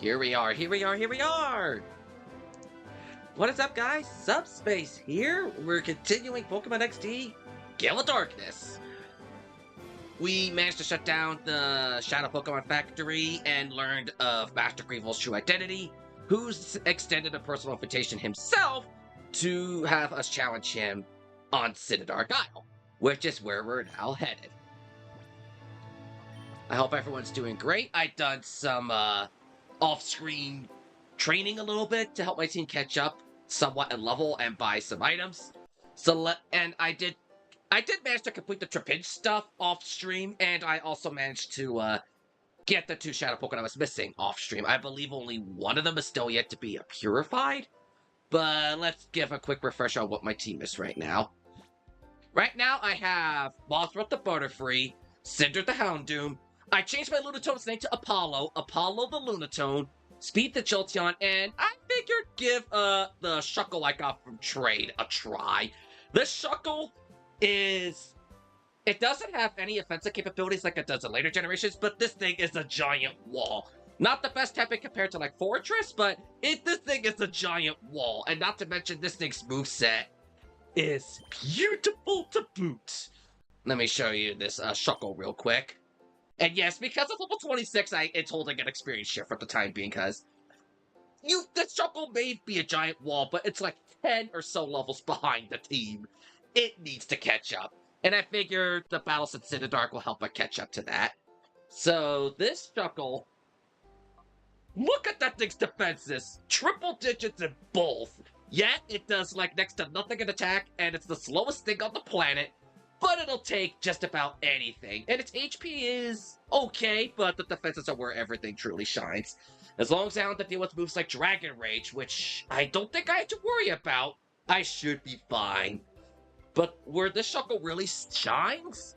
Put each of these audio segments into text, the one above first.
Here we are, here we are, here we are! What is up, guys? Subspace here. We're continuing Pokemon XD Gale of Darkness. We managed to shut down the Shadow Pokemon Factory and learned of Master Greevil's true identity, who's extended a personal invitation himself to have us challenge him on Citadark Isle, which is where we're now headed. I hope everyone's doing great. I've done some off-screen training a little bit to help my team catch up somewhat in level and buy some items. And I did manage to complete the Trapinch stuff off stream, and I also managed to get the 2 Shadow Pokemon I was missing off stream. I believe only one of them is still yet to be purified, but let's give a quick refresher on what my team is right now. Right now I have Mothra the Butterfree, Cinder the Houndoom. I changed my Lunatone's name to Apollo the Lunatone, Speed the Jolteon, and I figured give the Shuckle I got from trade a try. This Shuckle it doesn't have any offensive capabilities like it does in later generations, but this thing is a giant wall. Not the best typing compared to like Fortress, but this thing is a giant wall, and not to mention this thing's moveset is beautiful to boot. Let me show you this Shuckle real quick. And yes, because it's level 26, it's holding an experience share for the time being, because this Shuckle may be a giant wall, but it's like 10 or so levels behind the team. It needs to catch up. And I figure the battles at Citadark will help it catch up to that. So this Shuckle, look at that thing's defenses. Triple digits in both. Yet it does like next to nothing in attack, and it's the slowest thing on the planet. But it'll take just about anything. And its HP is okay, but the defenses are where everything truly shines. As long as I don't have to deal with moves like Dragon Rage, which I don't think I have to worry about, I should be fine. But where this Shuckle really shines,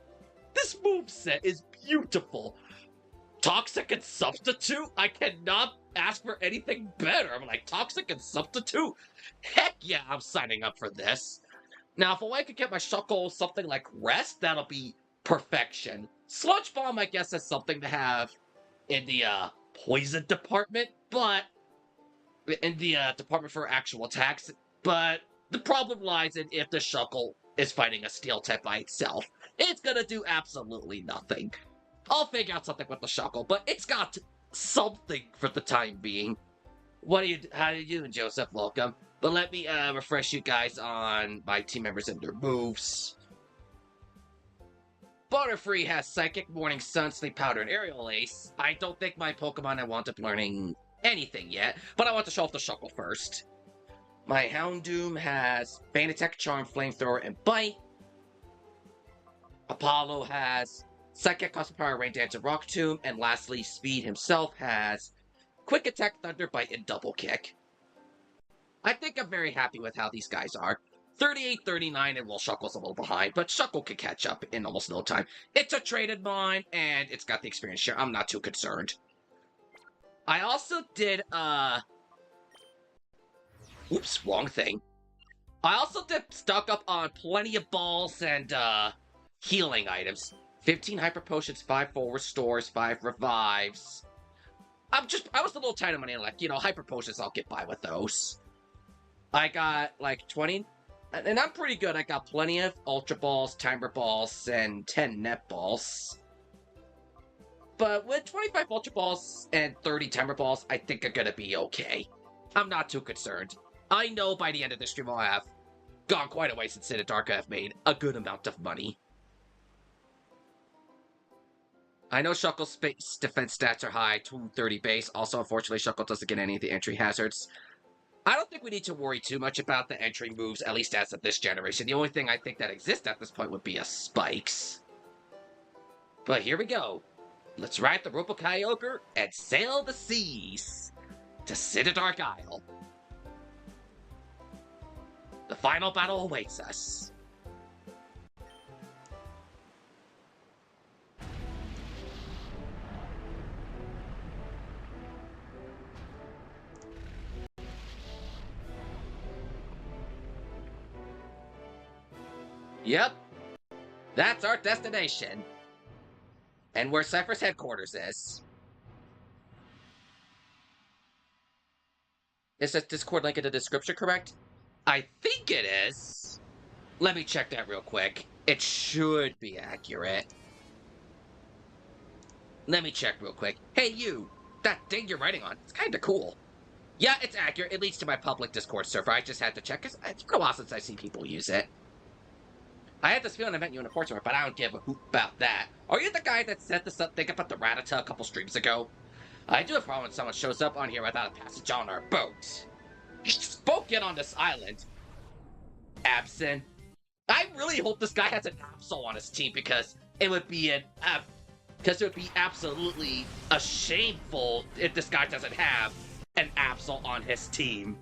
this moveset is beautiful. Toxic and Substitute? I cannot ask for anything better. I'm like, Toxic and Substitute? Heck yeah, I'm signing up for this. Now, if I could get my Shuckle something like Rest, that'll be perfection. Sludge Bomb, I guess, is something to have in the Poison department, but in the department for actual attacks. But the problem lies in if the Shuckle is fighting a Steel type by itself. It's gonna do absolutely nothing. I'll figure out something with the Shuckle, but it's got something for the time being. How are you doing, Joseph? Welcome. But let me refresh you guys on my team members and their moves. Butterfree has Psychic, Morning Sun, Sleep Powder, and Aerial Ace. I don't think my Pokemon have wound up learning anything yet, but I want to show off the Shuckle first. My Houndoom has Feint Attack, Charm, Flamethrower, and Bite. Apollo has Psychic, Cosmic Power, Rain Dance, and Rock Tomb. And lastly, Speed himself has Quick Attack, Thunder, Bite, and Double Kick. I think I'm very happy with how these guys are. 38, 39, and well, Shuckle's a little behind, but Shuckle can catch up in almost no time. It's a traded mine, and it's got the experience share. I'm not too concerned. I also did, oops, wrong thing. I also did stock up on plenty of balls and, healing items. 15 Hyper Potions, 5 Full Restores, 5 Revives. I was a little tight on money, like, Hyper Potions, I'll get by with those. I got, like, 20, and I'm pretty good. I got plenty of Ultra Balls, Timer Balls, and 10 Net Balls. But with 25 Ultra Balls and 30 Timer Balls, I think I'm gonna be okay. I'm not too concerned. I know by the end of this stream I'll have gone quite a way since Citadark. I've made a good amount of money. I know Shuckle's space defense stats are high, 230 base. Also, unfortunately, Shuckle doesn't get any of the entry hazards. I don't think we need to worry too much about the entry moves, at least as of this generation. The only thing I think that exists at this point would be a Spikes. But here we go. Let's ride the Robo-Kyogre and sail the seas to Citadark Isle. The final battle awaits us. Yep, that's our destination. And where Cipher's headquarters is. Is that Discord link in the description correct? I think it is. Let me check that real quick. It should be accurate. Let me check real quick. Hey, you! That thing you're writing on, it's kinda cool. Yeah, it's accurate. It leads to my public Discord server. I just had to check, because it's been a while since I've seen people use it. I had this feeling I met you in a port server, but I don't give a hoot about that. Are you the guy that said this thing about the Ratata a couple streams ago? I do have a problem when someone shows up on here without a passage on our boat. You spoke in on this island. Absent. I really hope this guy has an Absol on his team, because it would be absolutely shameful if this guy doesn't have an Absol on his team.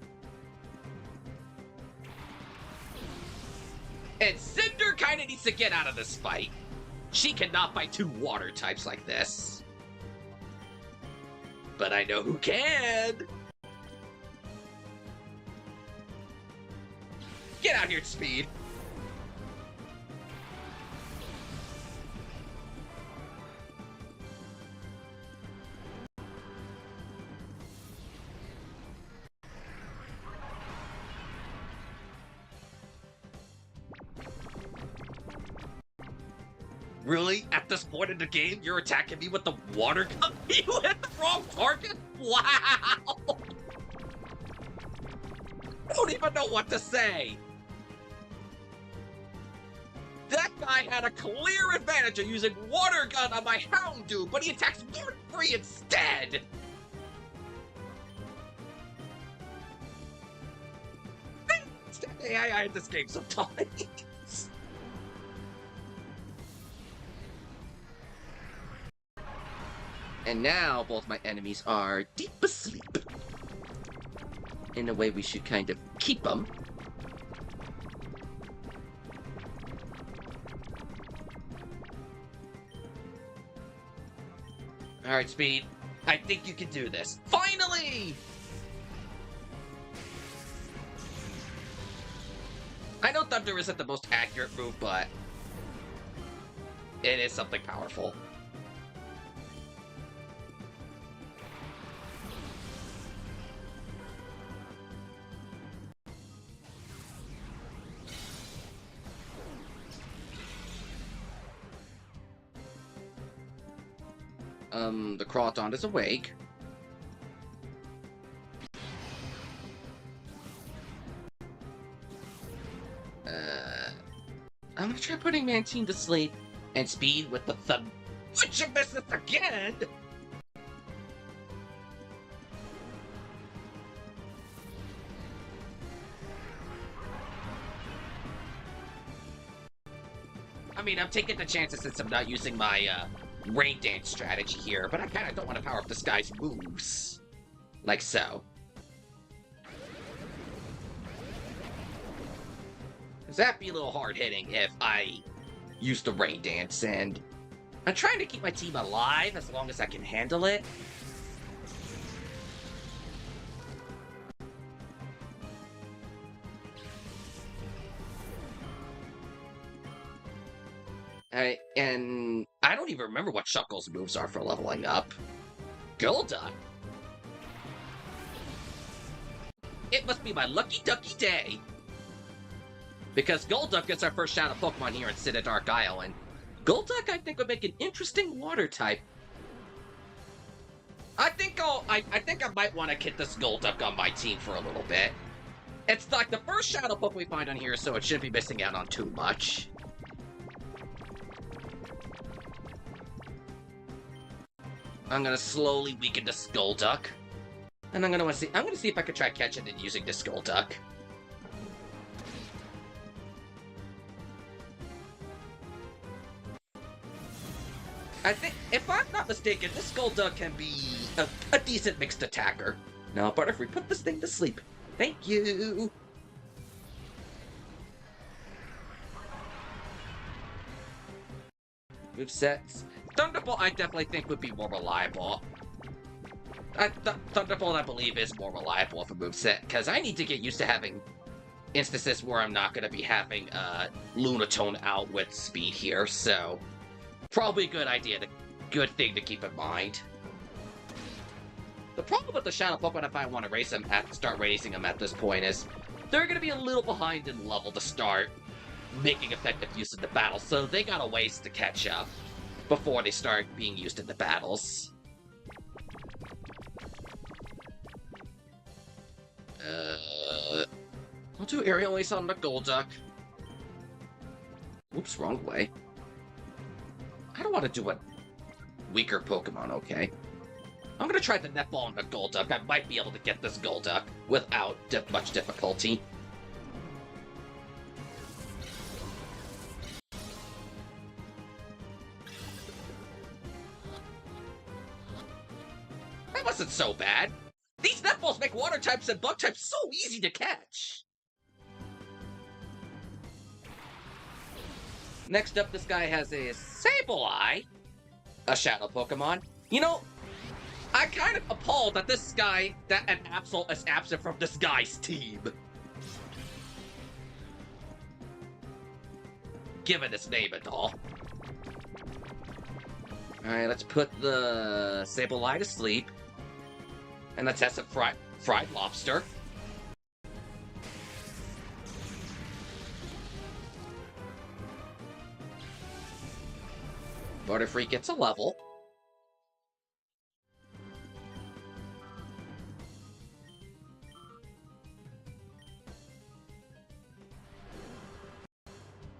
And Cinder kinda needs to get out of this fight. She cannot fight two water types like this. But I know who can! Get out here, Speed! Really? At this point in the game, you're attacking me with the water gun? You hit the wrong target? Wow! I don't even know what to say! That guy had a clear advantage of using water gun on my Houndoom, but he attacks water free instead! AI in this game sometimes. And now both my enemies are deep asleep. In a way, we should kind of keep them. Alright, Speed. I think you can do this. Finally! I know Thunder isn't the most accurate move, but it is something powerful. The Crawton is awake. I'm gonna try putting Mantine to sleep. And Speed with the thumb. Would you miss this again? I mean, I'm taking the chances since I'm not using my, rain dance strategy here, but I kinda don't want to power up this guy's moves. Like so. Cause that'd be a little hard-hitting if I use the rain dance, and I'm trying to keep my team alive as long as I can handle it. And I don't even remember what Shuckle's moves are for leveling up. Golduck? It must be my lucky ducky day. Because Golduck is our first Shadow Pokemon here in Citadark Isle, and Golduck, I think, would make an interesting water type. I think I might want to get this Golduck on my team for a little bit. It's like the first Shadow Pokemon we find on here, so it shouldn't be missing out on too much. I'm gonna slowly weaken the Golduck. And I'm gonna see if I can try catching it using the Golduck. I think, if I'm not mistaken, this Golduck can be a decent mixed attacker. Now, Butterfree, put this thing to sleep. Thank you! Movesets. Thunderbolt, I definitely think would be more reliable. Thunderbolt, I believe, is more reliable of a moveset, because I need to get used to having instances where I'm not going to be having Lunatone out with speed here, so probably a good idea, good thing to keep in mind. The problem with the Shadow Pokemon, if I want to start racing them at this point, is they're going to be a little behind in level to start making effective use of the battle, so they got a ways to catch up before they start being used in the battles. I'll do Aerial Ace on the Golduck. Oops, wrong way. I don't want to do a weaker Pokemon, okay? I'm gonna try the Netball on the Golduck. I might be able to get this Golduck without much difficulty. That wasn't so bad. These Netballs make Water types and Bug types so easy to catch. Next up, this guy has a Sableye, a Shadow Pokemon. You know, I'm kind of appalled that this guy, that an Absol is absent from this guy's team. Given his name and all. Alright, let's put the Sableye to sleep. And let's have some fried lobster. Butterfree gets a level.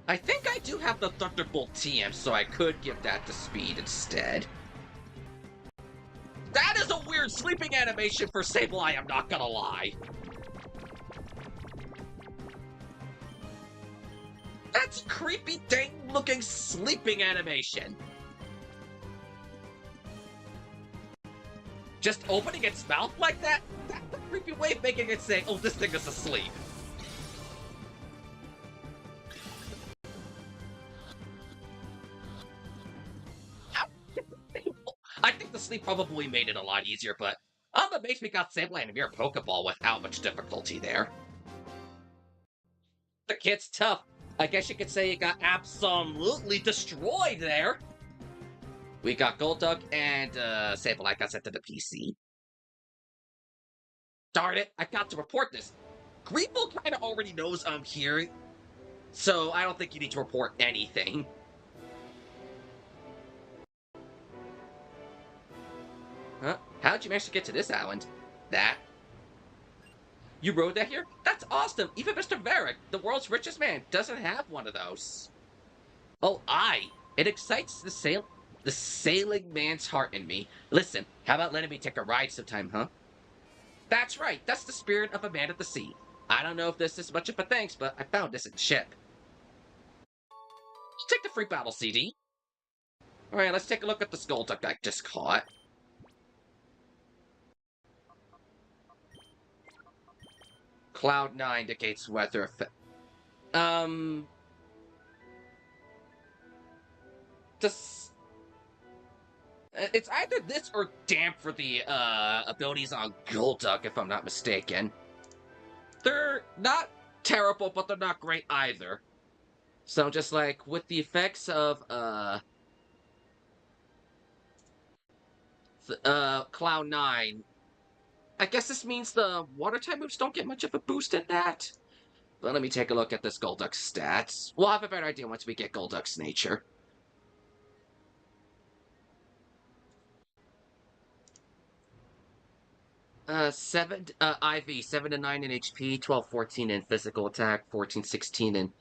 I think I do have the Thunderbolt TM, so I could give that to Speed instead. That is a weird sleeping animation for Sableye, I'm not gonna lie. That's a creepy dang-looking sleeping animation. Just opening its mouth like that? That's a creepy way of making it say, oh, this thing is asleep. I think the sleep probably made it a lot easier, but I'm amazed we got Sableye and a mere Pokeball without much difficulty there. The kid's tough. I guess you could say it got absolutely destroyed there. We got Golduck and Sableye got sent to the PC. Darn it, I got to report this. Greevil kind of already knows I'm here, so I don't think you need to report anything. Huh? How'd you manage to get to this island? That? You rode that here? That's awesome! Even Mr. Varric, the world's richest man, doesn't have one of those. Oh, it excites the sailing man's heart in me. Listen, how about letting me take a ride sometime, huh? That's right, that's the spirit of a man at the sea. I don't know if this is much of a thanks, but I found this in the ship. Take the free battle CD. Alright, let's take a look at the Golduck I just caught. Cloud 9 indicates weather effect. It's either this or damp for the abilities on Golduck, if I'm not mistaken. They're not terrible, but they're not great either. So just like with the effects of Cloud 9. I guess this means the water type moves don't get much of a boost in that. But let me take a look at this Golduck's stats. We'll have a better idea once we get Golduck's nature. IV, 7 to 9 in HP, 12-14 in physical attack, 14-16 in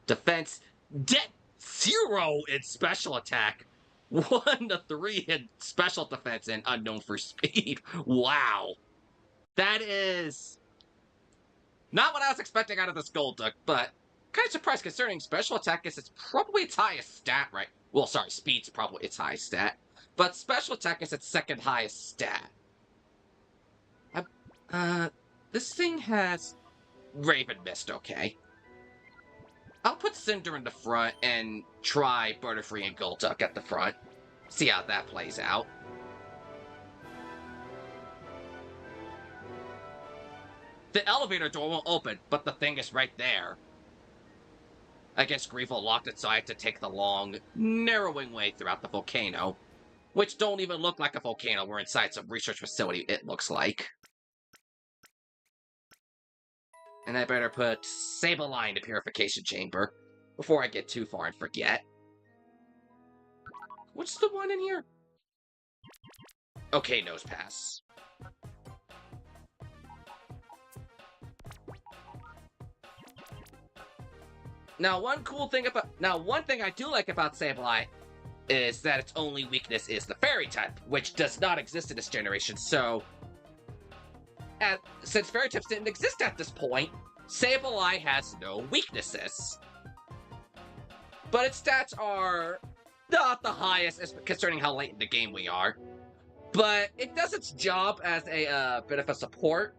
defense, 0 in special attack, 1 to 3 in special defense, and unknown for speed. Wow. That is not what I was expecting out of this Golduck, but kind of surprised considering special attack is probably its highest stat, right? Well, sorry, speed's probably its highest stat, but special attack is its second highest stat. This thing has Raven Mist, okay. I'll put Cinder in the front and try Butterfree and Golduck at the front. See how that plays out. The elevator door won't open, but the thing is right there. I guess Greevil locked it, so I had to take the long, narrowing way throughout the volcano. which don't even look like a volcano. We're inside some research facility, it looks like. And I better put Sableye in the purification chamber before I get too far and forget. What's the one in here? Okay, nose pass. One thing I do like about Sableye is that its only weakness is the fairy type, which does not exist in this generation. So, since fairy types didn't exist at this point, Sableye has no weaknesses. But its stats are not the highest, concerning how late in the game we are. But it does its job as a bit of a support.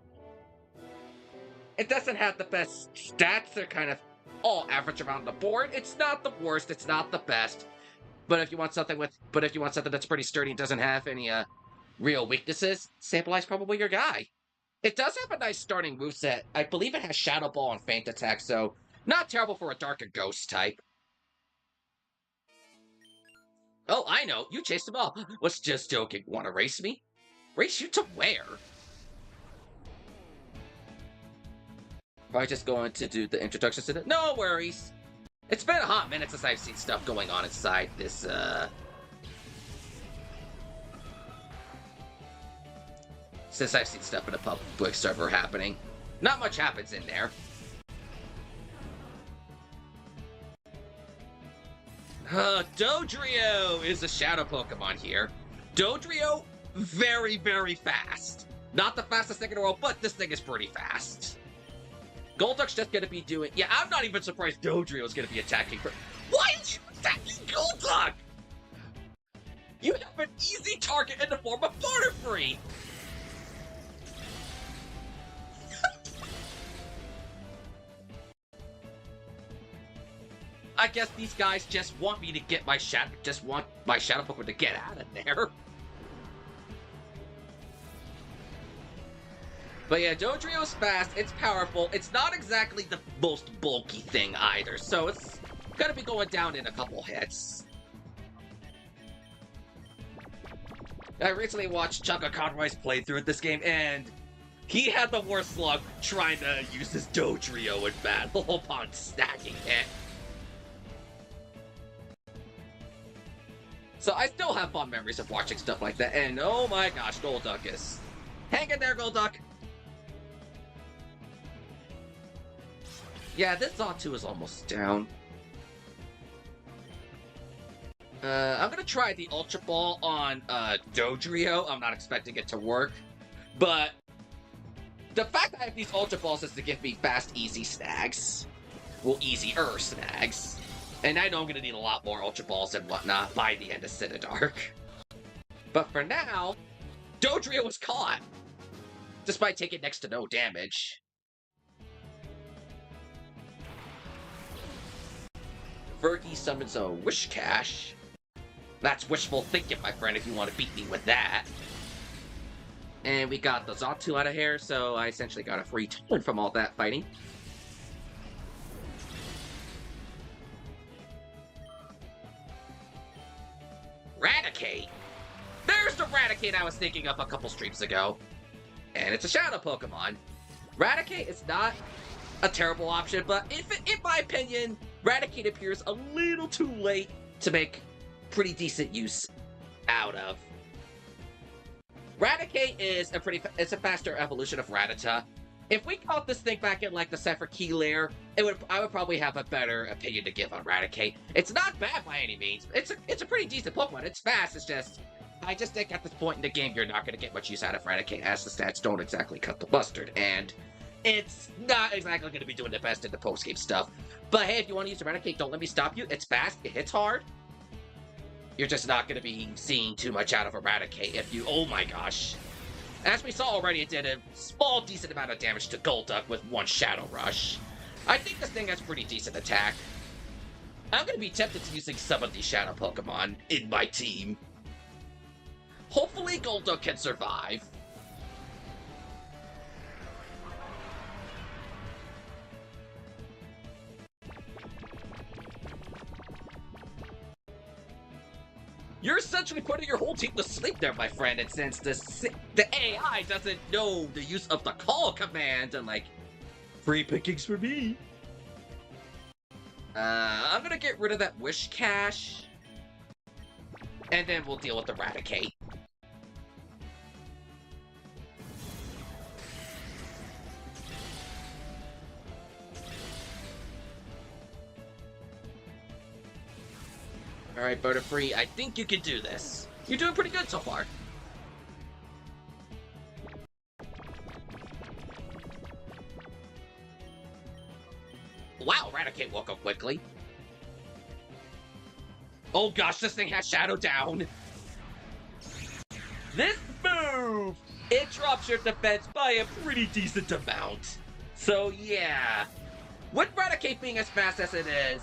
It doesn't have the best stats. They're kind of all average around the board. It's not the worst. It's not the best. But if you want something that's pretty sturdy and doesn't have any real weaknesses, Sableye's probably your guy. It does have a nice starting moveset. I believe it has Shadow Ball and Feint Attack, so not terrible for a Dark and Ghost type. Oh, I know. You chased him off. Was just joking. Want to race me? Race you to where? Probably just going to do the introduction to the... No worries. It's been a hot minute since I've seen stuff going on inside this, Since I've seen stuff in a public server happening. Not much happens in there. Dodrio is a shadow Pokemon here. Dodrio, very, very fast. Not the fastest thing in the world, but this thing is pretty fast. Golduck's just gonna be doing... Yeah, I'm not even surprised Dodrio's gonna be attacking... Why are you attacking Golduck? You have an easy target in the form of Butterfree! I guess these guys just want me to get my shadow... Just want my Shadow Pokemon to get out of there. But yeah, Dodrio's fast, it's powerful, it's not exactly the most bulky thing either, so it's gonna be going down in a couple hits. I recently watched Chunka Conroy's playthrough of this game, and he had the worst luck trying to use his Dodrio in battle upon stacking it. So I still have fond memories of watching stuff like that, and oh my gosh, Golduck is... Hang in there, Golduck! Yeah, this Xatu is almost down. I'm gonna try the Ultra Ball on Dodrio. I'm not expecting it to work, but the fact that I have these Ultra Balls is to give me fast, easy snags. Well, easier snags. And I know I'm gonna need a lot more Ultra Balls and whatnot by the end of Citadark. But for now, Dodrio was caught, despite taking next to no damage. Fergie summons a Wishcash. That's wishful thinking, my friend, if you want to beat me with that. And we got the Xatu out of here, so I essentially got a free turn from all that fighting. Raticate! There's the Raticate I was thinking of a couple streams ago. And it's a Shadow Pokemon. Raticate is not a terrible option, but in my opinion, Raticate appears a little too late to make pretty decent use out of. Raticate is it's a faster evolution of Rattata. If we caught this thing back in like the Cipher Key Lair, I would probably have a better opinion to give on Raticate. It's not bad by any means. It's a pretty decent Pokemon. It's fast. I just think at this point in the game you're not going to get much use out of Raticate, as the stats don't exactly cut the mustard, and it's not exactly going to be doing the best in the post-game stuff. But hey, if you want to use Eradicate, don't let me stop you. It's fast, it hits hard. You're just not going to be seeing too much out of Eradicate if you... Oh my gosh. As we saw already, it did a small, decent amount of damage to Golduck with one Shadow Rush. I think this thing has pretty decent attack. I'm going to be tempted to using some of these Shadow Pokemon in my team. Hopefully Golduck can survive. You're essentially putting your whole team to sleep there, my friend, and since the AI doesn't know the use of the call command, and like, free pickings for me. I'm gonna get rid of that wish cache, and then we'll deal with Eradicate. All right, Butterfree, I think you can do this. You're doing pretty good so far. Wow, Eradicate woke up quickly. Oh gosh, this thing has Shadow Down. This move, it drops your defense by a pretty decent amount. So yeah, with Eradicate being as fast as it is,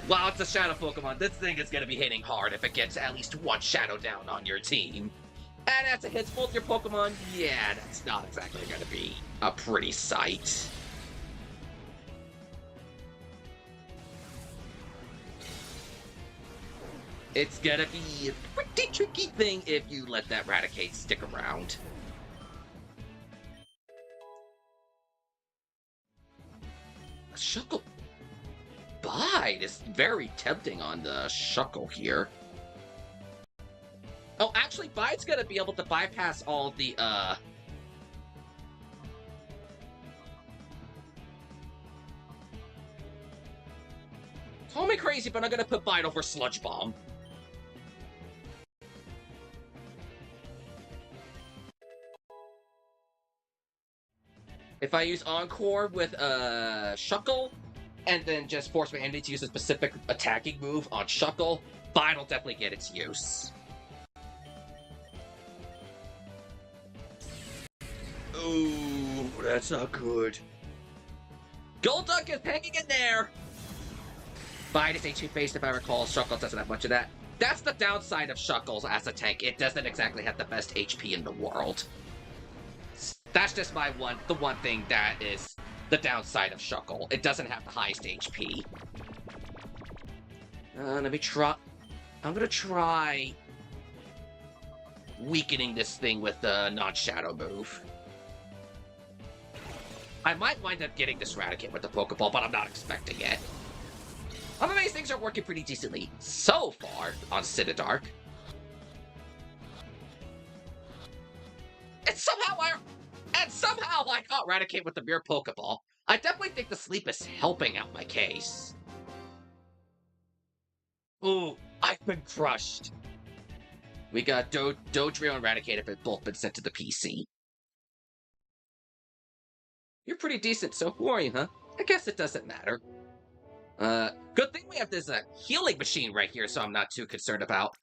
wow, it's a Shadow Pokemon. This thing is going to be hitting hard if it gets at least one Shadow Down on your team. And as it hits both your Pokemon, yeah, that's not exactly going to be a pretty sight. It's gonna be a pretty tricky thing if you let that Eradicate stick around. A Shuckle Bite is very tempting on the Shuckle here. Oh, actually, Bite's gonna be able to bypass all the, Call me crazy, but I'm gonna put Bite over Sludge Bomb. If I use Encore with Shuckle, and then just force my enemy to use a specific attacking move on Shuckle, Bite will definitely get its use. Ooh, that's not good. Golduck is hanging in there! Bite is HP-based if I recall. Shuckle doesn't have much of that. That's the downside of Shuckles as a tank. It doesn't exactly have the best HP in the world. That's just the one thing that is the downside of Shuckle. It doesn't have the highest HP. Let me try. I'm gonna try weakening this thing with the non-shadow move. I might wind up getting this Eradicate with the Pokeball, but I'm not expecting it. I'm amazed things are working pretty decently so far on Citadark. And somehow I caught Eradicate with the mere Pokeball. I definitely think the sleep is helping out my case. Ooh, I've been crushed. We got Dodrio and Eradicate have both been sent to the PC. You're pretty decent, so who are you, huh? I guess it doesn't matter. Good thing we have this healing machine right here, so I'm not too concerned about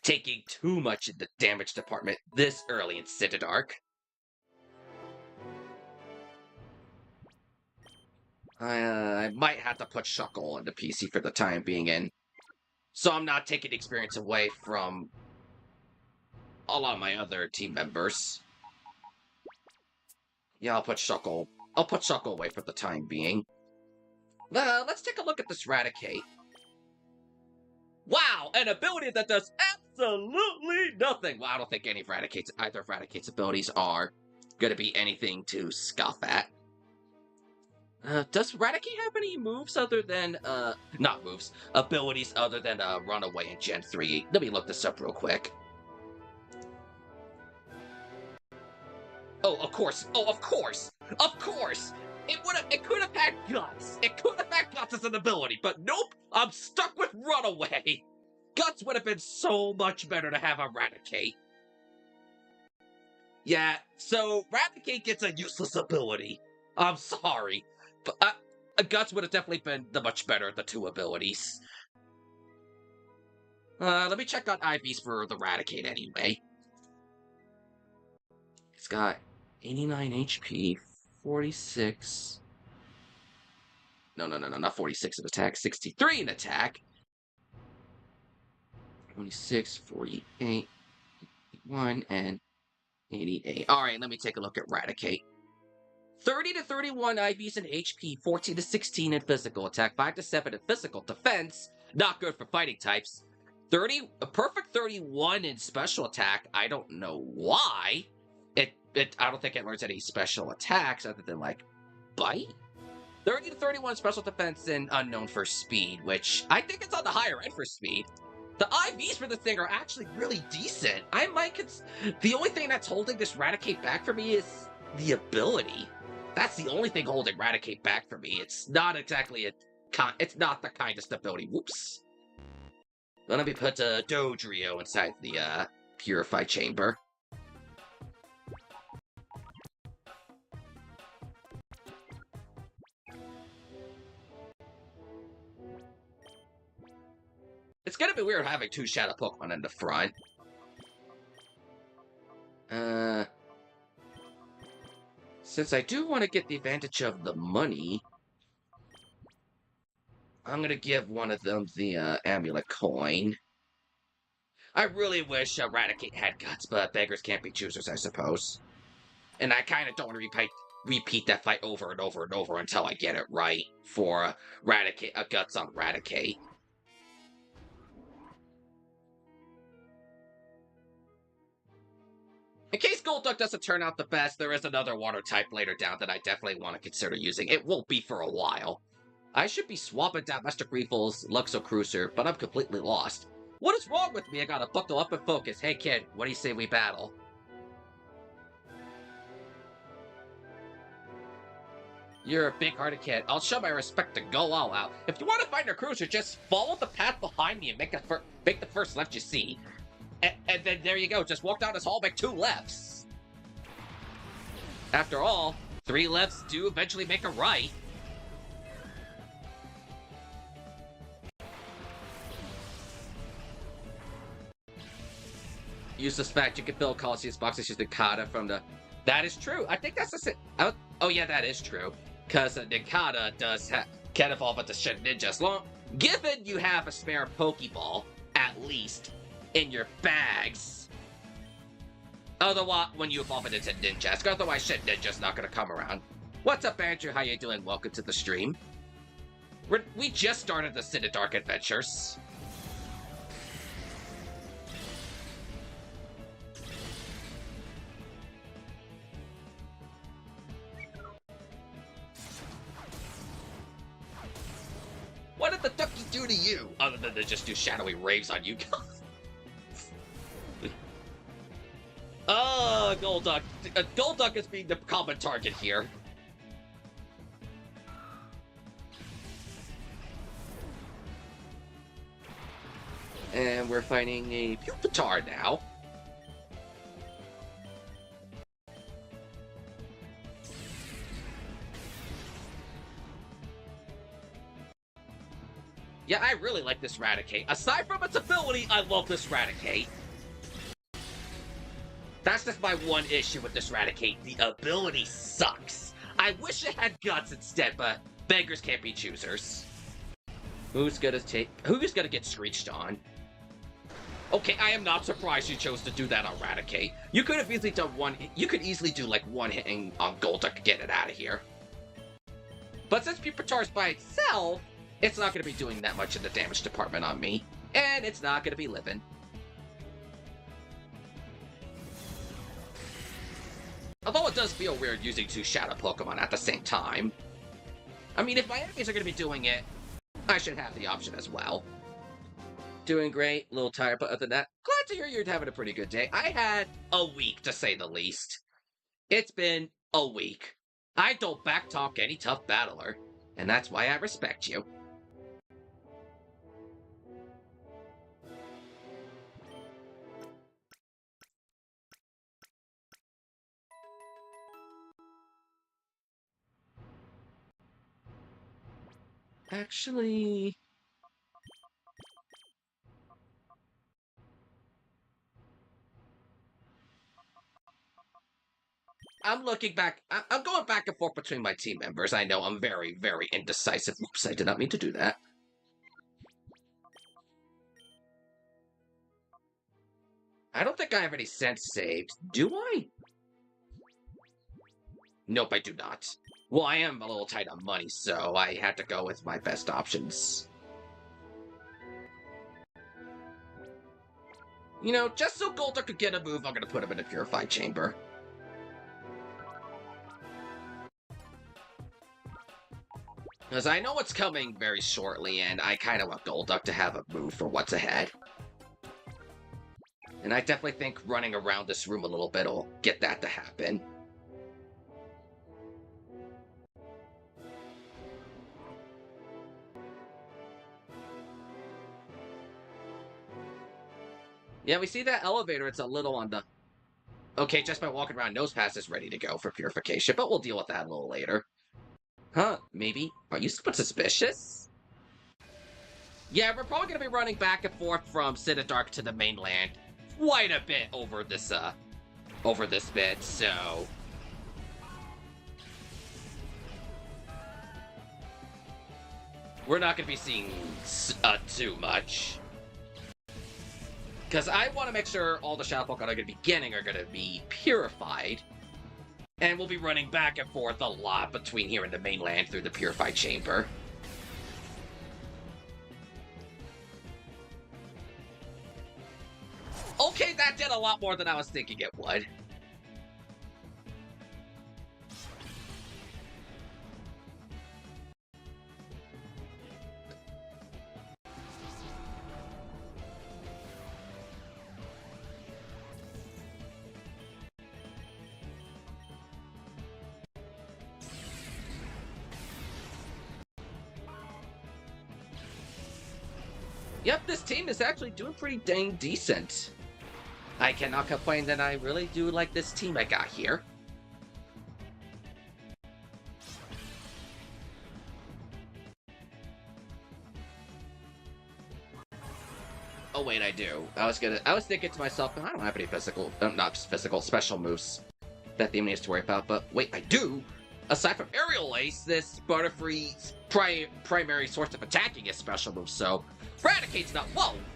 taking too much in the damage department this early in Citadark. I might have to put Shuckle on the PC for the time being so I'm not taking experience away from a lot of my other team members. Yeah, I'll put Shuckle away for the time being. Let's take a look at this Eradicate. Wow, an ability that does absolutely nothing. Well, I don't think either of Eradicate's abilities are going to be anything to scoff at. Does Eradicate have any moves other than, abilities other than Runaway in Gen 3? Let me look this up real quick. Oh, of course! It could have had Guts! It could have had Guts as an ability, but nope! I'm stuck with Runaway! Guts would have been so much better to have Eradicate. Yeah, so Eradicate gets a useless ability. I'm sorry. But Guts would have definitely been the much better of the two abilities. Let me check on IVs for the Eradicate anyway. It's got 89 HP, 46... No, not 46 in attack, 63 in attack. 26, 48, 81, and 88. Alright, let me take a look at Eradicate. 30 to 31 IVs in HP, 14 to 16 in physical attack, 5 to 7 in physical defense. Not good for fighting types. a perfect 31 in special attack. I don't know why. I don't think it learns any special attacks other than, like, bite? 30 to 31 special defense and unknown for speed, which I think it's on the higher end for speed. The IVs for this thing are actually really decent. The only thing that's holding this Raticate back for me is the ability. That's the only thing holding Raticate back for me. It's not exactly it's not the kindest ability. Whoops. Let me put a Dodrio inside the Purify Chamber. It's gonna be weird having 2 Shadow Pokemon in the front. Since I do want to get the advantage of the money, I'm gonna give one of them the Amulet Coin. I really wish Raticate had guts, but beggars can't be choosers, I suppose. And I kind of don't want to repeat that fight over and over and over until I get it right for guts on Raticate. In case Golduck doesn't turn out the best, there is another water type later down that I definitely want to consider using. It won't be for a while. I should be swapping down Master Greevil's Luxo Cruiser, but I'm completely lost. What is wrong with me? I gotta buckle up and focus. Hey kid, what do you say we battle? You're a big-hearted kid. I'll show my respect to go all out. If you want to find your cruiser, just follow the path behind me and make the first left you see. And then there you go. Just walk down this hall, make 2 lefts. After all, 3 lefts do eventually make a right. You suspect you can build Colosseus boxes using Nikata from the... That is true. I think that's the... Oh yeah, that is true. Because Nikata can evolve into Shedinja as long... Given you have a spare Pokeball, at least, in your bags. Otherwise, when you evolve it into Ninjask, otherwise Shedinja's not going to come around. What's up, Andrew? How you doing? Welcome to the stream. We just started the Citadark adventures. What did the ducky do to you? Other than to just do shadowy raves on you guys. Golduck. Golduck is being the common target here. And we're fighting a Pupitar now. Yeah, I really like this Raticate. Aside from its ability, I love this Raticate. That's just my one issue with this Raticate. The ability sucks. I wish it had guts instead, but beggars can't be choosers. Who's gonna get screeched on? Okay, I am not surprised you chose to do that on Raticate. You could have easily done you could easily do like one hitting on Golduck to get it out of here. But since Pupitar's by itself, it's not gonna be doing that much in the damage department on me. And it's not gonna be living. Although it does feel weird using 2 Shadow Pokemon at the same time. I mean, if my enemies are going to be doing it, I should have the option as well. Doing great, a little tired, but other than that, glad to hear you're having a pretty good day. I had a week, to say the least. It's been a week. I don't backtalk any tough battler, and that's why I respect you. Actually... I'm looking back. I'm going back and forth between my team members. I know I'm very, very indecisive. Oops, I did not mean to do that. I don't think I have any sense saved. Do I? Nope, I do not. Well, I am a little tight on money, so I had to go with my best options. You know, just so Golduck could get a move, I'm gonna put him in a Purified Chamber. Because I know it's coming very shortly, and I kind of want Golduck to have a move for what's ahead. And I definitely think running around this room a little bit will get that to happen. Yeah, we see that elevator. It's a little on the... Okay, just by walking around, Nosepass is ready to go for purification, but we'll deal with that a little later. Huh, maybe? Are you somewhat suspicious? Yeah, we're probably going to be running back and forth from Citadark to the mainland quite a bit over this bit, so... We're not going to be seeing too much. Because I want to make sure all the Shadow Pokemon are going to be getting are going to be purified. And we'll be running back and forth a lot between here and the mainland through the Purified Chamber. Okay, that did a lot more than I was thinking it would. Yep, this team is actually doing pretty dang decent. I cannot complain that I really do like this team I got here. Oh wait, I do. I was thinking to myself, I don't have any physical, not just physical, special moves that the team needs to worry about, but wait, I do! Aside from Aerial Ace, this Butterfree's primary source of attacking is special moves, so Raticate's not...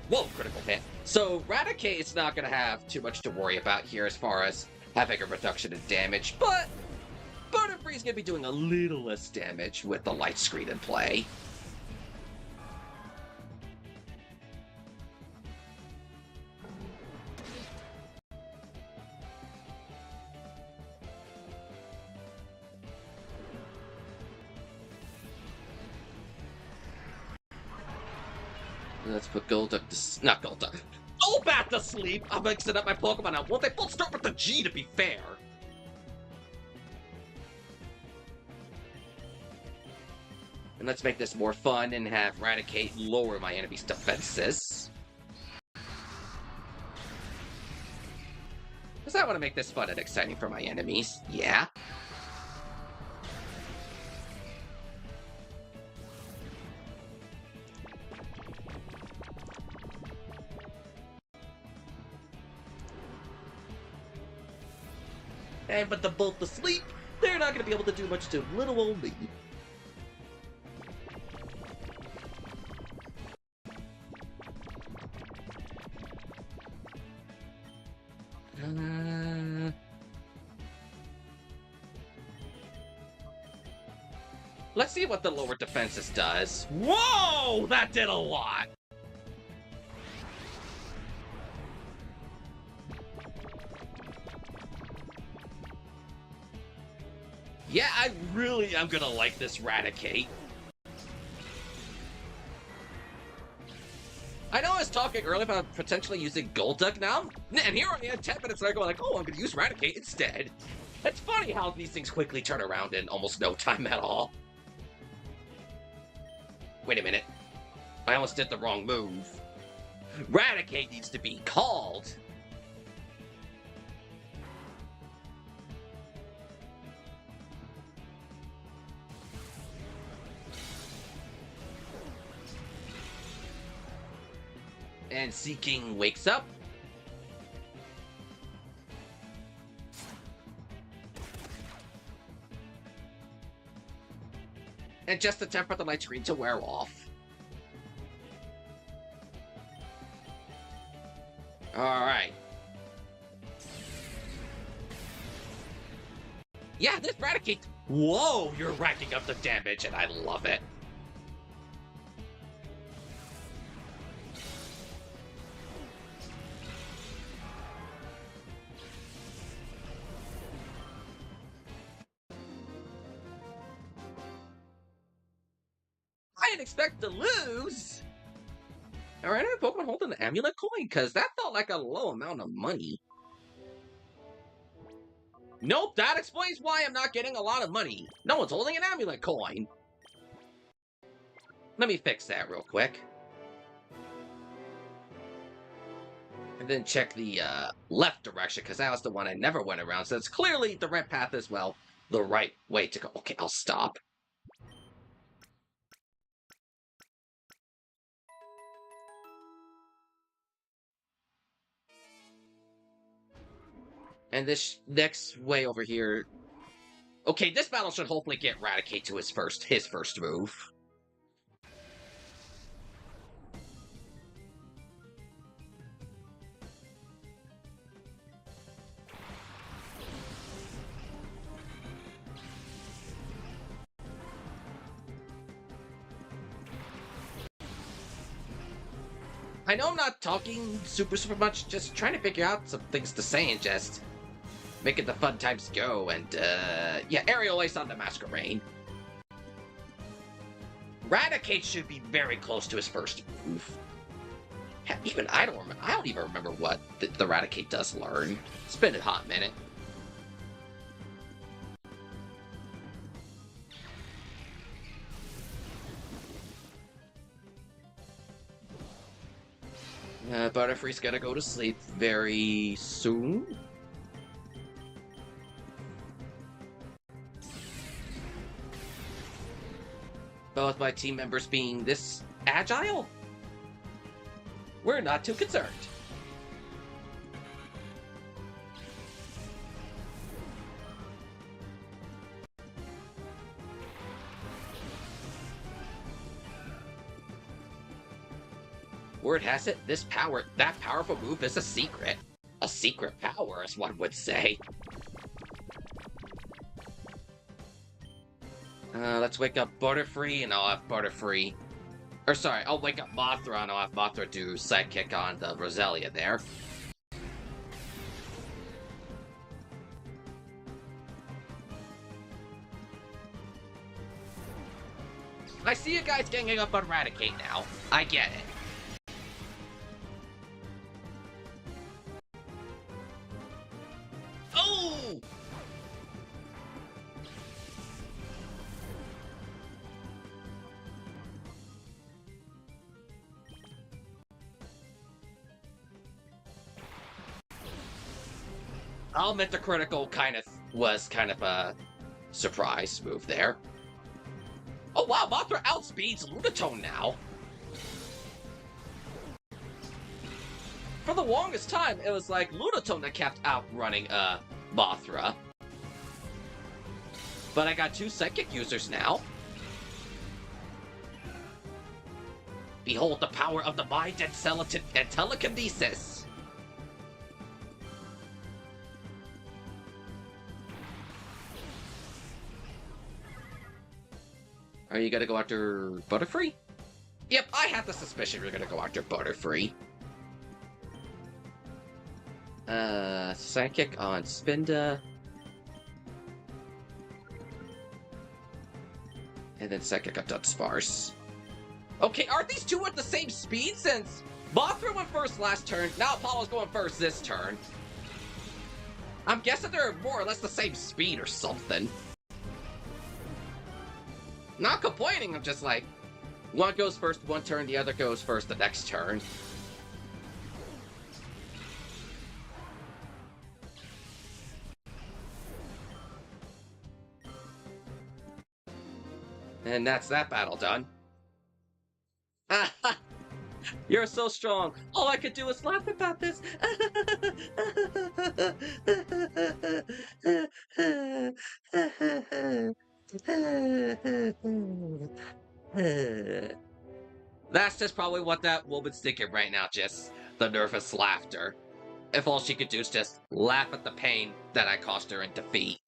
Whoa, critical hit. So Raticate's not going to have too much to worry about here as far as having a reduction in damage, but Butterfree's going to be doing a little less damage with the Light Screen in play. Let's put Golduck to... Not Golduck. Golbat to sleep! I'm mixing up my Pokemon now. Well, they both start with the G, to be fair. And let's make this more fun and have Raticate lower my enemy's defenses. Because I want to make this fun and exciting for my enemies. Yeah. And but the bolt to sleep, they're not going to be able to do much to little old me. Let's see what the lower defenses does. Whoa! That did a lot! Yeah, I really am gonna like this Raticate. I know I was talking earlier about potentially using Golduck now, and here I am 10 minutes later going like, oh, I'm gonna use Raticate instead. It's funny how these things quickly turn around in almost no time at all. Wait a minute. I almost did the wrong move. Raticate needs to be called. And Seeking wakes up. And just attempt for the light screen to wear off. Alright. Yeah, this Raticate... Whoa, you're racking up the damage, and I love it. didn't expect to lose. Alright, I have Pokemon holding the amulet coin, because that felt like a low amount of money. Nope, that explains why I'm not getting a lot of money. No one's holding an amulet coin. Let me fix that real quick. And then check the left direction, because that was the one I never went around. So it's clearly the right path as well. The right way to go. Okay, I'll stop. And this next way over here... Okay, this battle should hopefully get Raticate to his first move. I know I'm not talking super much, just trying to figure out some things to say and just making the fun times go. And yeah, Aerial Ace on the Masquerade. Raticate should be very close to his first move. Even I don't even remember what the Raticate does learn. It's been a hot minute. Butterfree's gonna go to sleep very soon. Both my team members being this agile, we're not too concerned. Word has it, that powerful move is a secret. A secret power, as one would say. Let's wake up Butterfree, and I'll have Butterfree... Or sorry, I'll wake up Mothra, and I'll have Mothra do Sidekick on the Roselia there. I see you guys ganging up on Raticate now. I get it. Oh! I'll admit the critical was kind of a surprise move there. Oh wow, Mothra outspeeds Lunatone now. For the longest time, it was like Lunatone that kept outrunning Mothra. But I got 2 Psychic users now. Behold the power of the mind and telekinesis. Are you gonna go after Butterfree? Yep, I had the suspicion you're gonna go after Butterfree. Psychic on Spinda. And then Psychic on Dunsparce. Okay, aren't these two at the same speed since Mothra went first last turn, now Apollo's going first this turn? I'm guessing they're more or less the same speed or something. Not complaining, I'm just like, one goes first one turn, the other goes first the next turn. And that's that battle done. You're so strong. All I could do is laugh about this. That's just probably what that woman's thinking right now, just the nervous laughter. If all she could do is just laugh at the pain that I caused her in defeat.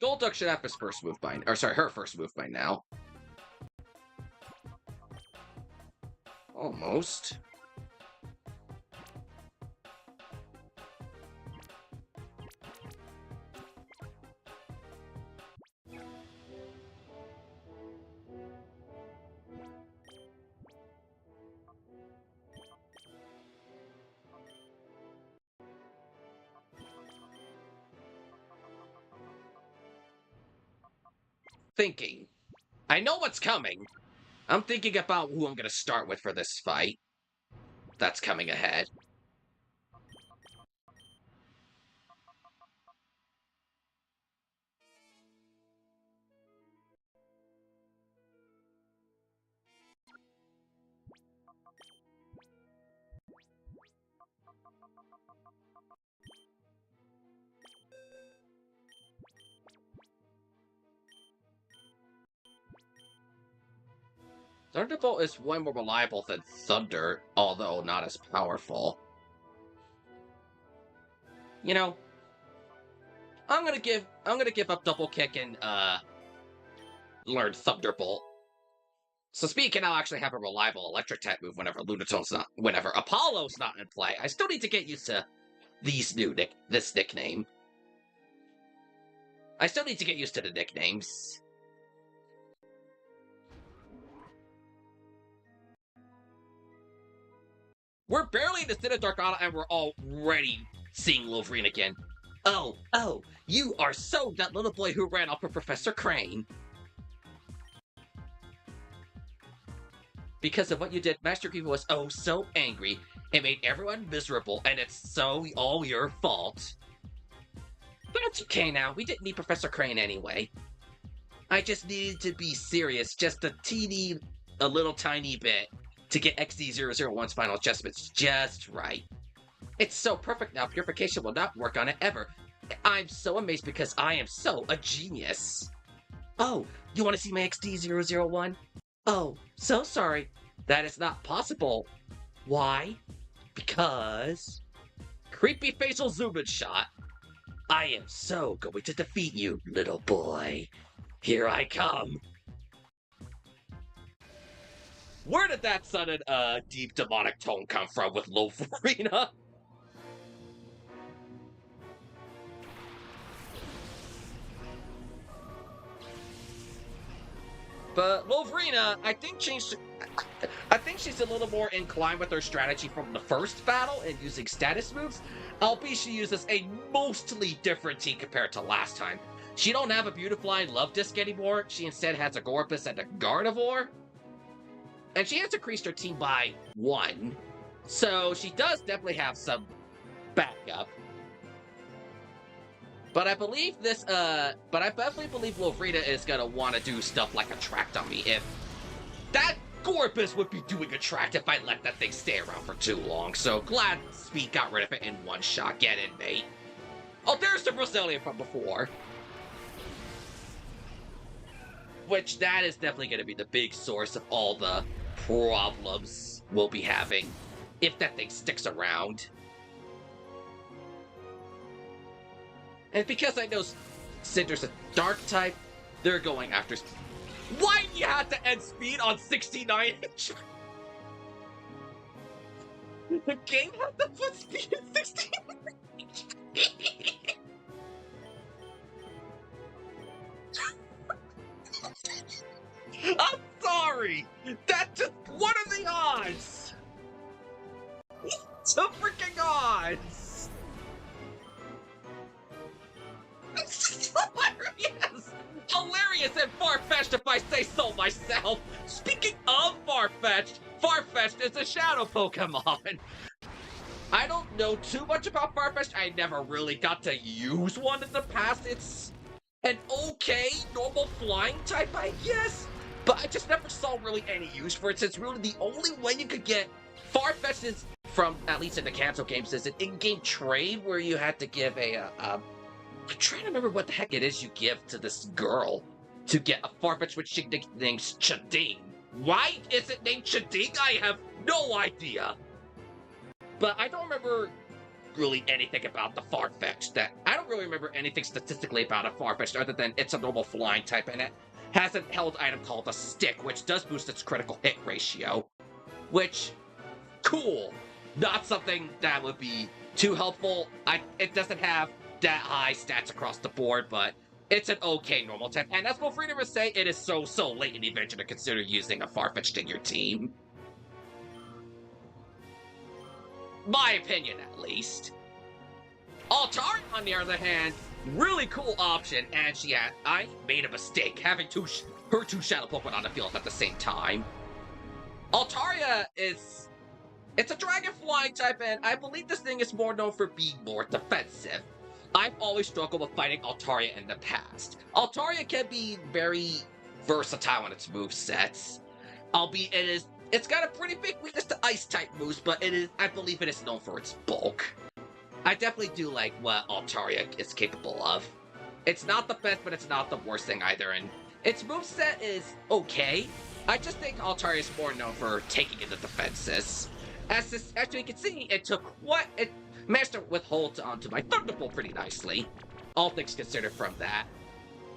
Golduck should have his first move by, or sorry, her first move by now. Almost. thinking. I know what's coming. I'm thinking about who I'm going to start with for this fight. That's coming ahead. Thunderbolt is way more reliable than Thunder, although not as powerful. You know, I'm gonna give up Double Kick and learn Thunderbolt. So speaking, I'll actually have a reliable electric type move whenever whenever Apollo's not in play. I still need to get used to this nickname. I still need to get used to the nicknames. We're barely in the Citadark Isle and we're already seeing Lovreen again. Oh, you are so that little boy who ran off with Professor Crane. Because of what you did, Master Greevil was so angry. It made everyone miserable, and it's so all your fault. But it's okay now. We didn't need Professor Crane anyway. I just needed to be serious just a little tiny bit to get XD001's final adjustments just right. It's so perfect now, purification will not work on it ever. I'm so amazed because I am so a genius. Oh, you want to see my XD001? Oh, so sorry. That is not possible. Why? Because... Creepy facial zoom-in shot. I am so going to defeat you, little boy. Here I come. Where did that sudden, deep demonic tone come from with Lovrina? But Lovrina, I think she's a little more inclined with her strategy from the first battle and using status moves, albeit she uses a mostly different team compared to last time. She don't have a Beautiflying Love Disc anymore, she instead has a Gorpus and a Gardevoir. And she has increased her team by 1, so she does definitely have some backup. But I believe I definitely believe Lovrina is gonna want to do stuff like Attract on me. If that Gorpus would be doing Attract if I let that thing stay around for too long. So glad Speed got rid of it in one shot. Get in, mate. Oh, there's the Brazilian from before. Which that is definitely going to be the big source of all the problems we'll be having if that thing sticks around. And because I know Cinder's a dark type, they're going after... Why do you have to end Speed on 69 inch? The game had to put Speed at 69 inch. I'm sorry! That's just... What are the odds? What's the freaking odds? It's hilarious! Hilarious and far-fetched if I say so myself! Speaking of far-fetched, Farfetch'd is a shadow Pokemon! I don't know too much about Farfetch'd. I never really got to use one in the past. It's an okay normal flying type, I guess? But I just never saw really any use for it, since really the only way you could get Farfetch'd is from, at least in the Kanto games, is an in-game trade where you had to give I'm trying to remember what the heck it is you give to this girl to get a Farfetch'd which she names Chading. Why is it named Chading? I have no idea. But I don't remember really anything about the Farfetch'd. I don't really remember anything statistically about a Farfetch'd other than it's a normal flying type and it has a held item called a Stick, which does boost its critical hit ratio. Which, cool. Not something that would be too helpful. It doesn't have that high stats across the board, but it's an okay normal type. And as Wolfrina would say, it is so late in the adventure to consider using a Farfetch'd in your team. My opinion, at least. Altari, on the other hand, really cool option, and I made a mistake having her two shadow Pokemon on the field at the same time. Altaria it's a dragon flying type, and I believe this thing is more known for being more defensive. I've always struggled with fighting Altaria in the past. Altaria can be very versatile in its movesets, albeit it's got a pretty big weakness to ice type moves, but I believe it is known for its bulk. I definitely do like what Altaria is capable of. It's not the best, but it's not the worst thing either, and its moveset is okay. I just think Altaria is more known for taking in the defenses. As you can see, it managed to withhold onto my Thunderbolt pretty nicely. All things considered from that.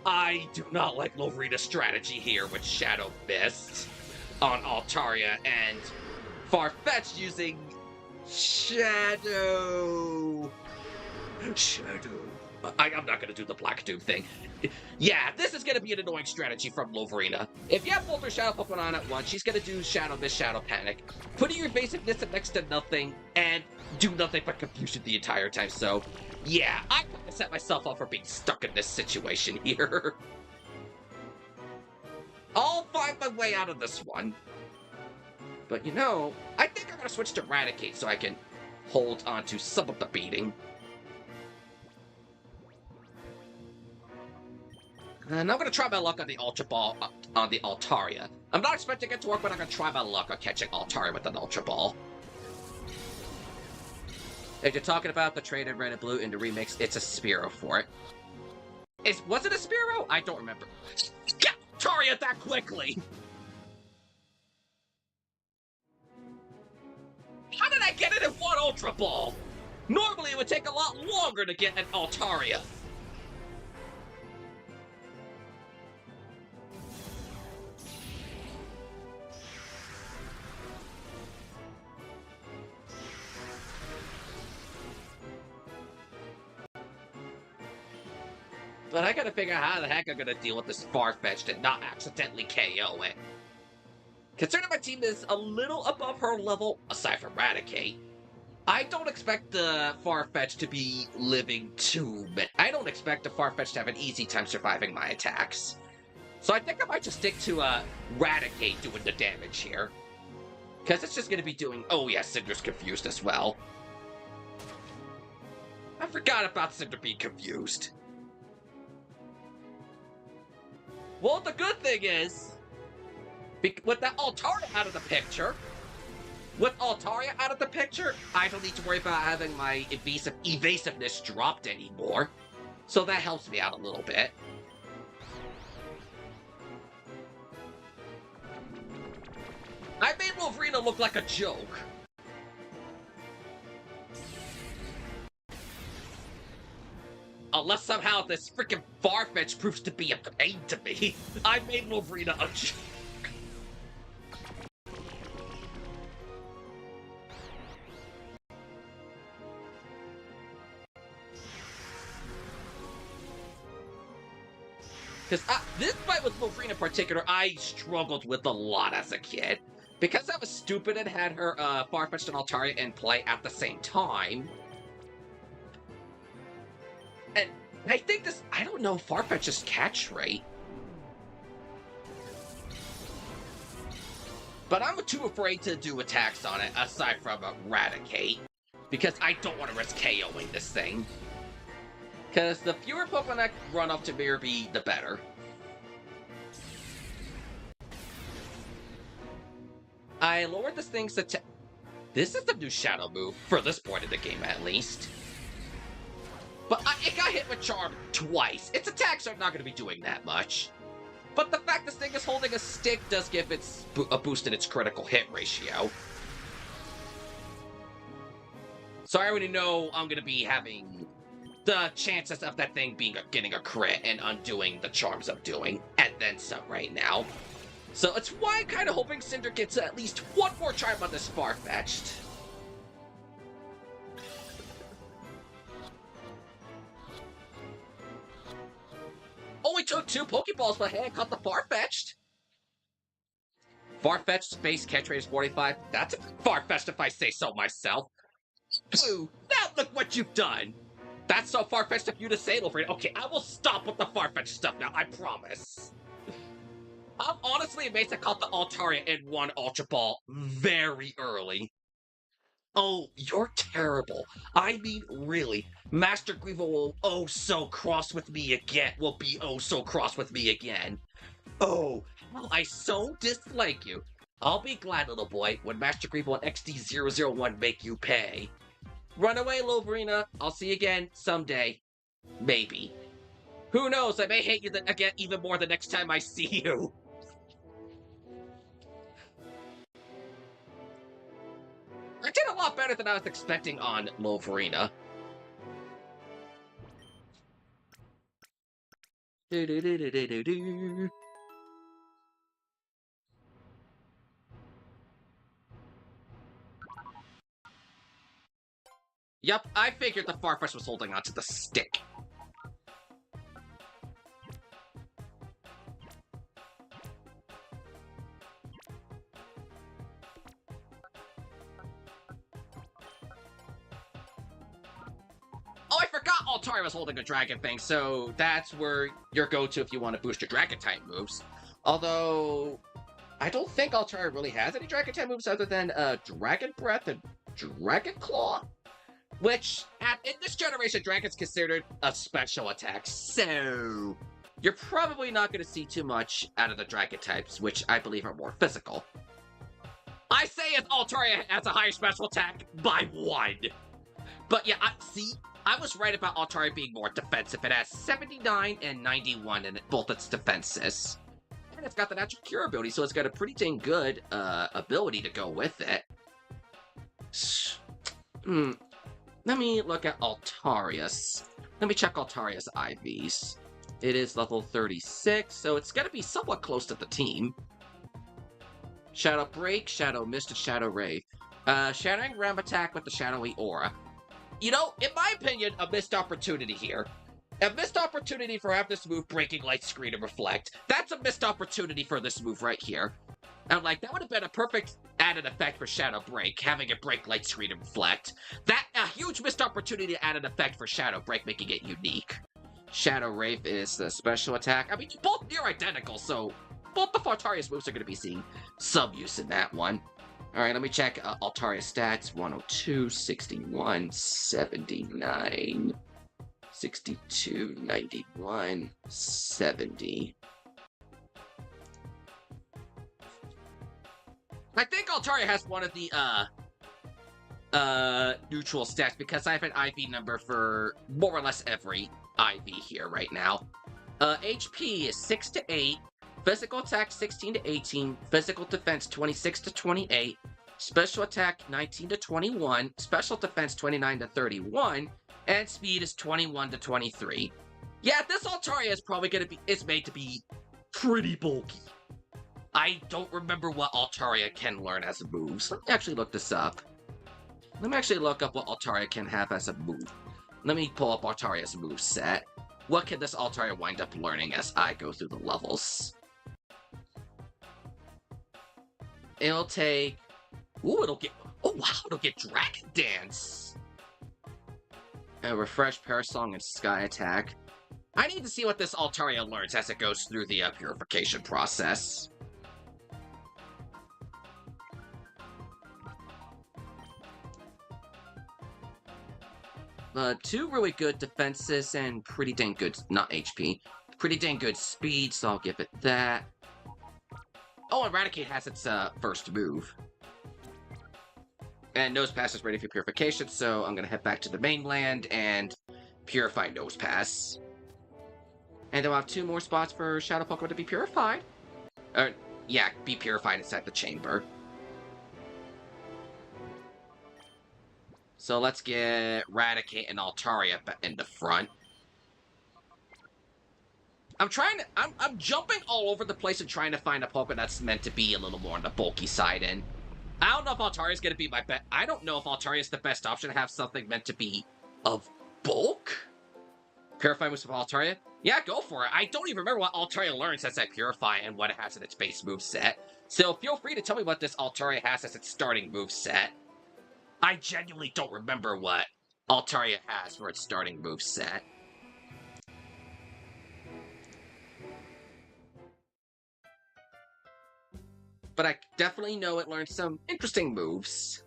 I do not like Lovrina's strategy here with Shadow Mist on Altaria and Farfetch'd using Shadow. I'm not going to do the Black Doom thing. Yeah, this is going to be an annoying strategy from Lovrina. If you have both her Shadow Pokemon on at once, she's going to do Shadow Mist, Shadow Panic, putting your evasiveness at next to nothing, and do nothing but confusion the entire time. So, yeah, I kind of set myself up for being stuck in this situation here. I'll find my way out of this one. But you know, I think I'm going to switch to Eradicate so I can hold on to some of the beating. And I'm going to try my luck on the Ultra Ball, on the Altaria. I'm not expecting it to work, but I'm going to try my luck on catching Altaria with an Ultra Ball. If you're talking about the traded red and blue in the remix, it's a Spearow for it. Was it a Spearow? I don't remember. Get Altaria that quickly! How did I get it in one Ultra Ball? Normally it would take a lot longer to get an Altaria. But I gotta figure out how the heck I'm gonna deal with this Farfetch'd and not accidentally KO it. Considering my team is a little above her level, aside from Eradicate, I don't expect the Farfetch'd to be living too many. I don't expect the Farfetch'd to have an easy time surviving my attacks. So I think I might just stick to Eradicate doing the damage here. Because it's just gonna be doing... Oh yeah, Cinder's confused as well. I forgot about Cinder being confused. Well, the good thing is, with that Altaria out of the picture, I don't need to worry about having my evasiveness dropped anymore. So that helps me out a little bit. I made Lovrina look like a joke. Unless somehow this freaking Farfetch'd proves to be a pain to me, I made Lovrina a joke. Because this fight with Lovrina in particular, I struggled with a lot as a kid. Because I was stupid and had her Farfetch'd and Altaria in play at the same time. And I think I don't know Farfetch'd's catch rate. But I'm too afraid to do attacks on it, aside from Eradicate. Because I don't want to risk KOing this thing. Because the fewer Pokemon that run up to Mirabee, the better. I lowered this thing's attack. This is the new Shadow move, for this point in the game at least. But it got hit with Charm twice. Its attacks are not going to be doing that much. But the fact this thing is holding a stick does give it a boost in its critical hit ratio. So I already know I'm going to be having the chances of that thing getting a crit and undoing the charms I'm doing, and then some right now. So it's why I'm kind of hoping Cinder gets at least one more charm on this Farfetch'd. Only took 2 Pokeballs, but hey, I caught the Farfetch'd. Farfetch'd base catch rate is 45. That's a Farfetch'd if I say so myself. Ooh, now look what you've done. That's so far-fetched of you to say, Wolverine. Okay, I will stop with the far-fetched stuff now, I promise. I'm honestly amazed I caught the Altaria in one Ultra Ball very early. Oh, you're terrible. I mean, really. Master Greevil will so cross with me again. Will be so cross with me again. Oh, how I so dislike you. I'll be glad, little boy, when Master Greevil and XD001 make you pay. Run away, Loverina. I'll see you again someday. Maybe. Who knows? I may hate you again even more the next time I see you. I did a lot better than I was expecting on Loverina. Yup, I figured the Farfetch was holding onto the stick. Oh, I forgot Altaria was holding a Dragon Thing, so that's where your go-to if you want to boost your Dragon-type moves. Although, I don't think Altaria really has any Dragon-type moves other than Dragon Breath and Dragon Claw. Which, in this generation, Dragon's considered a special attack, so you're probably not going to see too much out of the Dragon types, which I believe are more physical. I say it's Altaria has a higher special attack by 1. But yeah, I was right about Altaria being more defensive. It has 79 and 91 in both its defenses. And it's got the natural cure ability, so it's got a pretty dang good ability to go with it. Let me look at Altarius. Let me check Altarius IVs. It is level 36, so it's going to be somewhat close to the team. Shadow Break, Shadow Mist, and Shadow Ray. Shattering Ram attack with the Shadowy Aura. You know, in my opinion, a missed opportunity here. A missed opportunity for having this move Breaking Light Screen and Reflect. That's a missed opportunity for this move right here. And like, that would have been a perfect added effect for Shadow Break, having it break Light Screen and Reflect. A huge missed opportunity to add an effect for Shadow Break, making it unique. Shadow Wraith is the special attack. I mean, both near identical, so both the Altarius moves are going to be seeing some use in that one. Alright, let me check Altaria stats. 102, 61, 79, 62, 91, 70. I think Altaria has one of the, neutral stats, because I have an IV number for more or less every IV here right now. HP is 6 to 8, physical attack 16 to 18, physical defense 26 to 28, special attack 19 to 21, special defense 29 to 31, and speed is 21 to 23. Yeah, this Altaria is probably made to be pretty bulky. I don't remember what Altaria can learn as moves. Let me actually look this up. Let me actually look up what Altaria can have as a move. Let me pull up Altaria's move set. What can this Altaria wind up learning as I go through the levels? It'll take... Ooh, oh wow, it'll get Dragon Dance! And Refresh, Parasong, and Sky Attack. I need to see what this Altaria learns as it goes through the purification process. Two really good defenses and pretty dang good, not HP, pretty dang good speed, so I'll give it that. Oh, Eradicate has its first move. And Nose Pass is ready for purification, so I'm gonna head back to the mainland and purify Nose Pass. And then we'll have 2 more spots for Shadow Pokemon to be purified. Yeah, be purified inside the chamber. So let's get Eradicate and Altaria in the front. I'm jumping all over the place and trying to find a Pokemon that's meant to be a little more on the bulky side, and I don't know if Altaria's gonna be my bet. I don't know if Altaria's the best option to have something meant to be of bulk. Purify moves of Altaria? Yeah, go for it. I don't even remember what Altaria learns as I Purify and what it has in its base moveset. So feel free to tell me what this Altaria has as its starting moveset. I genuinely don't remember what Altaria has for its starting moveset. But I definitely know it learned some interesting moves.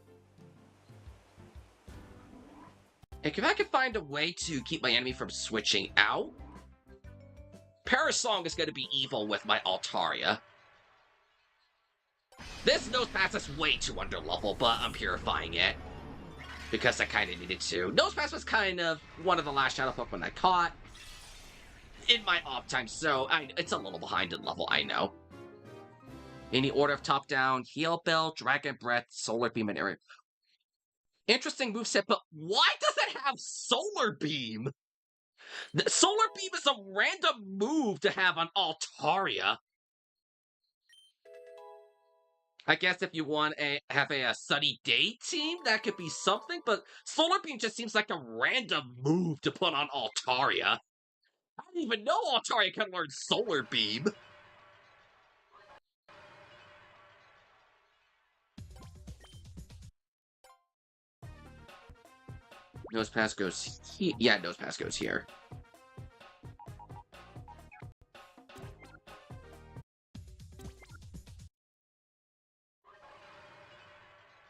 If I can find a way to keep my enemy from switching out, Parasong is going to be evil with my Altaria. This Nose Pass is way too underlevel, but I'm purifying it. Because I kind of needed to. Nose Pass was kind of one of the last Shadow Pokemon I caught in my off time, so it's a little behind in level, I know. Any order of top-down, Heal Bell, Dragon Breath, Solar Beam, and Area. Interesting moveset, but why does it have Solar Beam? Solar Beam is a random move to have on Altaria. I guess if you want have a sunny day team, that could be something, but Solar Beam just seems like a random move to put on Altaria. I didn't even know Altaria can learn Solar Beam. Nose Pass goes here. Yeah, Nose Pass goes here.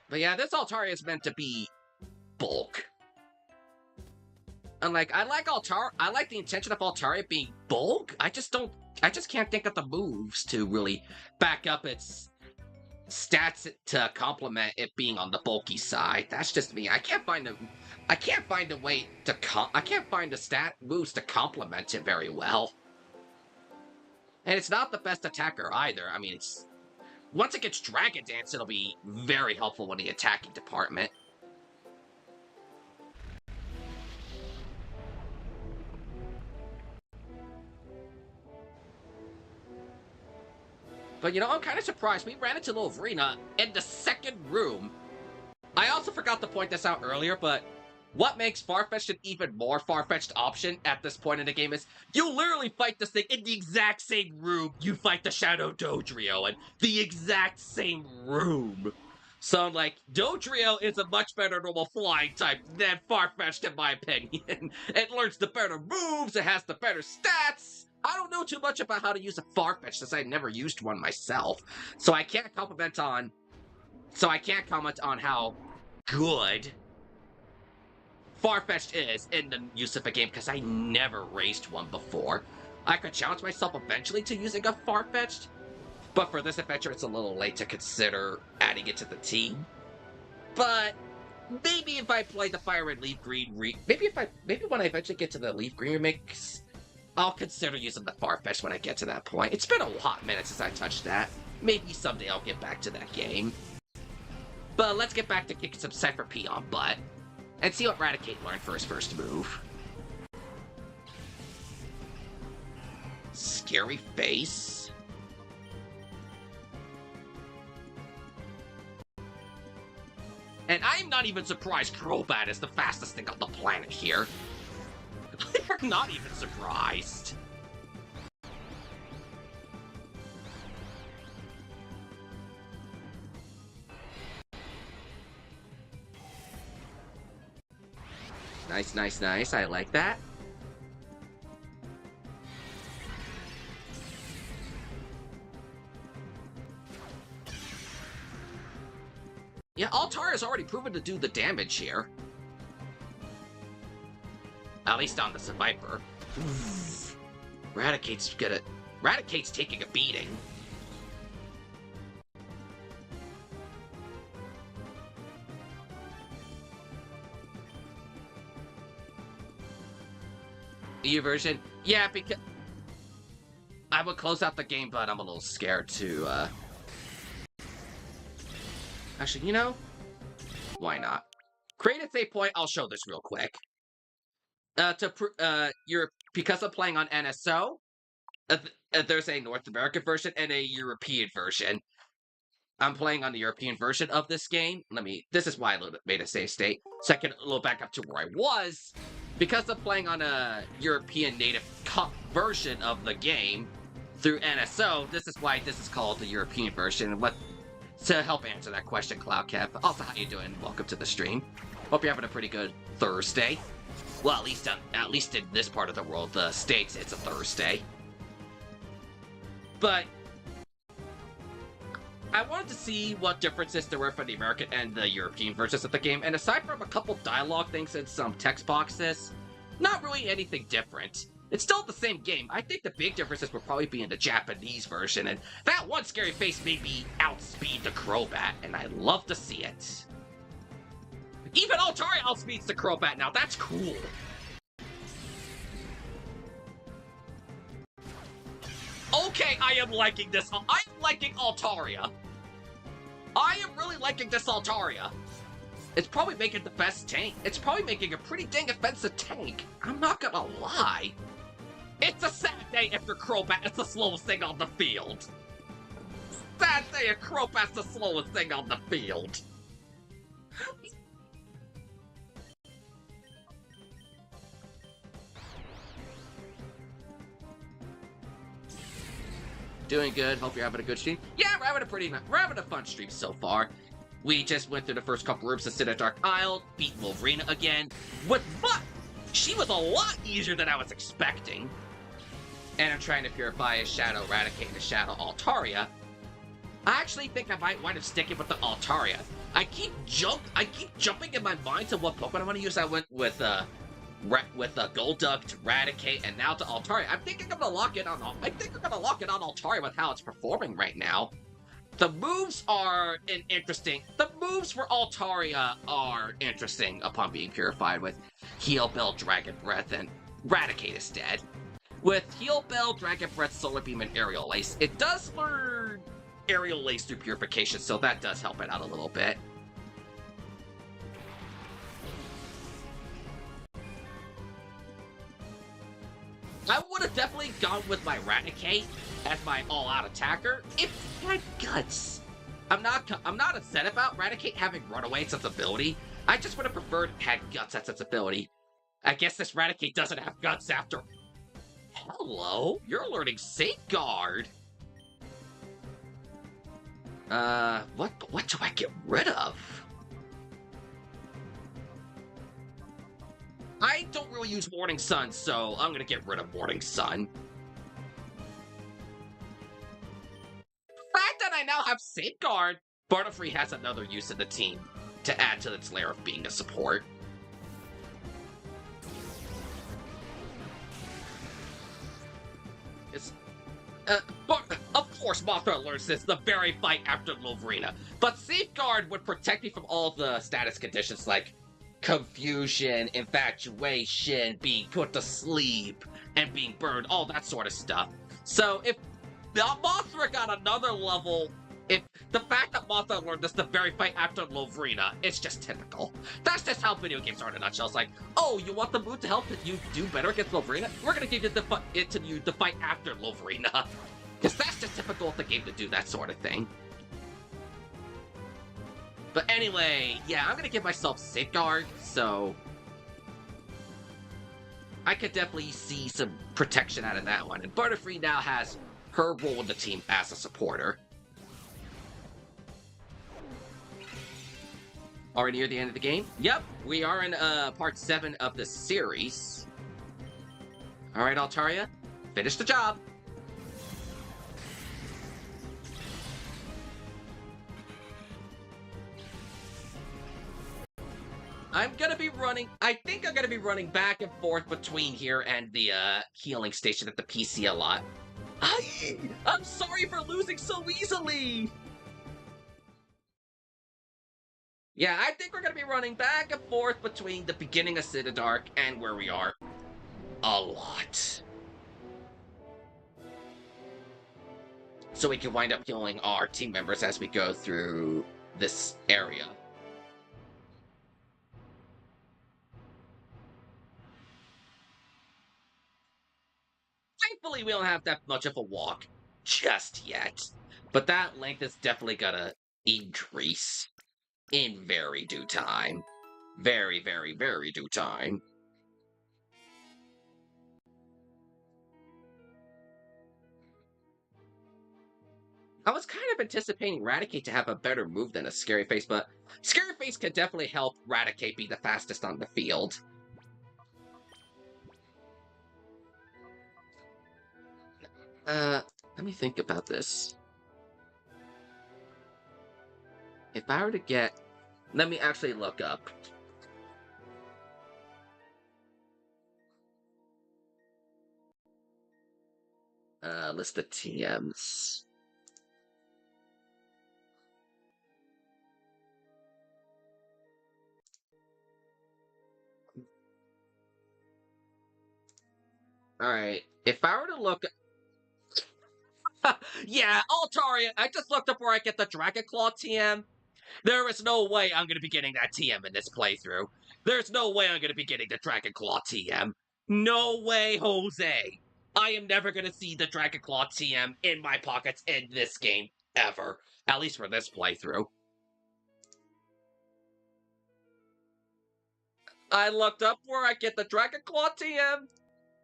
But yeah, this Altaria is meant to be bulk. And like, I like the intention of Altaria being bulk. I just can't think of the moves to really back up its stats to complement it being on the bulky side. That's just me. I can't find a way to I can't find the stat moves to complement it very well. And it's not the best attacker either. I mean, once it gets Dragon Dance, it'll be very helpful in the attacking department. But you know, I'm kind of surprised. We ran into Lovrina in the second room. I also forgot to point this out earlier, but what makes Farfetch'd an even more far-fetched option at this point in the game is you literally fight this thing in the exact same room you fight the Shadow Dodrio in the exact same room. So, like, Dodrio is a much better normal flying type than Farfetch'd, in my opinion. It learns the better moves, it has the better stats. I don't know too much about how to use a Farfetch'd since I never used one myself. So I can't comment on how good Farfetch'd is in the use of a game because I never raised one before. I could challenge myself eventually to using a Farfetch'd, but for this adventure it's a little late to consider adding it to the team. But maybe if I play the Fire and Leaf Green maybe when I eventually get to the Leaf Green remix, I'll consider using the Farfetch'd when I get to that point. It's been a hot minute since I touched that. Maybe someday I'll get back to that game. But let's get back to kicking some Cipher Peon butt and see what Raticate learned for his first move. Scary face. And I'm not even surprised Crobat is the fastest thing on the planet here. I'm not even surprised. Nice, nice, nice. I like that. Yeah, Altaria has already proven to do the damage here. At least on the Survivor. Raticate's taking a beating. EU version? Yeah, because I would close out the game, but I'm a little scared to, Actually, you know, why not? Create a save point, I'll show this real quick. Because I'm playing on NSO, there's a North American version and a European version. I'm playing on the European version of this game. This is why I made a save state. So I can a little back up to where I was. Because I'm playing on a European native version of the game through NSO, this is why this is called the European version. to help answer that question, CloudCap. Also, how you doing? Welcome to the stream. Hope you're having a pretty good Thursday. Well, at least in this part of the world, the States, it's a Thursday. But I wanted to see what differences there were for the American and the European versions of the game, and aside from a couple dialogue things and some text boxes, not really anything different. It's still the same game. I think the big differences would probably be in the Japanese version, and that one scary face made me outspeed the Crobat, and I love to see it. Even Altaria outspeeds the Crobat now, that's cool! Okay, I am liking this. I am liking Altaria. I am really liking this Altaria. It's probably making the best tank. It's probably making a pretty dang offensive tank. I'm not gonna lie. It's a sad day if your Crobat is the slowest thing on the field. Sad day if Crobat's the slowest thing on the field. Doing good. Hope you're having a good stream. Yeah, we're having a fun stream so far. We just went through the first couple rooms of Citadark Isle, beat Wolverina again. But she was a lot easier than I was expecting. And I'm trying to purify a Shadow Eradicate and a Shadow Altaria. I actually think I might wind up sticking with the Altaria. I keep jumping in my mind to what Pokemon I want to use. I went with Golduck to Eradicate, and now to Altaria. I think I'm gonna lock it on Altaria with how it's performing right now. The moves for Altaria are interesting upon being purified with Heal Bell, Dragon Breath, and Eradicate is dead. With Heal Bell, Dragon Breath, Solar Beam, and Aerial Ace, it does learn Aerial Ace through purification, so that does help it out a little bit. I would have definitely gone with my Eradicate as my all-out attacker if it had guts. I'm not upset about Eradicate having runaway as its ability. I just would have preferred it had guts as its ability. I guess this Eradicate doesn't have guts after. Hello, you're learning Safeguard. What do I get rid of? I don't really use Morning Sun, so I'm gonna get rid of Morning Sun. The fact that I now have Safeguard, Butterfree has another use in the team to add to its layer of being a support. But of course Mothra learns this the very fight after Wolverina. But Safeguard would protect me from all the status conditions like confusion, infatuation, being put to sleep, and being burned, all that sort of stuff. So if Mothra got another level, if the fact that Mothra learned this the very fight after Lovrina, it's just typical. That's just how video games are in a nutshell. It's like, oh, you want the move to help you do better against Lovrina? We're gonna give you the fight after Lovrina. Because that's just typical of the game to do that sort of thing. But anyway, yeah, I'm gonna give myself Safeguard, so I could definitely see some protection out of that one. And Butterfree now has her role in the team as a supporter. Already near the end of the game? Yep, we are in part 7 of the series. Alright, Altaria, finish the job. I think I'm gonna be running back and forth between here and the healing station at the PC a lot. I'm sorry for losing so easily! Yeah, I think we're gonna be running back and forth between the beginning of Citadark and where we are a lot. So we can wind up healing our team members as we go through this area. Thankfully, we don't have that much of a walk just yet. But that length is definitely gonna increase in very due time. Very, very, very due time. I was kind of anticipating Raticate to have a better move than a Scary Face, but Scary Face can definitely help Raticate be the fastest on the field. Let me think about this. If I were to get... Let me actually look up. List of TMs. Alright, if I were to look... Yeah, Altaria, I just looked up where I get the Dragon Claw TM. There is no way I'm going to be getting that TM in this playthrough. There's no way I'm going to be getting the Dragon Claw TM. No way, Jose. I am never going to see the Dragon Claw TM in my pockets in this game, ever. At least for this playthrough. I looked up where I get the Dragon Claw TM.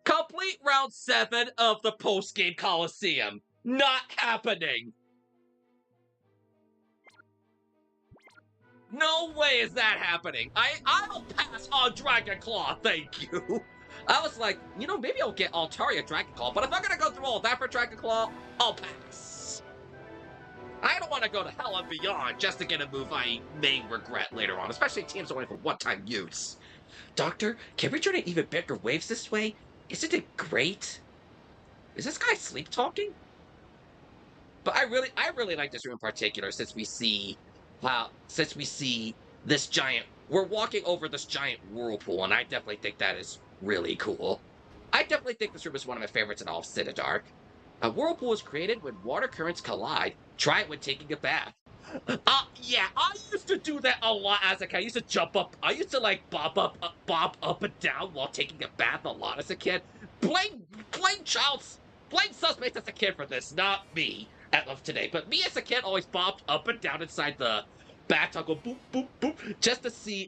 Complete round 7 of the post-game Coliseum. Not happening. No way is that happening. I'll pass on Dragon Claw, thank you. I was like, you know, maybe I'll get Altaria Dragon Claw, but if I'm gonna go through all that for Dragon Claw, I'll pass. I don't want to go to hell and beyond just to get a move I may regret later on, especially teams only for one-time use. Doctor, can we turn in even bigger waves this way? Isn't it great? Is this guy sleep talking? But I really like this room in particular since we see this giant, we're walking over this giant whirlpool, and I definitely think that is really cool. I definitely think this room is one of my favorites in all of Citadark. A whirlpool is created when water currents collide. Try it when taking a bath. Yeah, I used to do that a lot as a kid. I used to jump up. I used to like bob up and down while taking a bath a lot as a kid. Blame Subspace as a kid for this, not me of today. But me as a kid always bobbed up and down inside the bathtub, go boop boop boop, just to see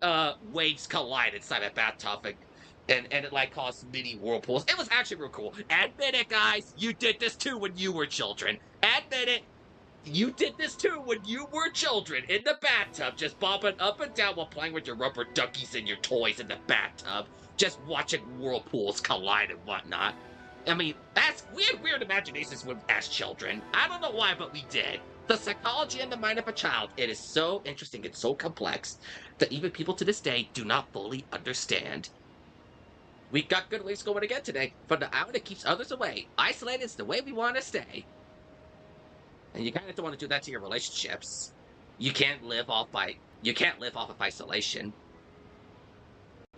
waves collide inside that bathtub and it like caused mini whirlpools. It was actually real cool. Admit it, guys. You did this too when you were children. Admit it. You did this too when you were children in the bathtub, just bobbing up and down while playing with your rubber duckies and your toys in the bathtub, just watching whirlpools collide and whatnot. I mean, we had weird imaginations as children. I don't know why, but we did. The psychology and the mind of a child, it is so interesting and so complex that even people to this day do not fully understand. We got good ways going again today. From the hour that keeps others away. Isolated is the way we want to stay. And you kind of don't want to do that to your relationships. You can't live off of isolation.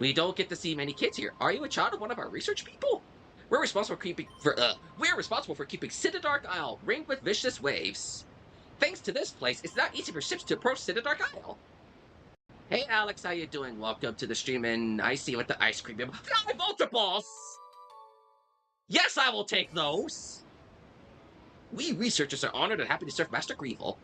We don't get to see many kids here. Are you a child of one of our research people? We're responsible for keeping Citadark Isle ringed with vicious waves. Thanks to this place, it's not easy for ships to approach Citadark Isle. Hey Alex, how you doing? Welcome to the stream, and I see you with the ice cream. 5 Ultra Balls! Yes, I will take those! We researchers are honored and happy to serve Master Greevil.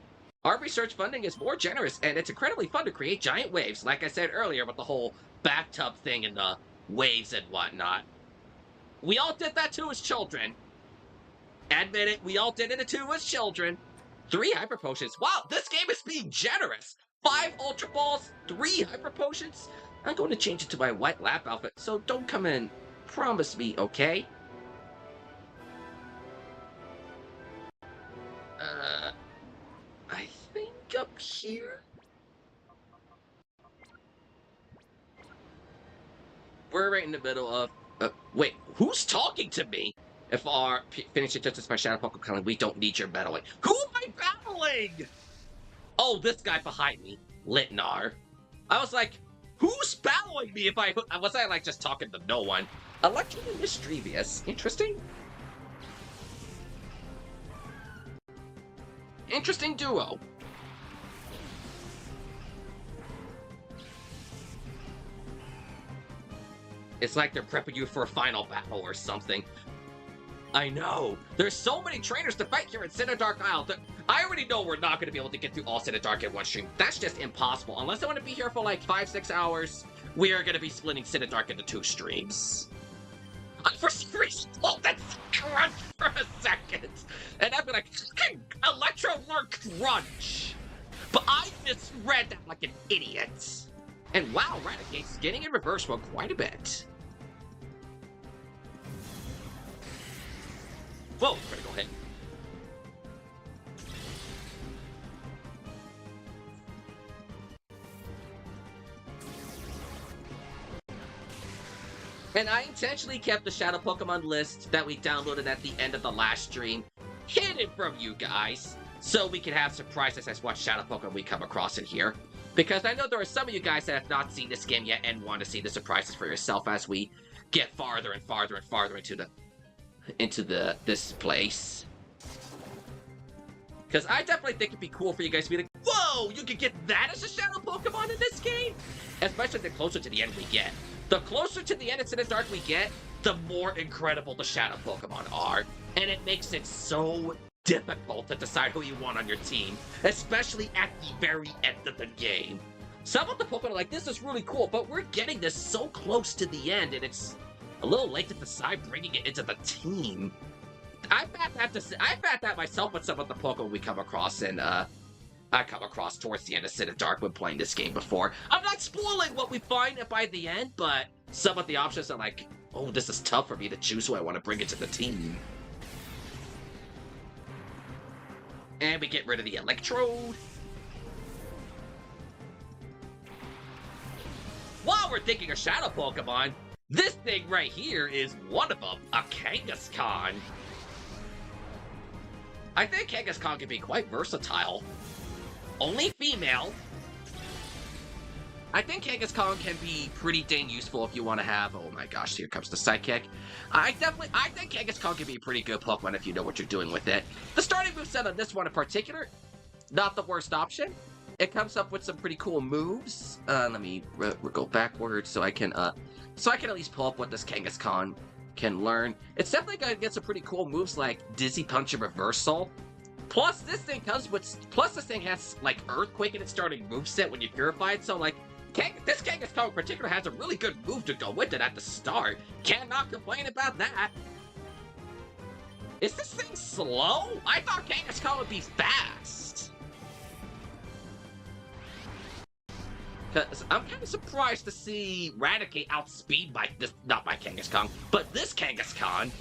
Our research funding is more generous, and it's incredibly fun to create giant waves, like I said earlier with the whole bathtub thing and the waves and whatnot. We all did that too as children. Admit it, we all did it too as children. 3 Hyper Potions. Wow, this game is being generous. 5 Ultra Balls, 3 Hyper Potions. I'm going to change it to my white lap outfit, so don't come in. Promise me, okay? I think up here. We're right in the middle of... wait, who's talking to me? If our finishing justice by Shadow Pokemon Calling, we don't need your battling. Who am I battling? Oh, this guy behind me, Litnar. I was like, who's battling me? Was I like just talking to no one? Electro and Mischievous. Interesting. Interesting duo. It's like they're prepping you for a final battle or something. I know. There's so many trainers to fight here in Citadark Isle that I already know we're not going to be able to get through all Citadark in one stream. That's just impossible. Unless I want to be here for like 5-6 hours, we are going to be splitting Citadark into 2 streams. For some reason, oh, that's crunch for a second. And I'm like, Electro Lure Crunch. But I misread that like an idiot. And wow, Raticate's getting in reverse mode quite a bit. Whoa, critical hit. And I intentionally kept the Shadow Pokemon list that we downloaded at the end of the last stream hidden from you guys, so we can have surprises as what Shadow Pokemon we come across in here. Because I know there are some of you guys that have not seen this game yet and want to see the surprises for yourself as we get farther and farther and farther into this place. Because I definitely think it'd be cool for you guys to be like, whoa, you could get that as a Shadow Pokemon in this game? Especially the closer to the end we get. The closer to the end of Citadark we get, the more incredible the Shadow Pokemon are. And it makes it so difficult to decide who you want on your team, especially at the very end of the game. Some of the Pokemon are like, this is really cool, but we're getting this so close to the end, and it's a little late to decide bringing it into the team. I've had that myself with some of the Pokemon we come across in, I come across towards the end of Citadark when playing this game before. I'm not spoiling what we find by the end, but some of the options are like, oh, this is tough for me to choose who I want to bring into the team. And we get rid of the Electrode. While we're thinking of Shadow Pokemon, this thing right here is one of them, a Kangaskhan. I think Kangaskhan can be quite versatile. Only female. I think Kangaskhan can be pretty dang useful if you want to have... Oh my gosh, here comes the Psychic. I think Kangaskhan can be a pretty good Pokemon if you know what you're doing with it. The starting moveset on this one in particular, not the worst option. It comes up with some pretty cool moves. Let me go backwards so I can at least pull up what this Kangaskhan can learn. It's definitely gonna get some pretty cool moves like Dizzy Punch and Reversal. Plus, this thing has like Earthquake in its starting moveset when you purify it. So like, this Kangaskhan in particular has a really good move to go with it at the start. Cannot complain about that. Is this thing slow? I thought Kangaskhan would be fast. Cause I'm kind of surprised to see Raticate outspeed by this, not by Kangaskhan, but this Kangaskhan.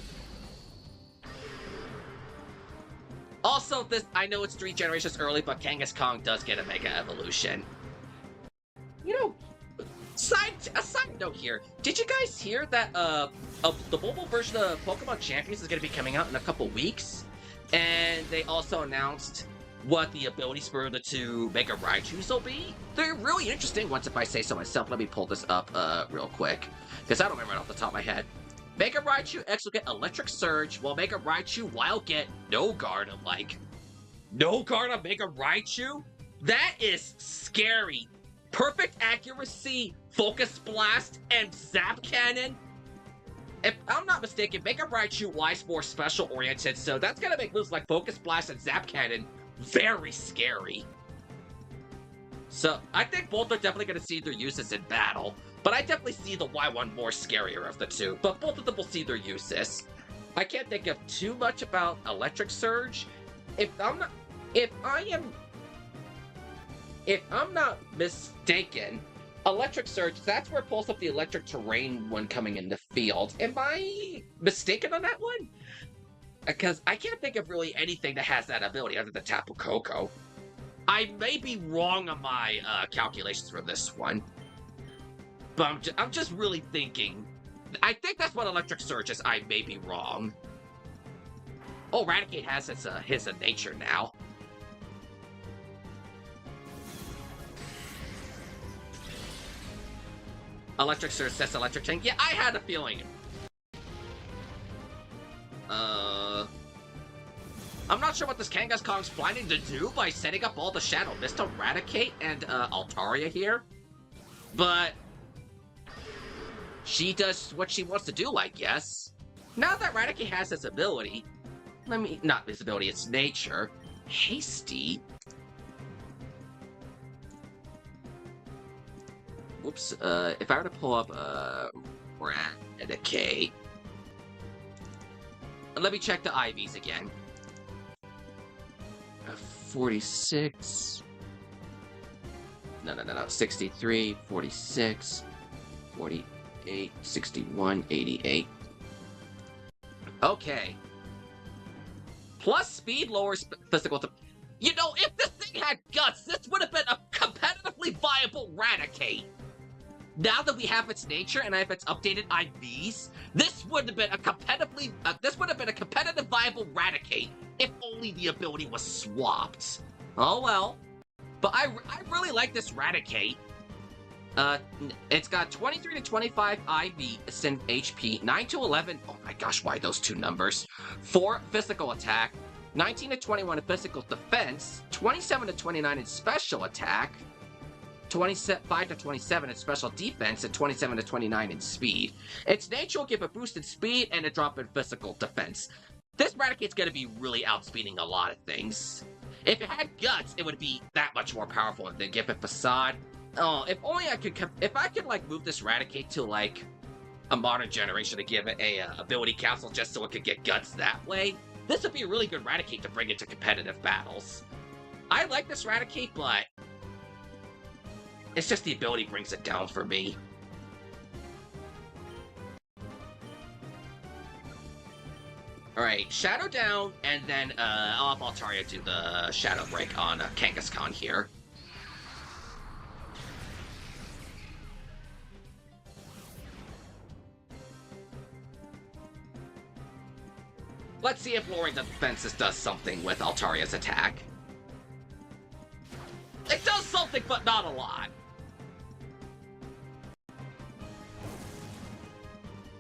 Also, this, I know it's 3 generations early, but Kangaskhan does get a Mega Evolution. You know, a side note here. Did you guys hear that the mobile version of Pokemon Champions is going to be coming out in a couple weeks? And they also announced what the abilities for the 2 Mega Raichus will be. They're really interesting ones if I say so myself. Let me pull this up real quick, because I don't remember it off the top of my head. Mega Raichu X will get Electric Surge, while Mega Raichu Y will get No Guard. I'm like, No Guard on Mega Raichu? That is scary. Perfect accuracy, Focus Blast, and Zap Cannon. If I'm not mistaken, Mega Raichu Y is more special oriented, so that's gonna make moves like Focus Blast and Zap Cannon very scary. So I think both are definitely gonna see their uses in battle. But I definitely see the Y1 more scarier of the two, but both of them will see their uses. I can't think of too much about Electric Surge. If I'm not mistaken, Electric Surge, that's where it pulls up the electric terrain when coming in the field. Am I mistaken on that one? Because I can't think of really anything that has that ability other than Tapu Koko. I may be wrong on my calculations for this one. But I'm just really thinking. I think that's what Electric Surge is. I may be wrong. Oh, Raticate has his nature now. Electric Surge sets Electric Tank. Yeah, I had a feeling. I'm not sure what this Kangaskhan's planning to do by setting up all the Shadow Mist on Raticate and Altaria here. But she does what she wants to do, I guess. Now that Raticate has its ability, not his ability, its nature, Hasty. Oops, if I were to pull up, Raticate. let me check the IVs again. 46. No. 63, 46, 48, 61, 88. Okay. Plus speed lowers physical. You know, if this thing had guts, this would have been a competitively viable Raticate. Now that we have its nature and I have its updated IVs, this would have been a competitive viable Raticate if only the ability was swapped. Oh well. But I really like this Raticate. It's got 23 to 25 IV ascend HP, 9 to 11. Oh my gosh, why those two numbers? 4 physical attack, 19 to 21 in physical defense, 27 to 29 in special attack, 25 to 27 in special defense, and 27 to 29 in speed. Its nature will give a boost in speed and a drop in physical defense. This Raticate's going to be really outspeeding a lot of things. If it had guts, it would be that much more powerful than give it facade. Oh, if only I could, if I could like move this Raticate to like a modern generation to give it a ability capsule just so it could get guts that way, this would be a really good Raticate to bring into competitive battles. I like this Raticate, but it's just the ability brings it down for me. Alright, Shadow down, and then I'll have Altaria do the Shadow Break on Kangaskhan here. Let's see if lowering the defenses does something with Altaria's attack. It does something, but not a lot.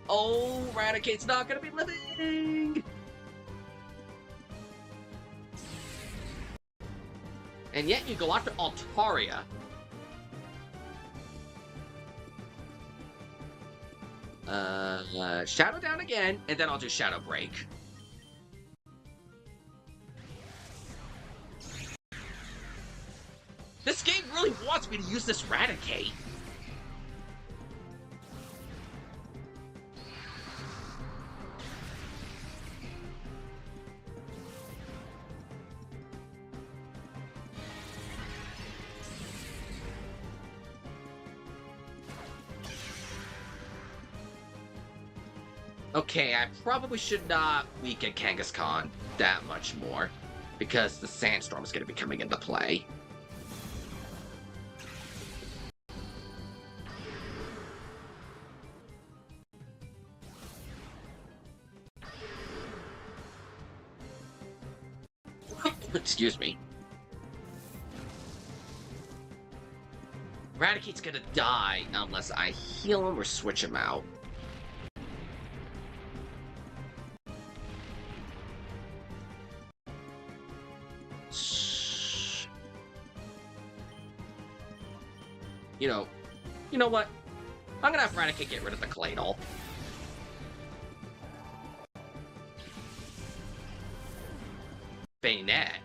Oh, Raticate's not gonna be living! And yet you go after Altaria. Shadow down again, and then I'll do Shadow Break. This game really wants me to use this Raticate. Okay, I probably should not weaken Kangaskhan that much more, because the Sandstorm is going to be coming into play. Excuse me. Raticate's gonna die unless I heal him or switch him out. You know what? I'm gonna have Raticate get rid of the Claydol. Bayonet.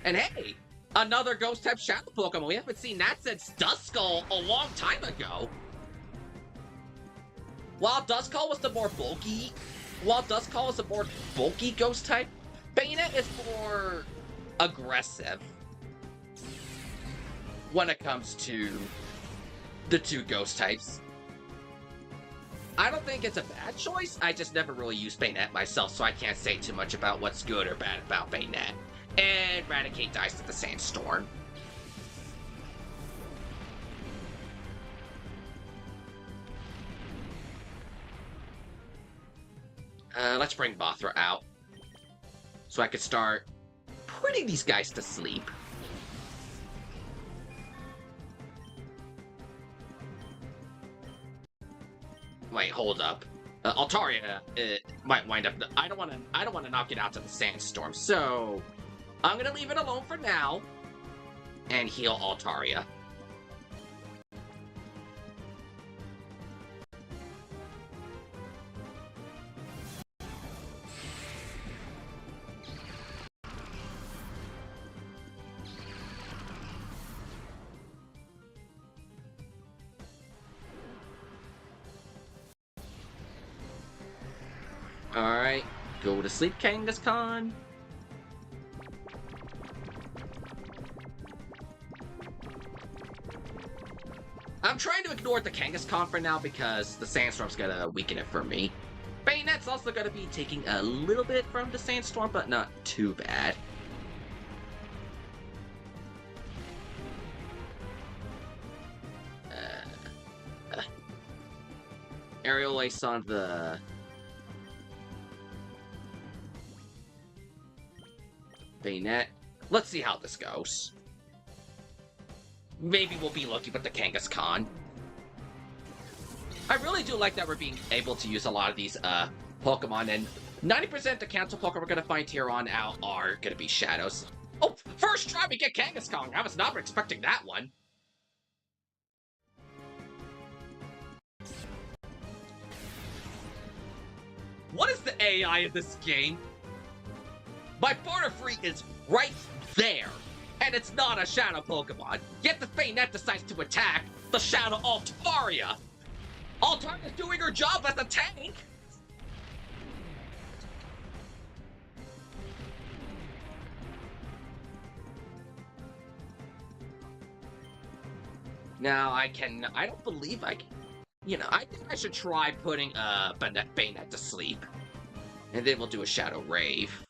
And hey, another Ghost-type Shadow Pokemon. We haven't seen that since Duskull a long time ago. While Duskull was the more bulky Ghost-type, Bayonet is more aggressive when it comes to the two Ghost-types. I don't think it's a bad choice. I just never really used Bayonet myself, so I can't say too much about what's good or bad about Bayonet. And Raticate dies to the Sandstorm. Let's bring Mothra out, so I could start putting these guys to sleep. Wait, hold up. Altaria might wind up. I don't want to knock it out to the Sandstorm, so I'm gonna leave it alone for now and heal Altaria. Go to sleep, Kangaskhan. I'm trying to ignore the Kangaskhan for now because the Sandstorm's gonna weaken it for me. Bayonet's also gonna be taking a little bit from the Sandstorm, but not too bad. Aerial Ace on the... Bayonet. Let's see how this goes. Maybe we'll be lucky with the Kangaskhan. I really do like that we're being able to use a lot of these Pokemon, and 90% of the cancel Pokemon we're going to find here on out are going to be Shadows. Oh, first try we get Kangaskhan! I was not expecting that one. What is the AI in this game? My Barterfree is right there, and it's not a Shadow Pokemon. Yet the Bayonet decides to attack the Shadow Altaria. Altaria's doing her job as a tank. Now I don't believe I can. I think I should try putting Bayonet to sleep. And then we'll do a Shadow Rave.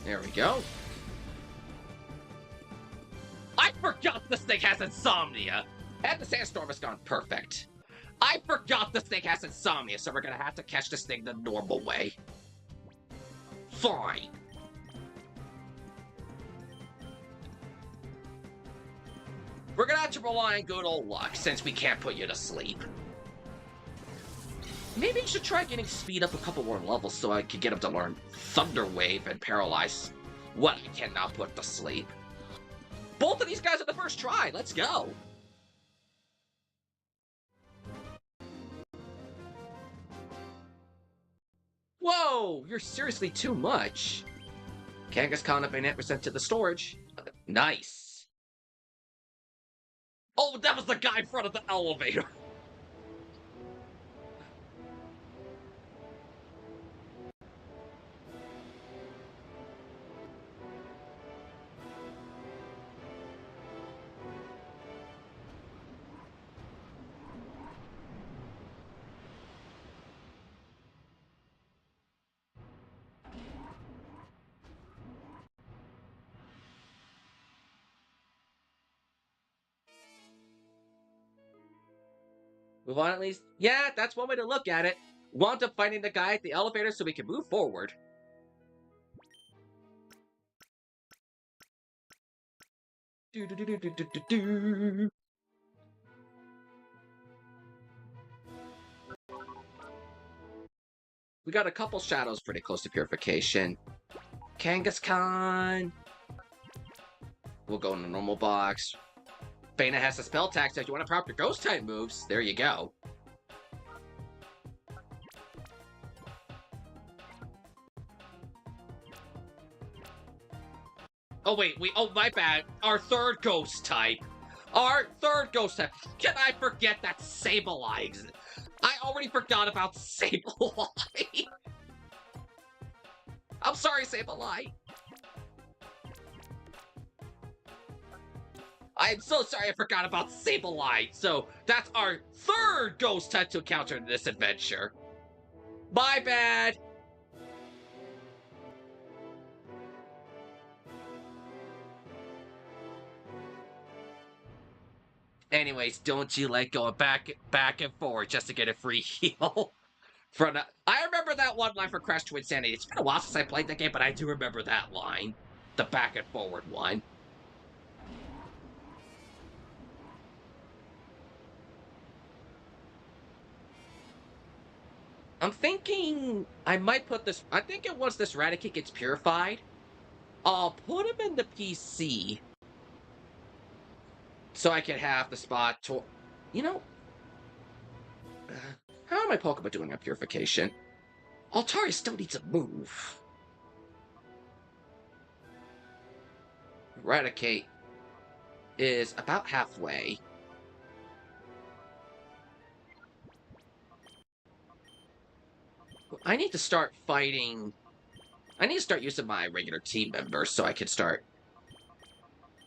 There we go. I forgot this thing has Insomnia! And the Sandstorm is gone perfect. I forgot this thing has Insomnia, so we're gonna have to catch this thing the normal way. Fine. We're gonna have to rely on good old luck, since we can't put you to sleep. Maybe you should try getting speed up a couple more levels so I can get him to learn Thunder Wave and Paralyze what I cannot put to sleep. Both of these guys are the first try. Let's go. Whoa, you're seriously too much. Kangaskhan and Bayonet were sent to the storage. Nice. Oh, that was the guy in front of the elevator. Move on at least? Yeah, that's one way to look at it. Wound up finding the guy at the elevator so we can move forward. We got a couple Shadows pretty close to purification. Kangaskhan. We'll go in the normal box. Bayonet has a spell tag, so if you want to prop your ghost type moves, there you go. Oh wait, oh my bad. Our third ghost type. Can I forget that Sableye? I already forgot about Sableye. I'm sorry, Sableye. I'm so sorry I forgot about Sableye. So that's our third ghost type to encounter in this adventure. My bad. Anyways, don't you like going back and forth just to get a free heal? I remember that one line for Crash to Insanity. It's been a while since I played that game, but I do remember that line. The back and forward one. I'm thinking I might put this... I think once this Raticate gets purified, I'll put him in the PC. So I can have the spot to... how are my Pokemon doing on purification? Altaria still needs a move. Eradicate is about halfway. I need to start fighting. I need to start using my regular team members so I can start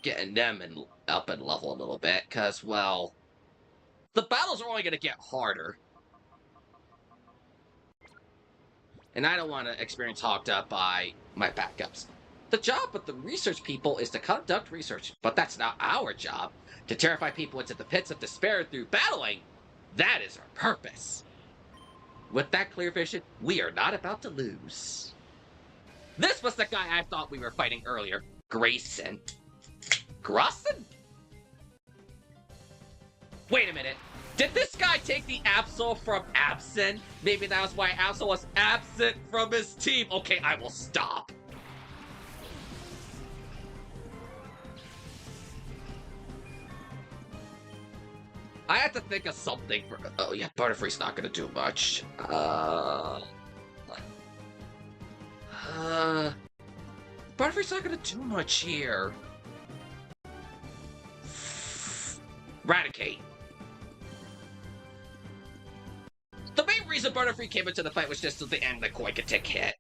getting them up in level a little bit. Because, well, the battles are only going to get harder. And I don't want to experience hogged up by my backups. The job of the research people is to conduct research, but that's not our job. To terrify people into the pits of despair through battling, that is our purpose. With that clear vision, we are not about to lose. This was the guy I thought we were fighting earlier. Grayson. Grayson? Wait a minute. Did this guy take the Absol from Absent? Maybe that was why Absol was absent from his team. Okay, I will stop. I have to think of something for... Oh, yeah, Butterfree's not going to do much. Butterfree's not going to do much here. Eradicate. The main reason Butterfree came into the fight was just so the end of the coin could take hit.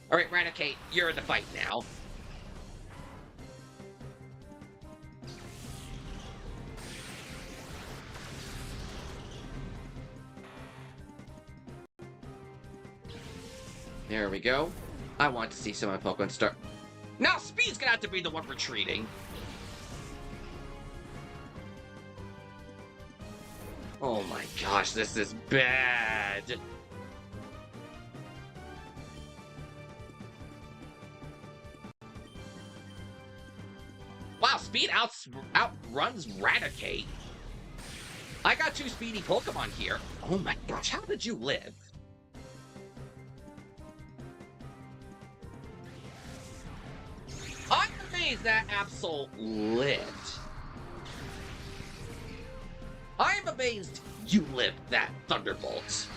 Alright, Eradicate, you're in the fight now. There we go. I want to see some of my Pokemon start. Now Speed's gonna have to be the one retreating. Oh my gosh, this is bad. Wow, Speed outruns Eradicate. I got 2 speedy Pokemon here. Oh my gosh, how did you live? I'm amazed that Absol lived. I am amazed you lived that Thunderbolt.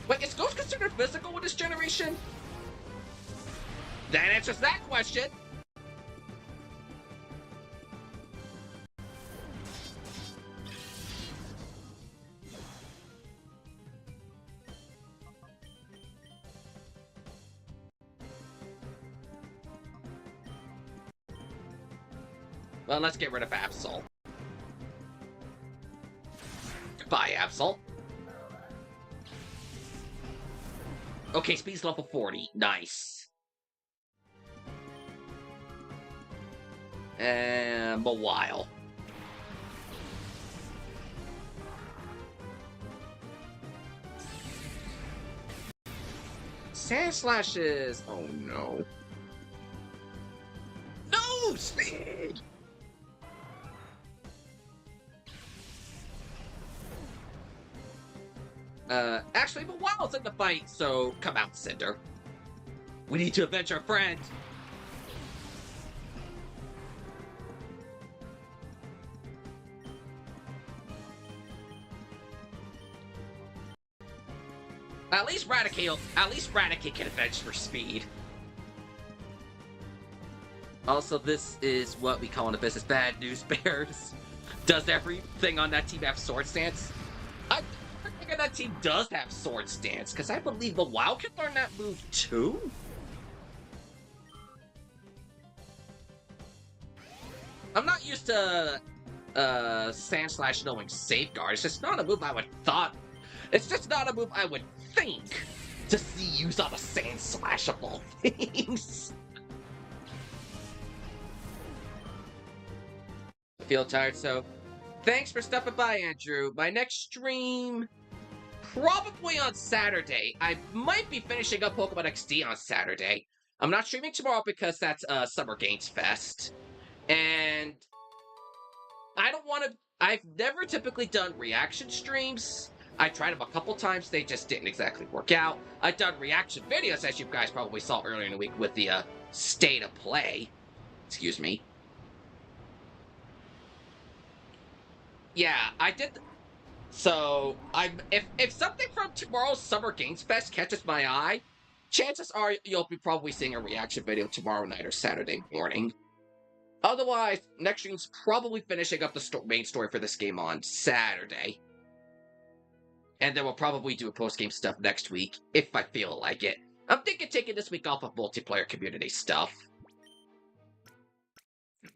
Wait, is Ghost considered physical with this generation? That answers that question. Well, let's get rid of Absol. Goodbye, Absol. Okay, Speed's level 40. Nice. And Mawile. Sandslash is... Oh, no. No, Speed! Actually, Mawile's in the fight, so come out, Cinder. We need to avenge our friend. At least Eradicate can avenge for Speed. Also, this is what we call in the business bad news bears. Does everything on that team have Sword Stance? I think that team does have Sword Stance, because I believe the WoW can learn that move too? I'm not used to Sandslash knowing Safeguard. It's just not a move I would thought. It's just not a move I would think to see used on a Sandslash of all things. I feel tired, so thanks for stopping by, Andrew. My next stream, probably on Saturday. I might be finishing up Pokemon XD on Saturday. I'm not streaming tomorrow because that's Summer Games Fest. And I don't want to... I've never typically done reaction streams. I tried them a couple times. They just didn't exactly work out. I've done reaction videos, as you guys probably saw earlier in the week, with the State of Play. Excuse me. Yeah, I did... So if something from tomorrow's Summer Games Fest catches my eye, chances are you'll be probably seeing a reaction video tomorrow night or Saturday morning. Otherwise, next stream's probably finishing up the main story for this game on Saturday. And then we'll probably do post-game stuff next week, if I feel like it. I'm thinking taking this week off of multiplayer community stuff.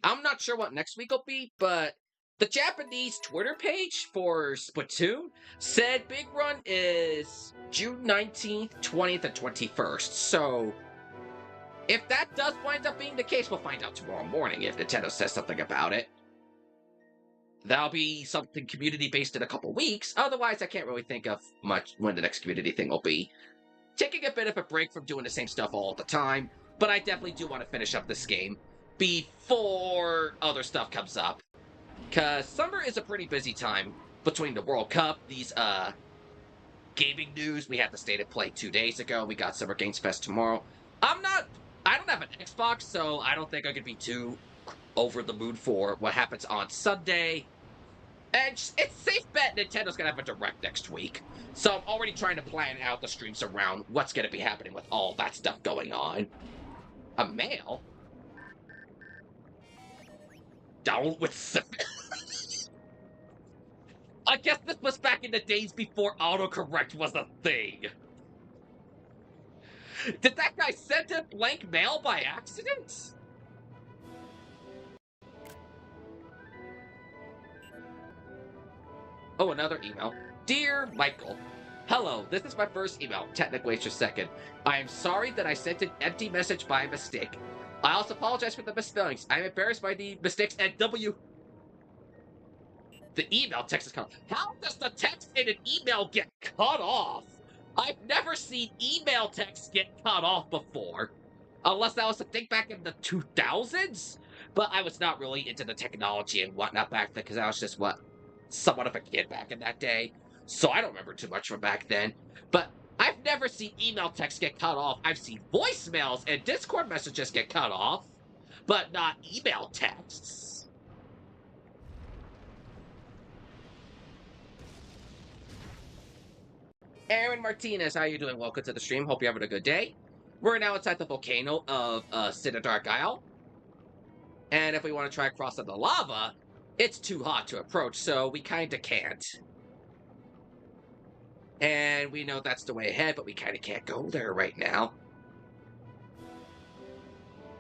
I'm not sure what next week will be, but the Japanese Twitter page for Splatoon said Big Run is June 19th, 20th, and 21st. So, if that does wind up being the case, we'll find out tomorrow morning if Nintendo says something about it. That'll be something community-based in a couple weeks. Otherwise, I can't really think of much when the next community thing will be. Taking a bit of a break from doing the same stuff all the time, but I definitely do want to finish up this game before other stuff comes up. Because summer is a pretty busy time between the World Cup, these gaming news. We had the State of Play 2 days ago. We got Summer Games Fest tomorrow. I don't have an Xbox, so I don't think I could be too over the moon for what happens on Sunday. And it's safe bet Nintendo's gonna have a direct next week. So I'm already trying to plan out the streams around what's gonna be happening with all that stuff going on. A mail? Down with Cipher. I guess this was back in the days before autocorrect was a thing. Did that guy send in blank mail by accident? Oh, another email. Dear Michael, hello, this is my first email. Technically, it's your second. I am sorry that I sent an empty message by mistake. I also apologize for the misspellings. I am embarrassed by the mistakes and W. The email text is cut off. How does the text in an email get cut off? I've never seen email text get cut off before. Unless that was a thing back in the 2000s? But I was not really into the technology and whatnot back then because I was just, somewhat of a kid back in that day. So I don't remember too much from back then. But I've never seen email text get cut off. I've seen voicemails and Discord messages get cut off, but not email texts. Aaron Martinez, how you doing? Welcome to the stream. Hope you're having a good day. We're now inside the volcano of Citadark Isle. And if we want to try crossing the lava, it's too hot to approach, so we kinda can't. And we know that's the way ahead, but we kinda can't go there right now.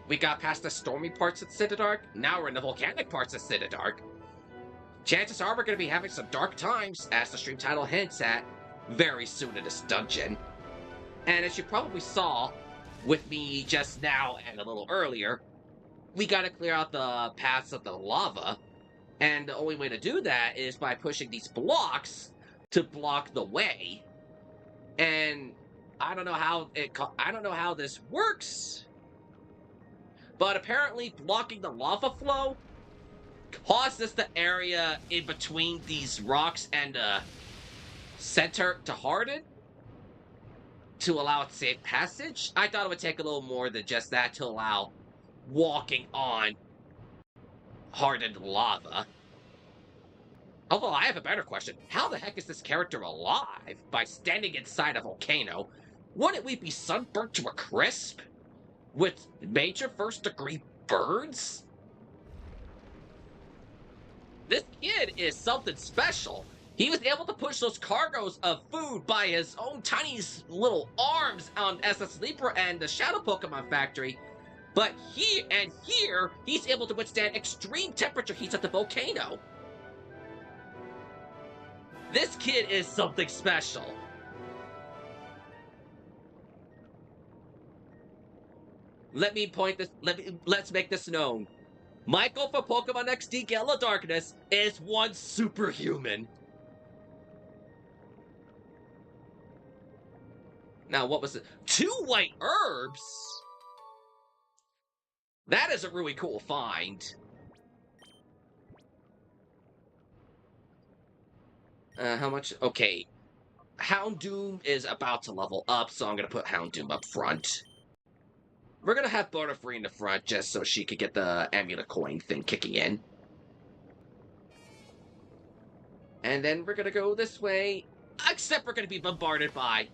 We got past the stormy parts of Citadark, now we're in the volcanic parts of Citadark. Chances are we're gonna be having some dark times, as the stream title hints at, very soon in this dungeon. And as you probably saw with me just now and a little earlier, we gotta clear out the paths of the lava. And the only way to do that is by pushing these blocks to block the way. And I don't know how this works, but apparently blocking the lava flow causes the area in between these rocks and center to harden to allow it safe passage. I thought it would take a little more than just that to allow walking on hardened lava. Although I have a better question. How the heck is this character alive by standing inside a volcano? Wouldn't we be sunburnt to a crisp? With major first-degree burns? This kid is something special. He was able to push those cargoes of food by his own tiny little arms on SS Libra and the Shadow Pokemon Factory. But here, he's able to withstand extreme temperature heats at the volcano. This kid is something special. Let's make this known. Michael for Pokemon XD Gala Darkness is one superhuman. Now, what was it? 2 white herbs? That is a really cool find. How much? Okay. Houndoom is about to level up, so I'm gonna put Houndoom up front. We're gonna have Butterfree in the front just so she could get the amulet coin thing kicking in. And then we're gonna go this way, except we're gonna be bombarded by,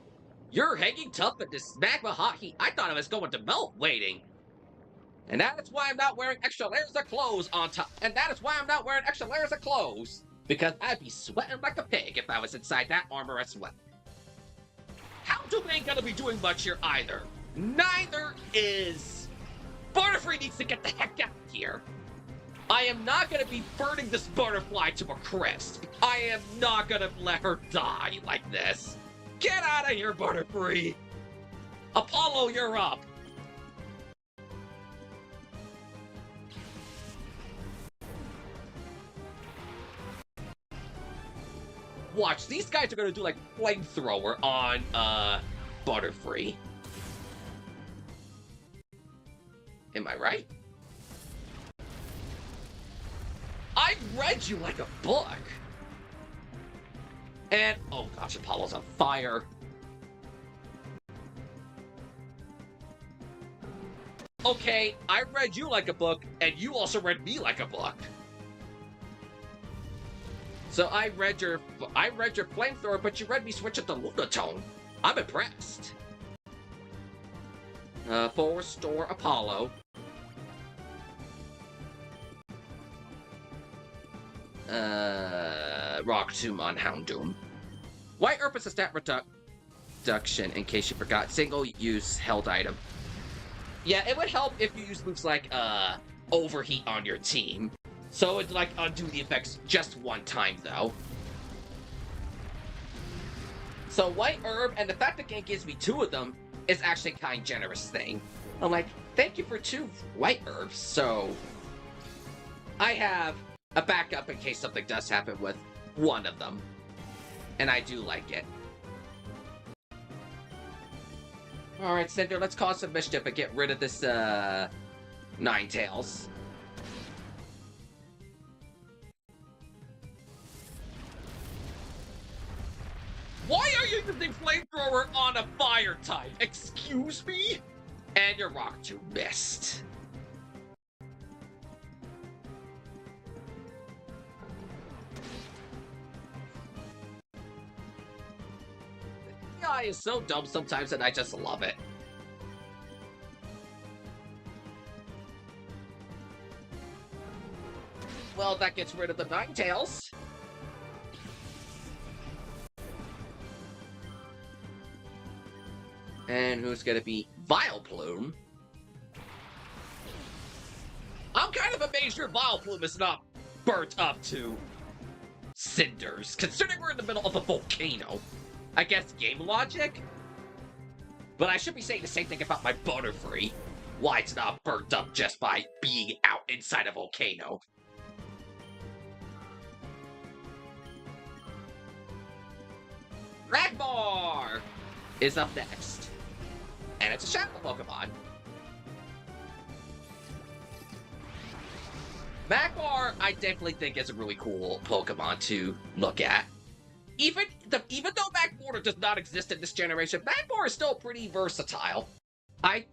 you're hanging tough in this magma hot heat. I thought I was going to melt waiting. And that is why I'm not wearing extra layers of clothes on top. And that is why I'm not wearing extra layers of clothes. Because I'd be sweating like a pig if I was inside that armor as well. Houndoom ain't gonna be doing much here either. Neither is... Butterfree needs to get the heck out of here. I am not gonna be burning this butterfly to a crisp. I am not gonna let her die like this. Get out of here, Butterfree. Apollo, you're up. Watch, these guys are gonna do like flamethrower on Butterfree. Am I right? I read you like a book. And oh gosh, Apollo's on fire. Okay, I read you like a book, and you also read me like a book. So I read your flamethrower, but you read me switch it to Lunatone. I'm impressed. Forward store Apollo. Rock Tomb on Houndoom. White Herb is a stat reduction in case you forgot. Single use held item. Yeah, it would help if you use moves like Overheat on your team. So it'd like undo the effects just one time though. So White Herb, and the fact that game gives me 2 of them is actually a kind generous thing. I'm like, thank you for 2 White Herbs, so I have a backup in case something does happen with one of them. And I do like it. Alright, Cinder, let's cause some mischief and get rid of this, Ninetales. Why are you using Flamethrower on a fire type? Excuse me? And your Rock Tomb missed. The AI is so dumb sometimes and I just love it. Well, that gets rid of the Ninetales. And who's gonna be Vileplume? I'm kind of amazed your Vileplume is not burnt up to cinders, considering we're in the middle of a volcano. I guess game logic? But I should be saying the same thing about my Butterfree. Why it's not burnt up just by being out inside a volcano. Ragmar is up next. And it's a Shadow Pokemon. Magmar, I definitely think is a really cool Pokemon to look at. Even though Magmar does not exist in this generation, Magmar is still pretty versatile. I've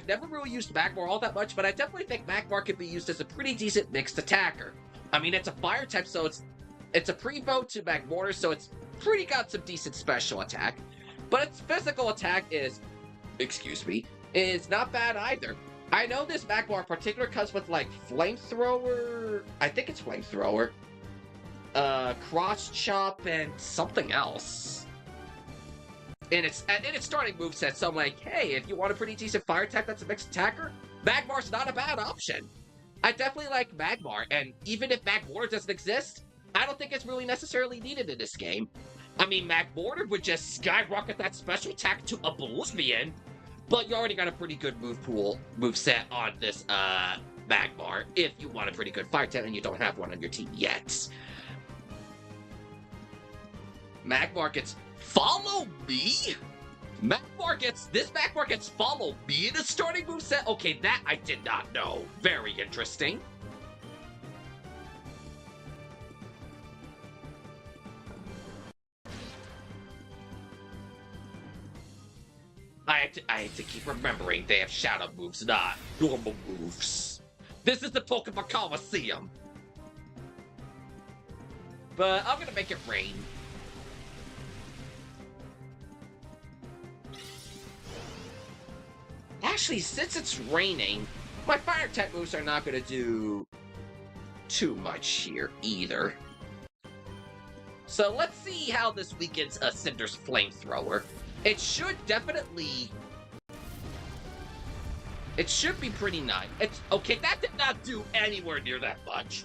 never really used Magmar all that much, but I definitely think Magmar can be used as a pretty decent mixed attacker. I mean, it's a fire type, so it's a pre-vote to Magmar, so it's pretty got some decent special attack. But its physical attack is not bad either. I know this Magmar in particular comes with like Flamethrower, I think it's Flamethrower, Cross Chop, and something else. In its starting moveset, so I'm like, hey, if you want a pretty decent fire attack that's a mixed attacker, Magmar's not a bad option. I definitely like Magmar, and even if Magmar doesn't exist, I don't think it's really necessarily needed in this game. I mean, Magmar would just skyrocket that special attack to oblivion, but you already got a pretty good moveset on this Magmar if you want a pretty good fire type and you don't have one on your team yet. Magmar gets Follow Me? This Magmar gets Follow Me in its starting moveset? Okay, that I did not know. Very interesting. I have to keep remembering they have shadow moves, not normal moves. This is the Pokemon Coliseum. but I'm gonna make it rain. Actually, since it's raining, my fire type moves are not gonna do too much here either. So let's see how this weakens a Cinder's flamethrower. It should definitely... It should be pretty nice. It's okay, that did not do anywhere near that much.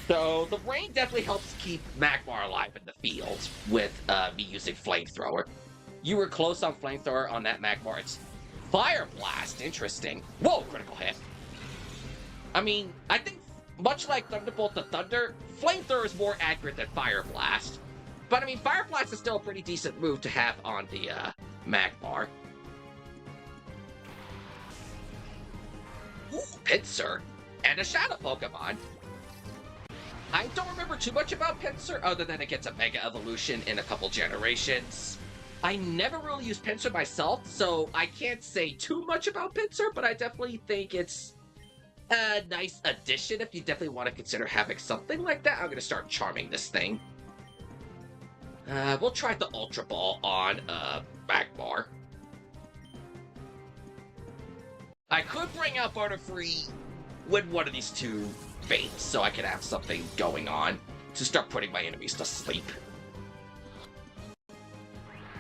So the rain definitely helps keep Magmar alive in the field with me using flamethrower. You were close on flamethrower on that Magmar. It's Fire Blast, interesting. Whoa, critical hit. I mean, I think much like Thunderbolt to Thunder, flamethrower is more accurate than Fire Blast. But I mean, Fire Blast is still a pretty decent move to have on the Magmar. Ooh, Pinsir, and a Shadow Pokemon. I don't remember too much about Pinsir, other than it gets a Mega Evolution in a couple generations. I never really used Pinsir myself, so I can't say too much about Pinsir, but I definitely think it's a nice addition if you definitely want to consider having something like that. I'm going to start charming this thing. We'll try the Ultra Ball on Magmar. I could bring out Butterfree with one of these two faints, so I can have something going on to start putting my enemies to sleep.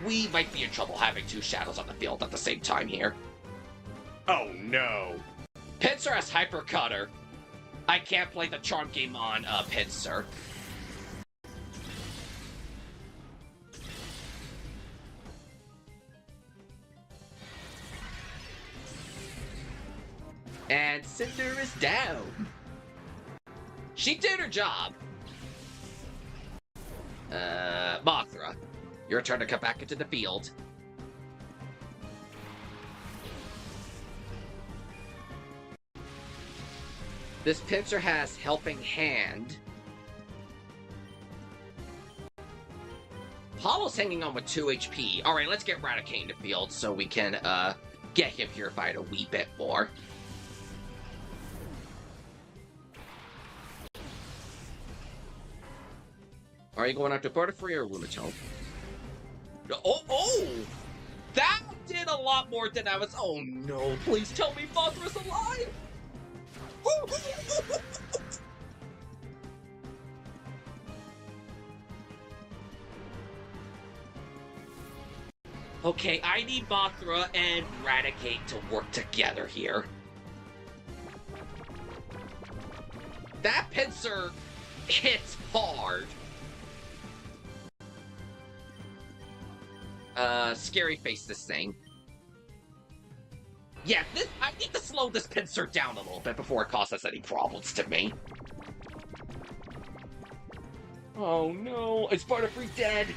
We might be in trouble having two shadows on the field at the same time here. Oh no! Pinsir has Hyper Cutter. I can't play the Charm game on Pinsir. And Cinder is down. She did her job. Mothra, your turn to come back into the field. This Pinsir has Helping Hand. Apollo's hanging on with 2 HP. Alright, let's get Raticate in the field so we can get him purified a wee bit more. Are you going after Butterfree or Lunatone? Oh! That did a lot more than I was... Oh no, please tell me Mothra's alive! Okay, I need Mothra and Raticate to work together here. That Pinsir hits hard. Scary face this thing. Yeah, I need to slow this Pinsir down a little bit before it causes any problems to me. Oh no, is Butterfree dead?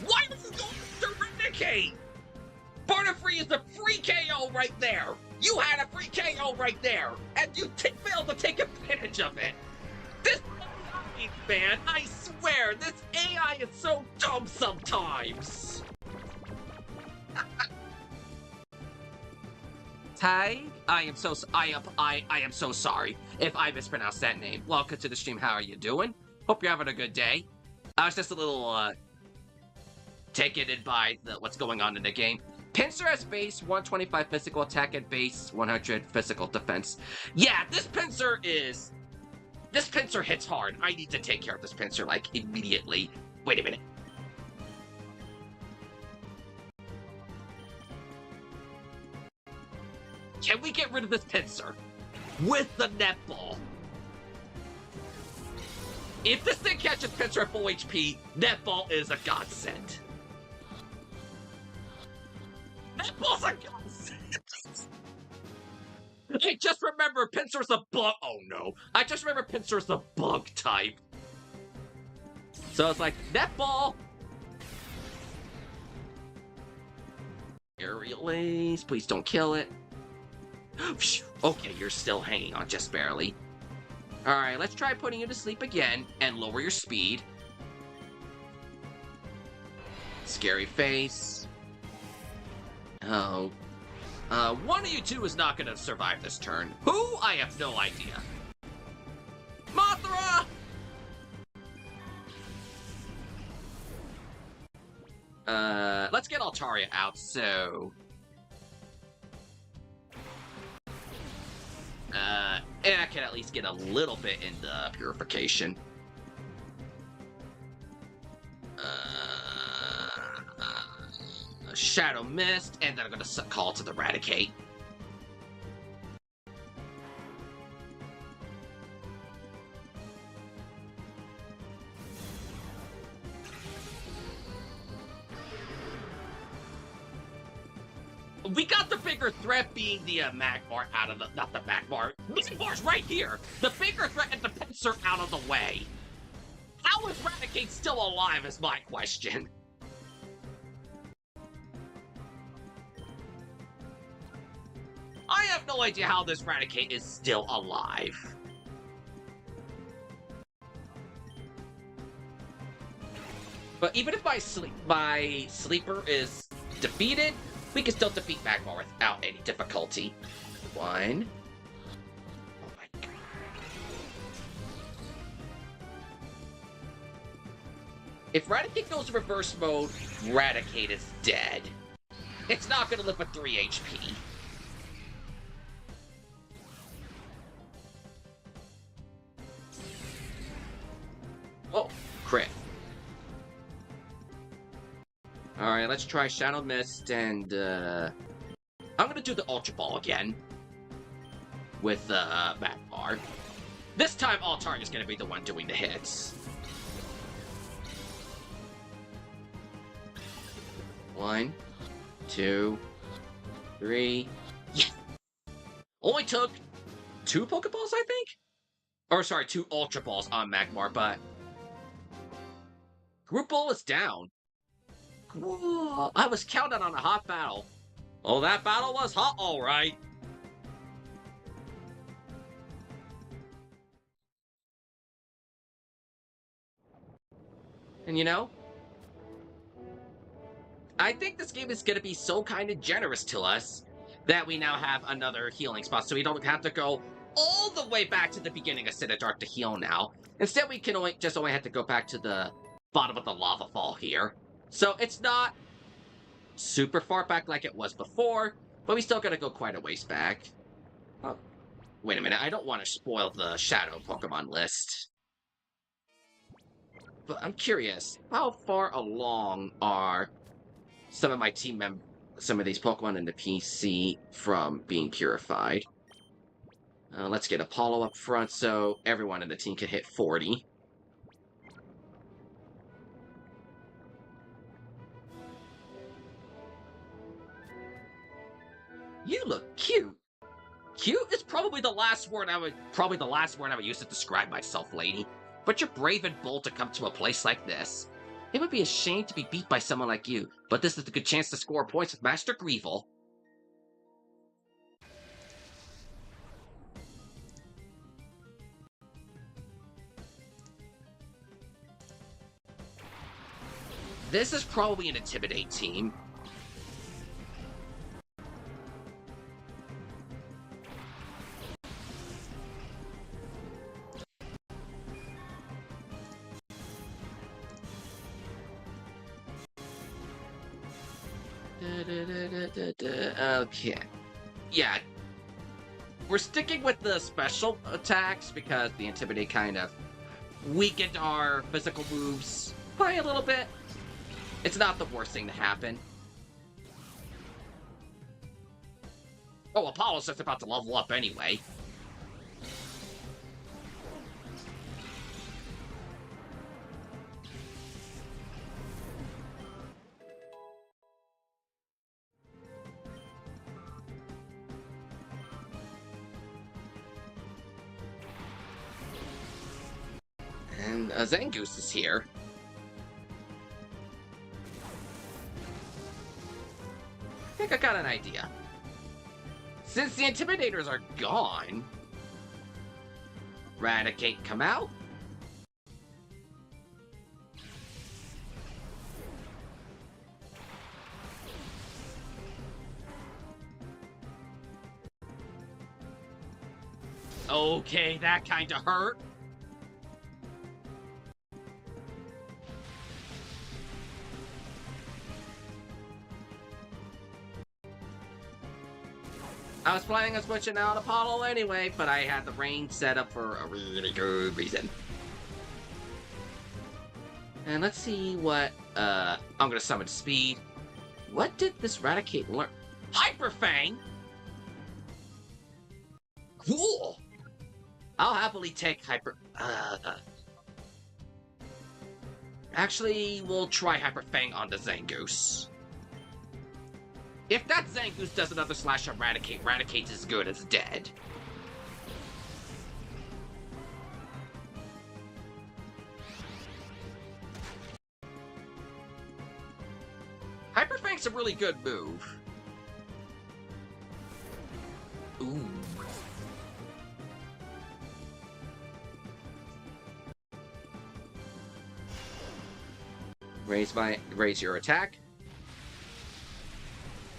Why did you go after Raticate? Butterfree is a free KO right there. You had a free KO right there, and you failed to take advantage of it. This AI, man, I swear, this AI is so dumb sometimes. Tag, I am so sorry if I mispronounced that name. Welcome to the stream. How are you doing? Hope you're having a good day. I was just a little taken in by what's going on in the game. Pinsir has base 125 physical attack and base 100 physical defense. Yeah, this Pinsir hits hard. I need to take care of this Pinsir, like, immediately. Wait a minute. Can we get rid of this Pinsir with the netball? If this thing catches Pinsir at full HP, netball is a godsend. Netball's a godsend. I just remember Pinsir's a bug. Oh no. I just remember Pinsir's a bug type. So it's like, netball. Aerial Ace, please don't kill it. Okay, you're still hanging on just barely. Alright, let's try putting you to sleep again and lower your speed. Scary face. Oh. One of you two is not going to survive this turn. Who? I have no idea. Altaria out, so... I can at least get a little bit in the purification. Shadow Mist, and then I'm gonna call to the Eradicate. We got the bigger threat being the Magmar out of the... Not the Magmar. Magmar's right here! The bigger threat and the Pinsir out of the way. How is Eradicate still alive is my question. I have no idea how this Eradicate is still alive. But even if my sleeper is defeated, we can still defeat Magmar without any difficulty. One. Oh my god. If Eradicate goes reverse mode, Eradicate is dead. It's not gonna live with 3 HP. Oh, crit. Alright, let's try Shadow Mist, and, I'm gonna do the Ultra Ball again. With, Magmar. This time, Altaria is gonna be the one doing the hits. 1, 2, 3... Yes! Only took 2 Pokeballs, I think? Or, sorry, 2 Ultra Balls on Magmar, but... Group Ball is down. Whoa, I was counting on a hot battle. Oh, that battle was hot, alright. And you know, I think this game is going to be so kind of generous to us that we now have another healing spot, so we don't have to go all the way back to the beginning of Citadark to heal now. Instead, we can only have to go back to the bottom of the lava fall here. So it's not super far back like it was before, but we still gotta go quite a ways back. Oh, wait a minute, I don't want to spoil the Shadow Pokemon list. But I'm curious, how far along are some of my team members, some of these Pokemon in the PC from being purified? Let's get Apollo up front so everyone in the team can hit 40. You look cute. Cute is probably the last word I would use to describe myself, lady. But you're brave and bold to come to a place like this. It would be a shame to be beat by someone like you, but this is a good chance to score points with Master Greevil. This is probably an Intimidate team. Okay. Yeah. We're sticking with the special attacks because the Intimidate kind of weakened our physical moves by a little bit. It's not the worst thing to happen. Oh, Apollo's just about to level up anyway. And Zangoose is here. I think I got an idea. Since the Intimidators are gone, Eradicate come out. Okay, that kind of hurt. I was planning on switching out Apollo anyway, but I had the rain set up for a really good reason. And let's see what, I'm gonna summon Speed. What did this Raticate learn? Hyper Fang? Cool! I'll happily take Hyper... Actually, we'll try Hyper Fang on the Zangoose. If that Zangoose does another slash on Raticate, Raticate's as good as dead. Hyper Fang's a really good move. Ooh. Raise your attack.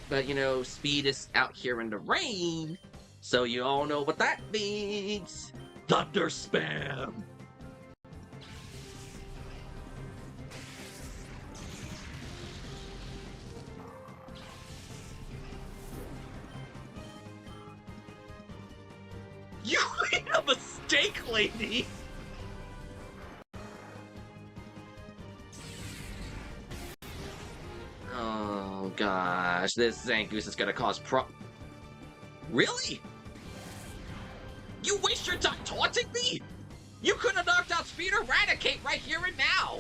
But you know, Speed is out here in the rain, so you all know what that means. Thunder Spam! You made a mistake, lady! Oh gosh, this Zangoose is gonna cause Really? You waste your time taunting me? You could have knocked out Speed or Raticate right here and now!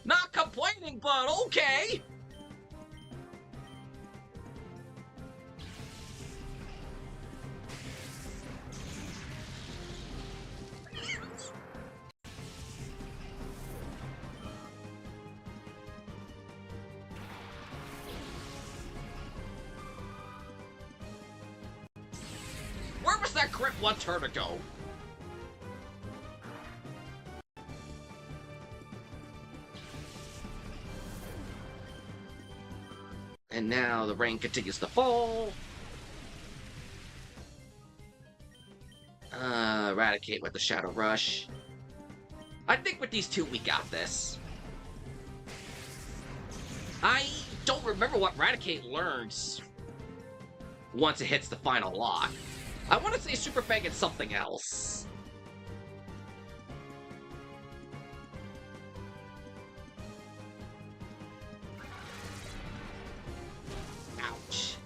Not complaining, but okay! Where was that crit 1 turn ago? And now the rain continues to fall. Eradicate with the Shadow Rush. I think with these two, we got this. I don't remember what Eradicate learns once it hits the final lock. I want to say Super Fang and something else. Ouch.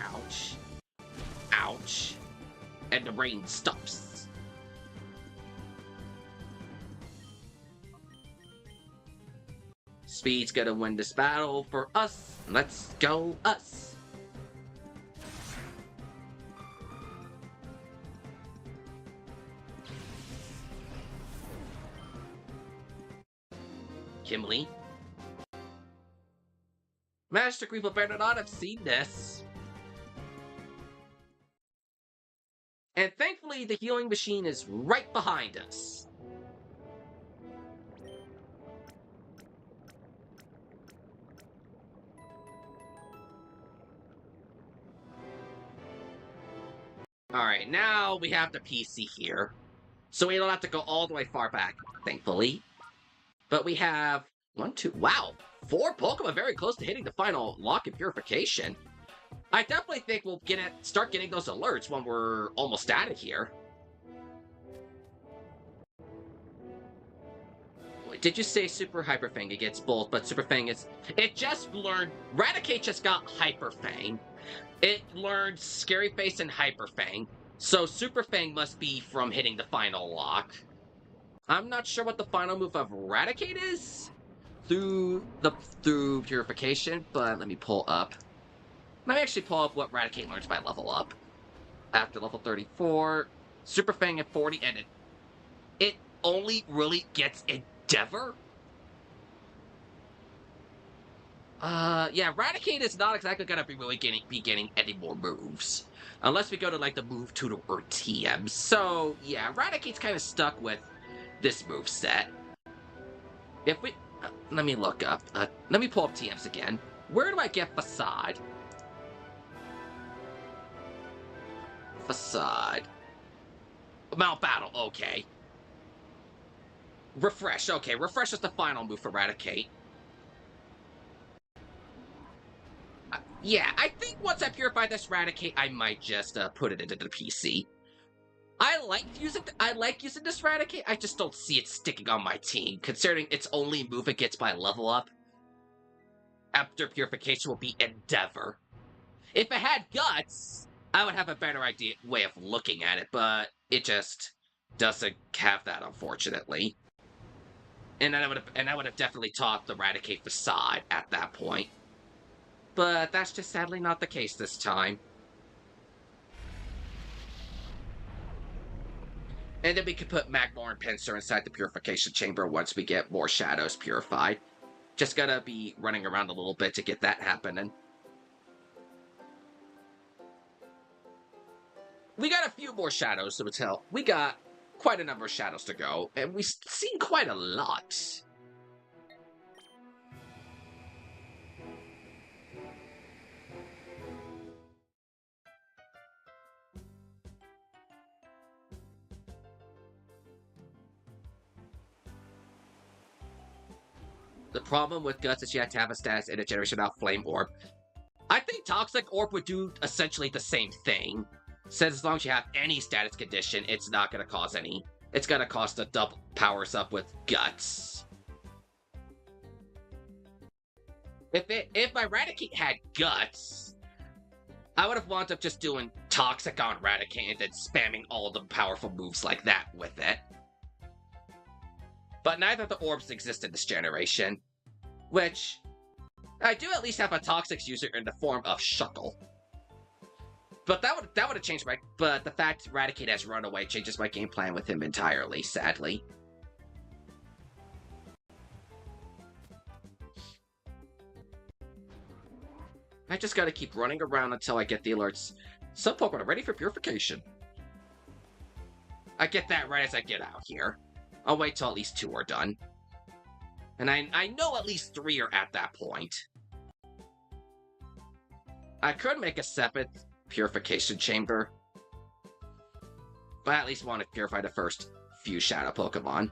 Ouch. Ouch. And the rain stops. Speed's gonna win this battle for us. Let's go, us. Kimberly. Master Greevil better not have seen this. And thankfully, the healing machine is right behind us. Alright, now we have the PC here. So we don't have to go all the way far back, thankfully. But we have 1, 2, wow, 4 Pokemon very close to hitting the final lock and purification. I definitely think we'll start getting those alerts when we're almost out of here. Wait, did you say Super Hyper Fang? It gets both, but Super Fang is... It just learned... Raticate just got Hyper Fang. It learned Scary Face and Hyper Fang. So Super Fang must be from hitting the final lock. I'm not sure what the final move of Raticate is through purification, but let me pull up. Let me actually pull up what Raticate learns by level up. After level 34, Super Fang at 40, and it only really gets Endeavor? Yeah, Raticate is not exactly gonna be really getting any more moves. Unless we go to, like, the move tutor or TM. So, yeah, Raticate's kind of stuck with this move set. If we... let me look up. Let me pull up TMs again. Where do I get Facade? Facade. Mount Battle, okay. Refresh, okay. Refresh is the final move for Raticate. Yeah, I think once I purify this Raticate, I might just put it into the PC. I like using this Raticate, I just don't see it sticking on my team, considering its only move it gets by level up after purification will be Endeavor. If it had Guts, I would have a better way of looking at it, but it just doesn't have that, unfortunately. And I would have definitely taught the Raticate Facade at that point. But that's just sadly not the case this time. And then we could put Magmar and Pinsir inside the purification chamber once we get more shadows purified. Just gotta be running around a little bit to get that happening. We got a few more shadows to tell. We got quite a number of shadows to go, and we've seen quite a lot. The problem with Guts is you have to have a status in a generation without Flame Orb. I think Toxic Orb would do essentially the same thing. Says as long as you have any status condition, it's not going to cause any. It's going to cost the double powers up with Guts. If my Raticate had Guts, I would have wound up just doing Toxic on Raticate and then spamming all the powerful moves like that with it. But neither of the orbs exist in this generation, which I do at least have a Toxic user in the form of Shuckle. But that would have changed my. But the fact Raticate has Runaway changes my game plan with him entirely, sadly. I just gotta keep running around until I get the alerts. Some Pokemon are ready for purification. I get that right as I get out here. I'll wait till at least 2 are done. And I know at least 3 are at that point. I could make a 7th purification chamber, but I at least want to purify the first few Shadow Pokemon.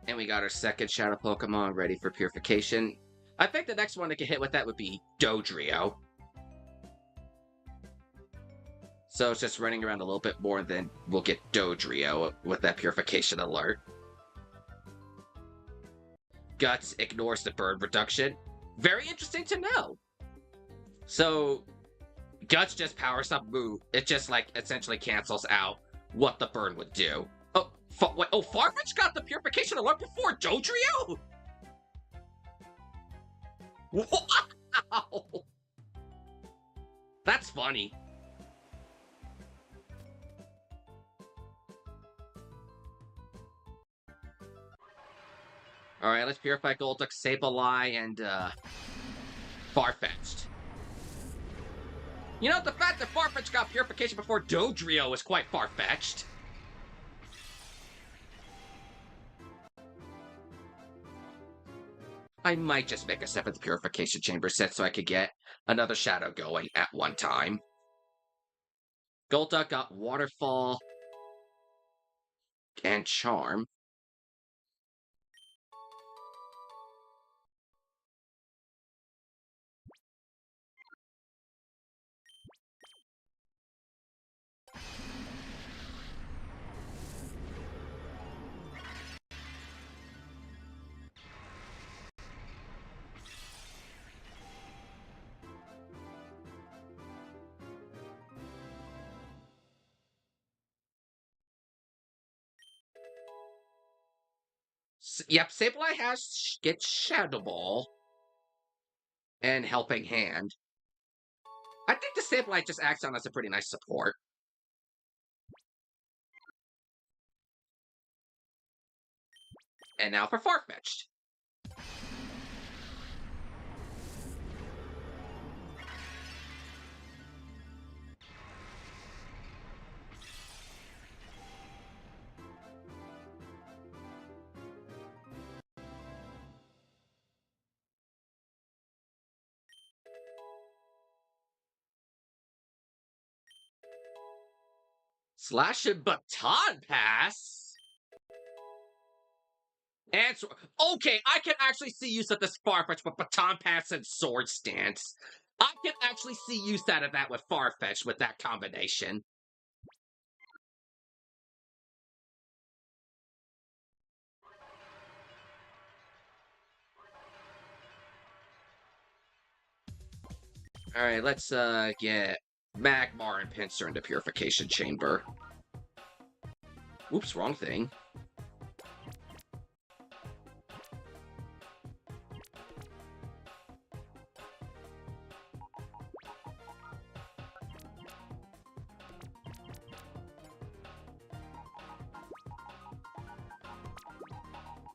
And we got our second Shadow Pokemon ready for purification. I think the next one to get hit with that would be Dodrio. So it's just running around a little bit more, and then we'll get Dodrio with that purification alert. Guts ignores the burn reduction. Very interesting to know. So Guts just powers up move. It just like essentially cancels out what the burn would do. Wait, Farfetch got the purification alert before Dodrio? Wow! That's funny. Alright, let's purify Golduck, Sableye, and Farfetch'd. You know, the fact that Farfetch got purification before Dodrio is quite far-fetched. I might just make a 7th purification chamber set so I could get another shadow going at one time. Golduck got Waterfall and Charm. Yep, Sableye gets Shadow Ball and Helping Hand. I think the Sableye just acts on as a pretty nice support. And now for Farfetch'd. Slash and Baton Pass? Answer. Okay, I can actually see use of this Farfetch with Baton Pass and Sword Stance. I can actually see use out of that with Farfetch with that combination. Alright, let's get Magmar and Pinsir into Purification Chamber. Oops, wrong thing.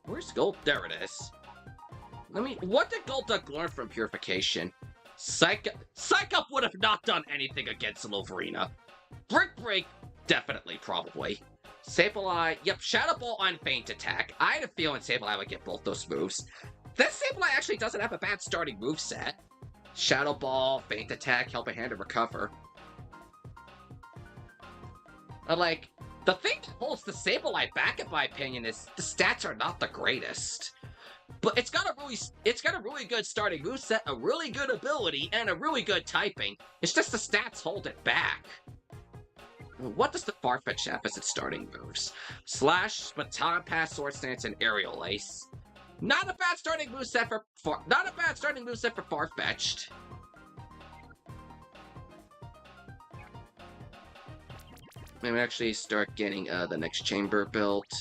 Where's Gold? There it is. What did Golduck learn from Purification? Psych-Up would have not done anything against Lovarina. Brick Break, definitely, probably. Sableye, yep, Shadow Ball on Feint Attack. I had a feeling Sableye would get both those moves. This Sableye actually doesn't have a bad starting moveset. Shadow Ball, Feint Attack, Helping Hand, and Recover. Like, the thing that holds the Sableye back, in my opinion, is the stats are not the greatest. But it's got a really good starting moveset, a really good ability, and a really good typing. It's just the stats hold it back. What does the Farfetch have as its starting moves? Slash, Baton Pass, Sword Stance, and Aerial Ace. Not a bad starting moveset for Farfetch'd. Maybe actually start getting the next chamber built.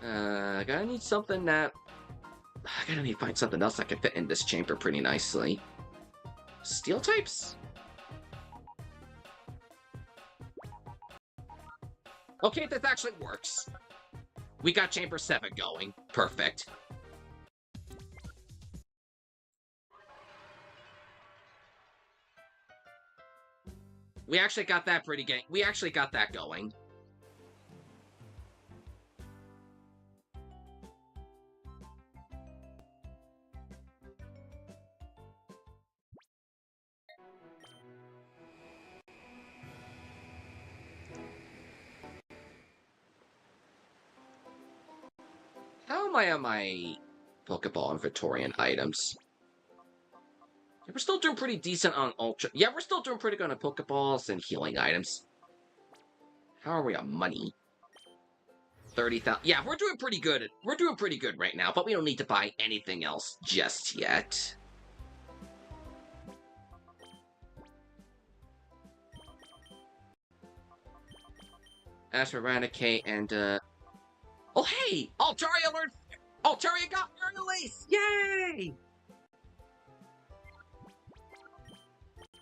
I gotta need something that... I gotta need to find something else that can fit in this chamber pretty nicely. Steel types? Okay, this actually works. We got Chamber 7 going. Perfect. We actually got that going. How am I on my Pokeball inventory and items? Yeah, we're still doing pretty decent on Ultra. Yeah, we're still doing pretty good on Pokeballs and healing items. How are we on money? 30,000. Yeah, we're doing pretty good. We're doing pretty good right now, but we don't need to buy anything else just yet. As for Eradicate and, oh, hey! Altaria learned... Altaria got Aerial Ace! Yay!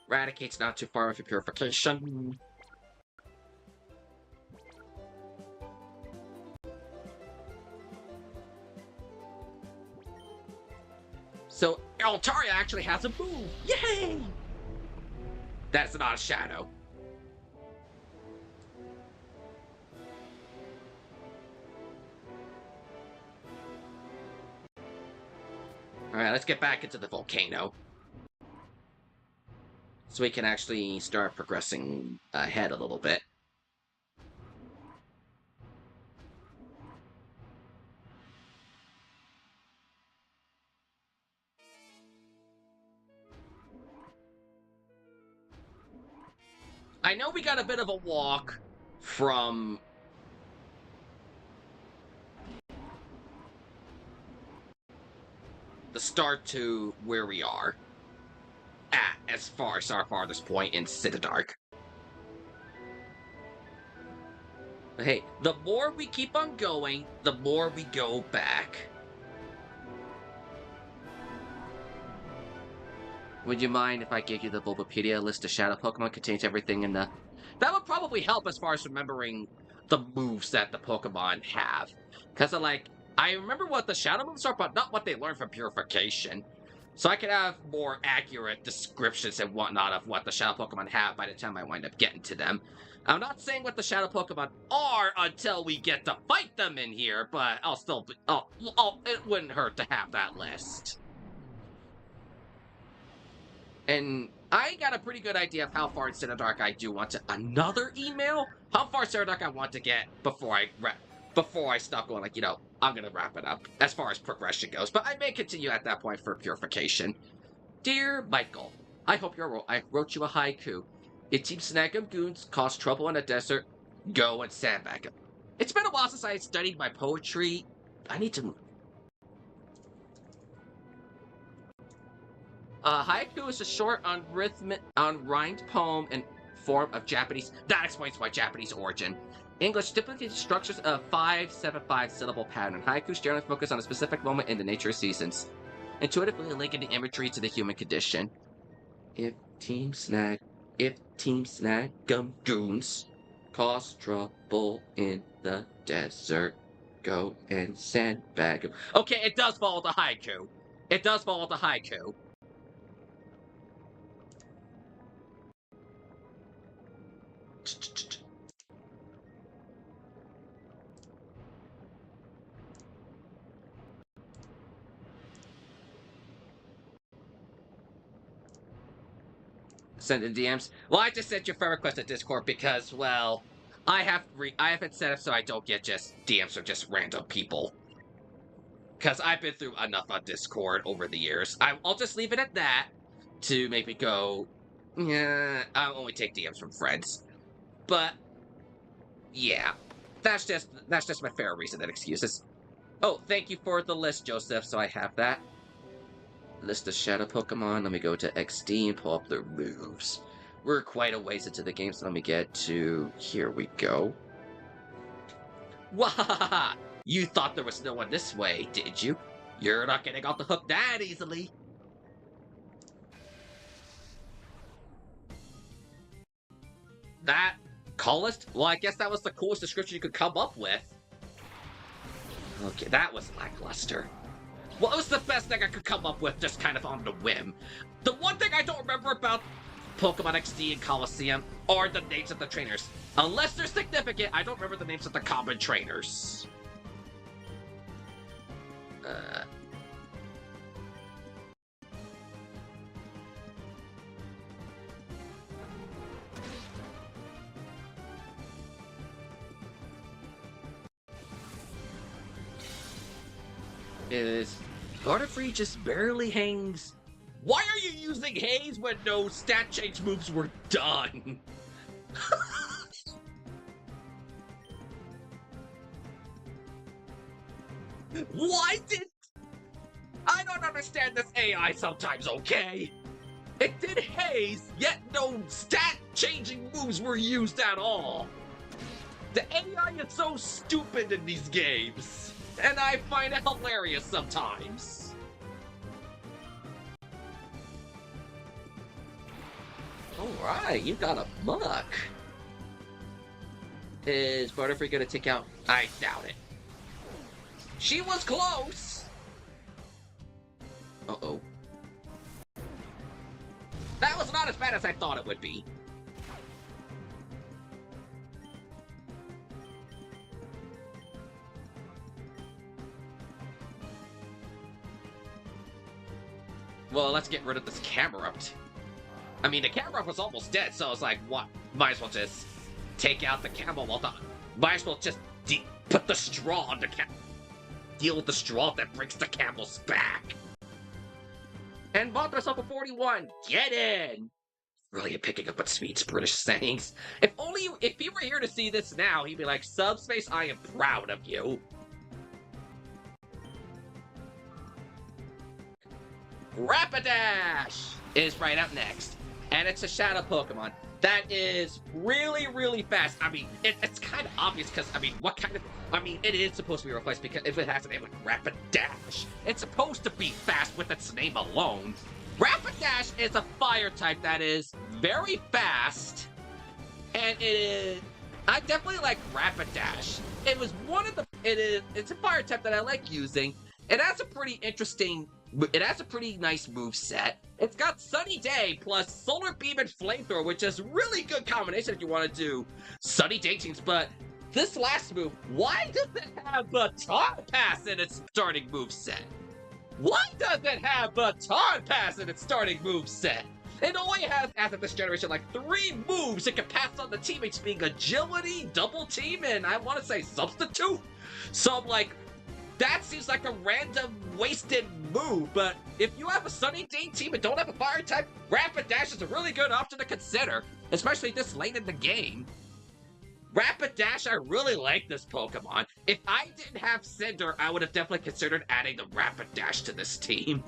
Eradicate's not too far with Purification. So, Altaria actually has a move! Yay! That's not a shadow. Alright, let's get back into the volcano. So we can actually start progressing ahead a little bit. I know we got a bit of a walk from... the start to where we are at, as far as our farthest point in Citadark. But hey, the more we keep on going, the more we go back. Would you mind if I gave you the Bulbapedia list of Shadow Pokemon contains everything in the... That would probably help as far as remembering the moves that the Pokemon have. Because, like, I remember what the Shadow moves are, but not what they learn from Purification. So I could have more accurate descriptions and whatnot of what the Shadow Pokemon have by the time I wind up getting to them. I'm not saying what the Shadow Pokemon are until we get to fight them in here, but I'll still be, it wouldn't hurt to have that list. And I got a pretty good idea of how far in Citadark I do want to. Another email? How far Citadark I want to get before I stop going, like, I'm gonna wrap it up as far as progression goes. But I may continue at that point for purification. Dear Michael, I wrote you a haiku. If Team Snag'em goons cause trouble in the desert, go and sandbag them. It's been a while since I had studied my poetry. I need to... haiku is a short, unrhymed poem in form of Japanese. That explains my Japanese origin. English typically structures a 5-7-5 syllable pattern. Haikus generally focus on a specific moment in the nature of seasons, intuitively linking the imagery to the human condition. If Team Snag'em goons cause trouble in the desert, go and sandbag them. Okay, it does follow the haiku. It does follow the haiku. Send in DMs. Well, I just sent your friend request to Discord because, well, I have it set up so I don't get just DMs from just random people. Because I've been through enough on Discord over the years. I'll just leave it at that to make me go, yeah, I'll only take DMs from friends. But yeah, that's just my fair reason and excuses. Oh, thank you for the list, Joseph. So I have that. List of shadow Pokemon. Let me go to XD and pull up their moves. We're quite a ways into the game, so let me get to... Here we go. Wahahaha! You thought there was no one this way, did you? You're not getting off the hook that easily. That... Coolest? Well, I guess that was the coolest description you could come up with. Okay, that was lackluster. What was the best thing I could come up with just kind of on the whim? The one thing I don't remember about Pokemon XD and Coliseum are the names of the trainers. Unless they're significant, I don't remember the names of the common trainers. Is Butterfree just barely hangs? Why are you using Haze when no stat change moves were done? Why did... I don't understand this AI sometimes, okay? It did Haze, yet no stat changing moves were used at all. The AI is so stupid in these games. And I find it hilarious sometimes. Alright, you got a muck. Is Butterfree gonna take out? I doubt it. She was close! Uh-oh. That was not as bad as I thought it would be. Well, let's get rid of this Camerupt. I mean, the Camerupt was almost dead, so I was like, what? Might as well just take out the Camel while the... Might as well just put the straw on the deal with the straw that breaks the Camel's back. And bought myself a 41. Get in! Really picking up on Sweet's British sayings. If he were here to see this now, he'd be like, Subspace, I am proud of you. Rapidash is right up next, and it's a shadow Pokemon that is really, really fast. I mean, it's kind of obvious because, I mean, it is supposed to be replaced because if it has a name like Rapidash, it's supposed to be fast with its name alone. Rapidash is a fire type that is very fast, and I definitely like Rapidash. It's a fire type that I like using. It has a pretty nice move set. It's got Sunny Day plus Solar Beam and Flamethrower, which is really good combination if you want to do Sunny Day teams. But this last move, why does it have Baton Pass in its starting move set? Why does it have Baton Pass in its starting move set? It only has, as of this generation, like 3 moves it can pass on the teammates, being Agility, Double Team, and I want to say Substitute. So I'm like, that seems like a random wasted move, but if you have a Sunny Day team and don't have a Fire type, Rapid Dash is a really good option to consider, especially this late in the game. Rapid Dash, I really like this Pokemon. If I didn't have Cinder, I would have definitely considered adding the Rapid Dash to this team.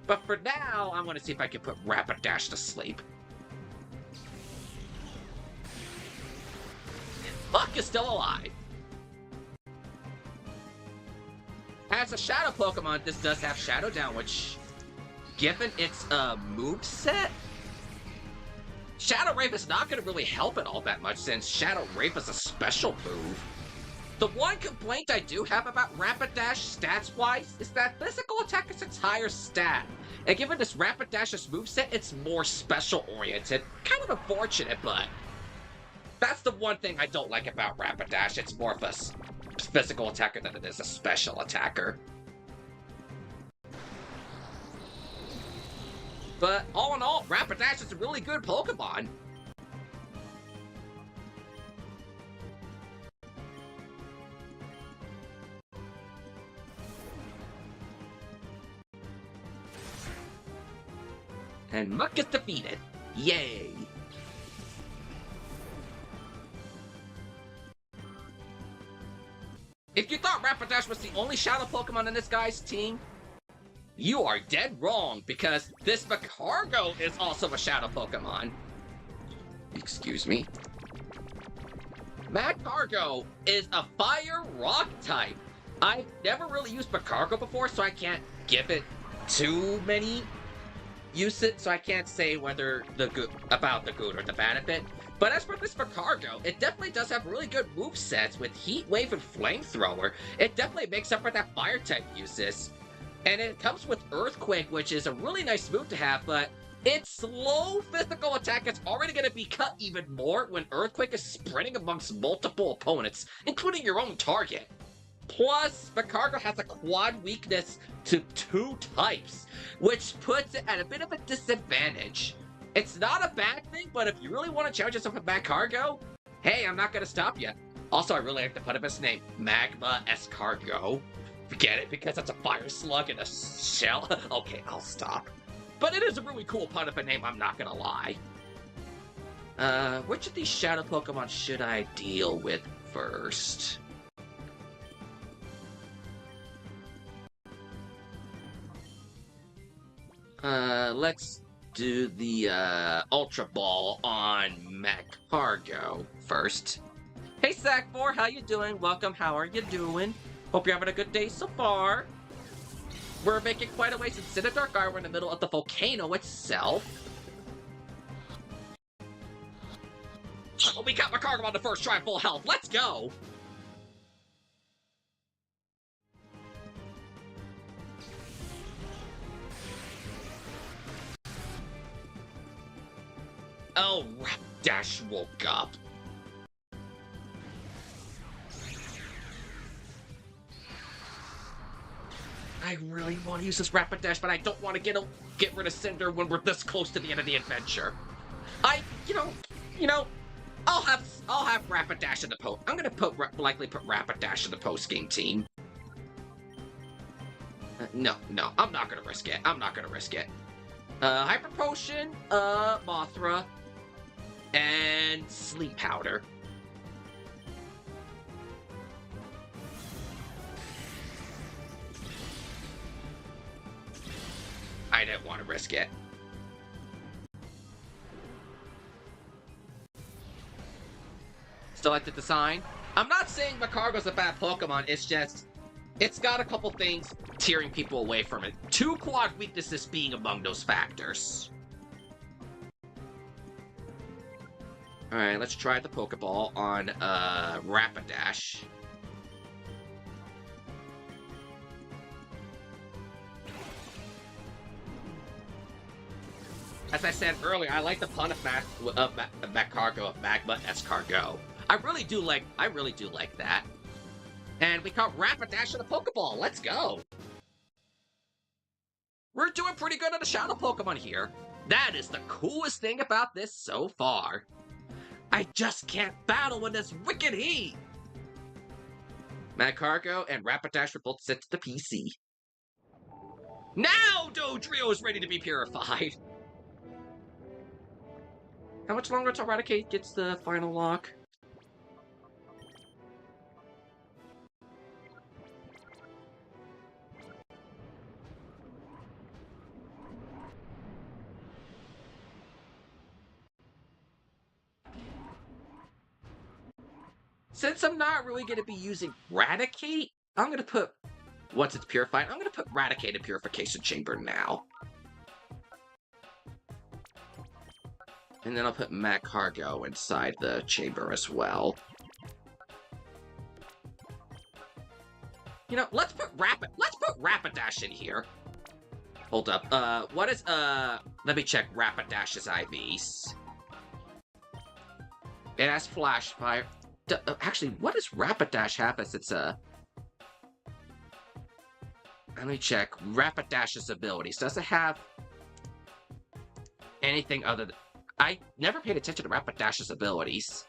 But for now, I'm going to see if I can put Rapid Dash to sleep. Muck is still alive. As a Shadow Pokemon, this does have Shadow Down, which, given its moveset, Shadow Wave is not going to really help it all that much, since Shadow Wave is a special move. The one complaint I do have about Rapid Dash stats-wise is that physical attack is its higher stat. And given this Rapid Dash's moveset, it's more special-oriented. Kind of unfortunate, but that's the one thing I don't like about Rapid Dash. It's more of a physical attacker than it is a special attacker. But all in all, Rapid Dash is a really good Pokemon. And Muck is defeated. Yay! If you thought Rapidash was the only Shadow Pokemon in this guy's team, you are dead wrong, because this Magcargo is also a Shadow Pokemon. Excuse me. Magcargo is a Fire Rock type. I've never really used Magcargo before, so I can't give it too many uses, so I can't say whether about the good or the bad of it. But as for this Magcargo, it definitely does have really good movesets with Heat Wave and Flamethrower. It definitely makes up for that Fire type uses. And it comes with Earthquake, which is a really nice move to have, but its low physical attack is already going to be cut even more when Earthquake is spreading amongst multiple opponents, including your own target. Plus, Magcargo has a quad weakness to 2 types, which puts it at a bit of a disadvantage. It's not a bad thing, but if you really want to challenge yourself with Magcargo, hey, I'm not going to stop you. Also, I really like the put of his name, Magma Escargo. Forget it, because that's a fire slug in a shell. Okay, I'll stop. But it is a really cool pun of a name, I'm not going to lie. Which of these Shadow Pokemon should I deal with first? Let's do the Ultra Ball on Magcargo first. Hey Sack4, how you doing? Welcome, how are you doing? Hope you're having a good day so far. We're making quite a ways in Citadark Isle. We're in the middle of the volcano itself. Oh, we got Magcargo on the first try, full health. Let's go! Oh, Rapidash woke up. I really want to use this Rapidash, but I don't want to get rid of Cinder when we're this close to the end of the adventure. I'll have Rapidash in the post. I'm gonna likely put Rapidash in the post game team. No, I'm not gonna risk it. Hyper Potion, Mothra, and Sleep Powder. I didn't want to risk it. Still like the design? I'm not saying Magcargo's a bad Pokemon, it's just, it's got a couple things tearing people away from it. 2 quad weaknesses being among those factors. Alright, let's try the Pokeball on Rapidash. as I said earlier, I like the pun of Cargo of Magma Escargot. I really do like that. And we caught Rapidash in a Pokeball. Let's go. We're doing pretty good on the Shadow Pokemon here. That is the coolest thing about this so far. I just can't battle in this wicked heat. Magcargo and Rapidash are both sent to the PC. Now Dodrio is ready to be purified. How much longer until Raticate gets the final lock? Since I'm not really going to be using Raticate, I'm going to put, once it's purified, I'm going to put Raticate in Purification Chamber now. And then I'll put Magcargo inside the chamber as well. You know, let's put Rapidash in here. Hold up. Let me check Rapidash's IVs. It has Flash Fire. Actually, what does Rapidash have as its, Let me check Rapidash's abilities. Does it have anything other than... I never paid attention to Rapidash's abilities.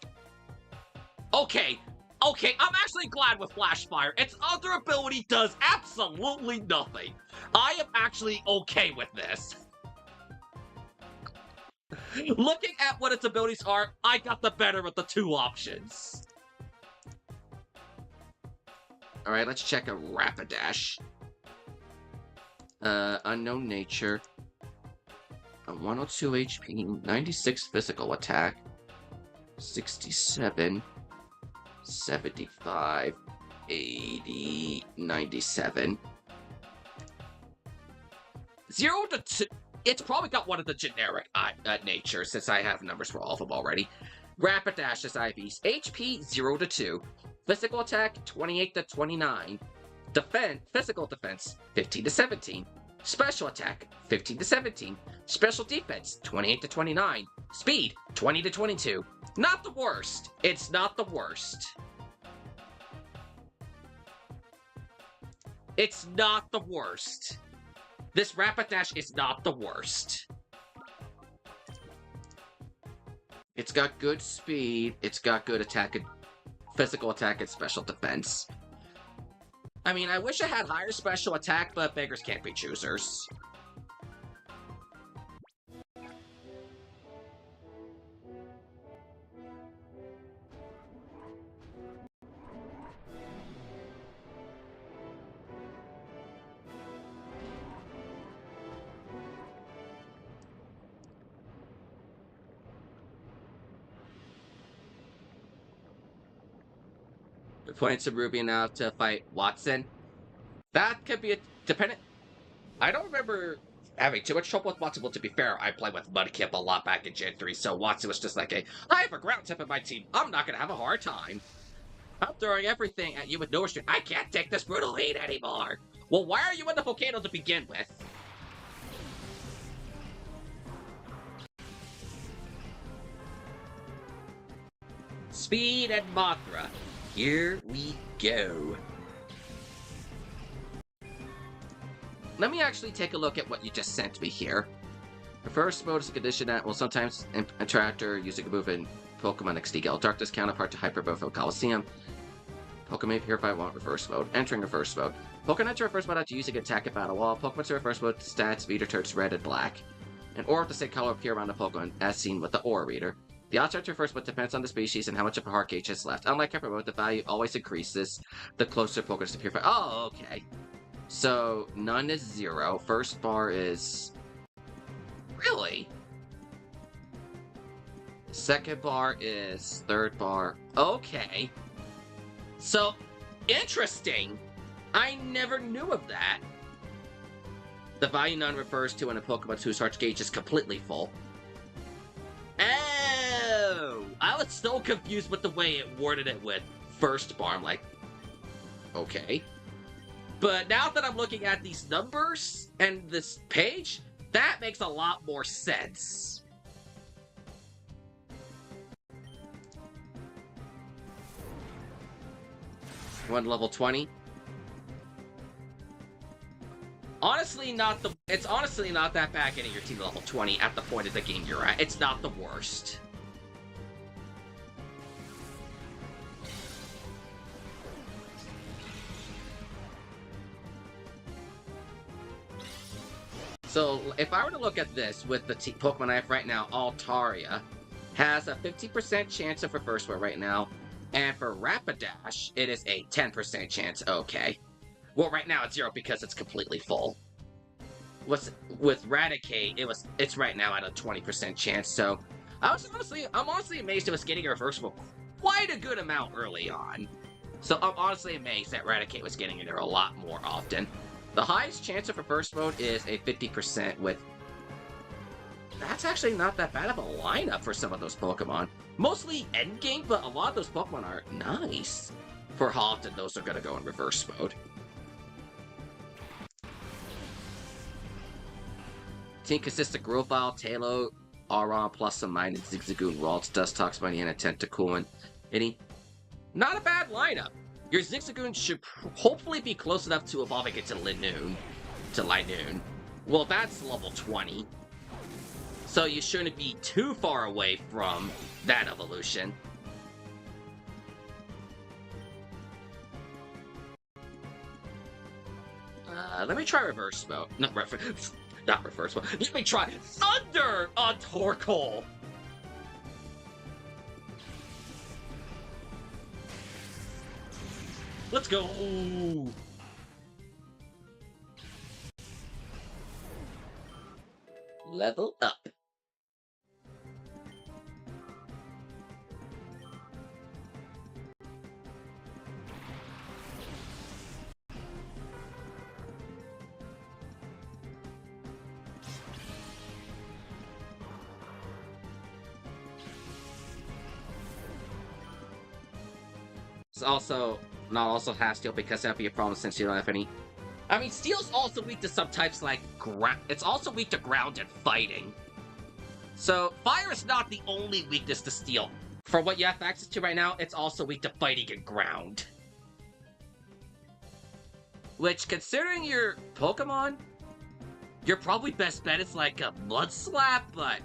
Okay, I'm actually glad with Flash Fire. Its other ability does absolutely nothing. I am actually okay with this. Looking at what its abilities are, I got the better of the two options. Alright, let's check a Rapidash. Unknown Nature. 102 HP, 96 physical attack, 67, 75, 80, 97. 0 to 2. It's probably got one of the generic natures, since I have numbers for all of them already. Rapidash's IVs. HP 0 to 2. Physical attack 28 to 29. Physical defense 15 to 17. Special attack 15 to 17. Special defense 28 to 29. Speed 20 to 22. Not the worst. It's not the worst. It's not the worst. This Rapidash is not the worst. It's got good speed. It's got good attack and physical attack and special defense. I mean, I wish I had higher special attack, but beggars can't be choosers. We're playing some Ruby now to fight Watson. That could be a dependent. I don't remember having too much trouble with Watson. Well, to be fair, I played with Mudkip a lot back in Gen 3, so Watson was just like I have a ground type in my team. I'm not gonna have a hard time. I'm throwing everything at you with no restraint. I can't take this brutal heat anymore. Well, why are you in the volcano to begin with? Speed and Mothra. Here we go. Let me actually take a look at what you just sent me here. Reverse mode is a condition that will sometimes interact or using a move in Pokemon XD Gale Darkness counterpart to Hyper Bowfield Coliseum. Pokemon Purify won't reverse mode. Entering reverse mode. Pokemon enter reverse mode after using attack at Battle Wall. Pokemon to reverse mode stats meter turns red and black. An aura of the same color appear around the Pokemon as seen with the aura reader. The odds to reverse mode depends on the species and how much of a heart gauge is left. Unlike Hyper mode, the value always increases the closer Pokemon is to Purify. Oh, okay. So, none is 0. First bar is... Really? Second bar is... Third bar... Okay. So, interesting. I never knew of that. The value none refers to when a Pokemon whose heart gauge is completely full. Oh! I was so confused with the way it worded it with first bar. I'm like, okay. But now that I'm looking at these numbers and this page, That makes a lot more sense. One level 20. It's honestly not that bad getting your team level 20 at the point of the game you're at. It's not the worst. So, if I were to look at this with the Pokemon I have right now, Altaria has a 50% chance of reverse sword right now, and for Rapidash, it is a 10% chance. Okay. Well, right now it's 0 because it's completely full. With Raticate, it's right now at a 20% chance, so I'm honestly amazed it was getting a reversible quite a good amount early on. So I'm honestly amazed that Raticate was getting in there a lot more often. The highest chance of reverse mode is a 50% with... That's actually not that bad of a lineup for some of those Pokemon. Mostly endgame, but a lot of those Pokemon are nice for how often those are going to go in reverse mode. Team consists of Grovyle, Tailo, Aron, plus some Minun, Zigzagoon, Ralts, Dustox, Banana, Tentacool, and Itty. Not a bad lineup. Your Zigzagoon should hopefully be close enough to evolving it to Linoon. Well, that's level 20. So you shouldn't be too far away from that evolution. Let me try reverse mode. Not reverse mode. Let me try Thunder on Torkoal! Let's go! Level up. It's also not also half steel because that'd be a problem since you don't have any. I mean, steel's also weak to some types like it's also weak to ground and fighting. So fire is not the only weakness to steel. For what you have access to right now, it's also weak to fighting and ground. Which, considering your Pokemon, your probably best bet is like a Mud Slap, but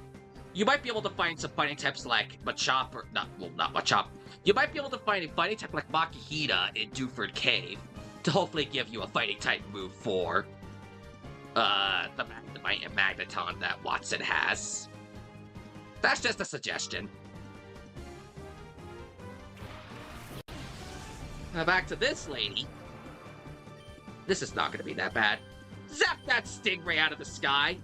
you might be able to find some fighting types like Machop, or not Machop. You might be able to find a fighting type like Makihita in Dewford Cave to hopefully give you a fighting type move for the Magneton that Watson has. That's just a suggestion. Now back to this lady. This is not going to be that bad. Zap that Stingray out of the sky.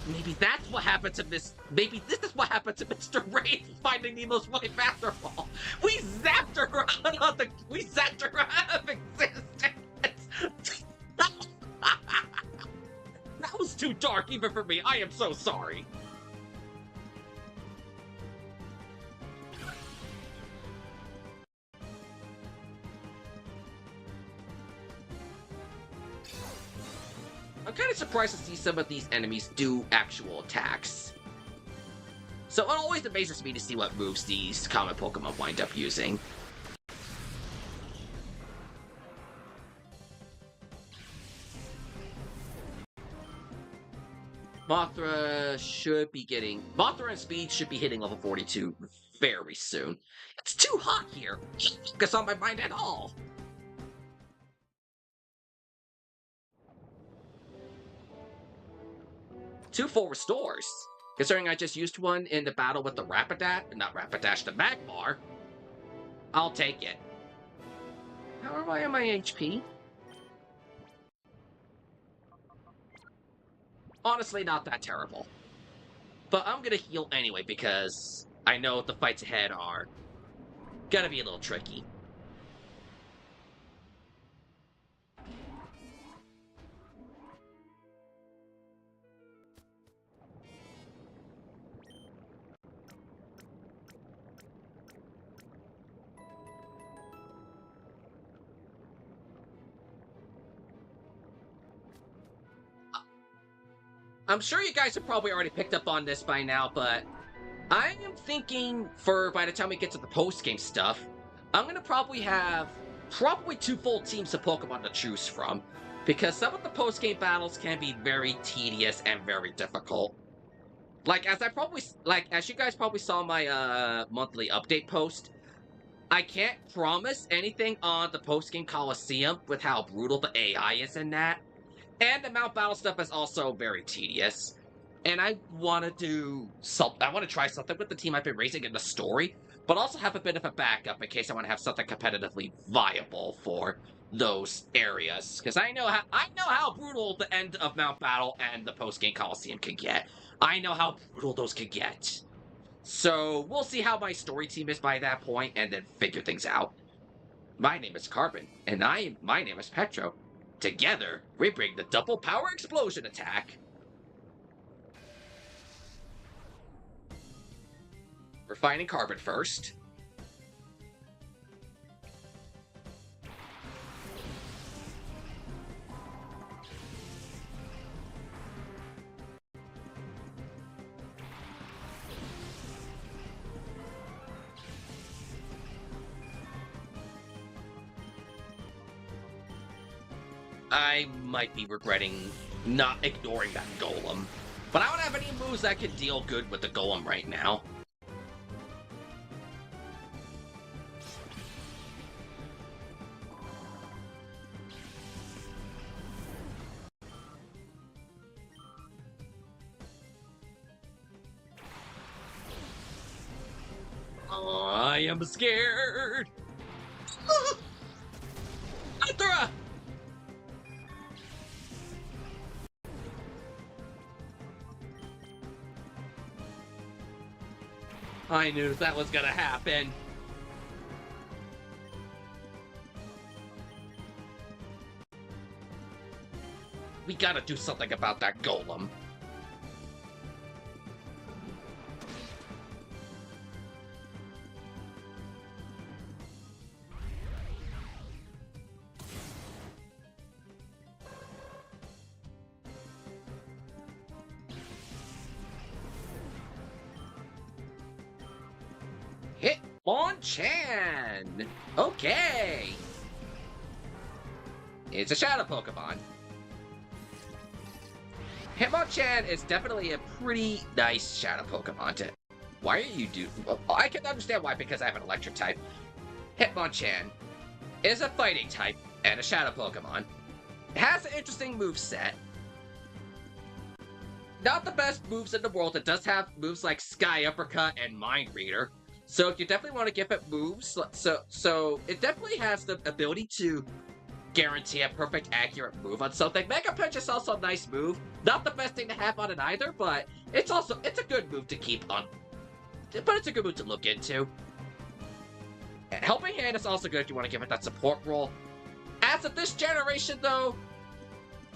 Maybe that's what happened to Maybe this is what happened to Mr. Ray finding Nemo's White Master Ball. We zapped her out of We zapped her out of existence. That was too dark even for me. I am so sorry. I'm kind of surprised to see some of these enemies do actual attacks. So it always amazes me to see what moves these common Pokemon wind up using. Mothra and Speed should be hitting level 42 very soon. It's too hot here. Can't focus on my mind at all. Two full restores. Considering I just used one in the battle with the the Magmar, I'll take it. How am I on my HP? Honestly, not that terrible. But I'm gonna heal anyway because I know the fights ahead are gonna be a little tricky. I'm sure you guys have probably already picked up on this by now, but I am thinking by the time we get to the post-game stuff, I'm going to probably have 2 full teams of Pokemon to choose from, because some of the post-game battles can be very tedious and very difficult. As you guys probably saw my monthly update post, I can't promise anything on the post-game Coliseum with how brutal the AI is in that. And the Mount Battle stuff is also very tedious. And I want to try something with the team I've been raising in the story, but also have a bit of a backup in case I want to have something competitively viable for those areas. Because I know how brutal the end of Mount Battle and the post-game Coliseum can get. I know how brutal those can get. So we'll see how my story team is by that point, and then figure things out. My name is Carbon, and my name is Petro. Together, we bring the double power explosion attack. We're fighting Carbon first. I might be regretting not ignoring that Golem. But I don't have any moves that can deal good with the Golem right now. I am scared. Anthra! I knew that was gonna happen. We gotta do something about that Golem. Hitmonchan! Okay! It's a Shadow Pokemon. Hitmonchan is definitely a pretty nice Shadow Pokemon. Why are you I can understand why, because I have an Electric type. Hitmonchan is a Fighting type and a Shadow Pokemon. It has an interesting moveset. Not the best moves in the world. It does have moves like Sky Uppercut and Mind Reader. So you definitely want to give it moves. So it definitely has the ability to guarantee a perfect accurate move on something. Mega Punch is also a nice move. Not the best thing to have on it either, but it's a good move to keep on. But it's a good move to look into. And Helping Hand is also good if you want to give it that support role. As of this generation though,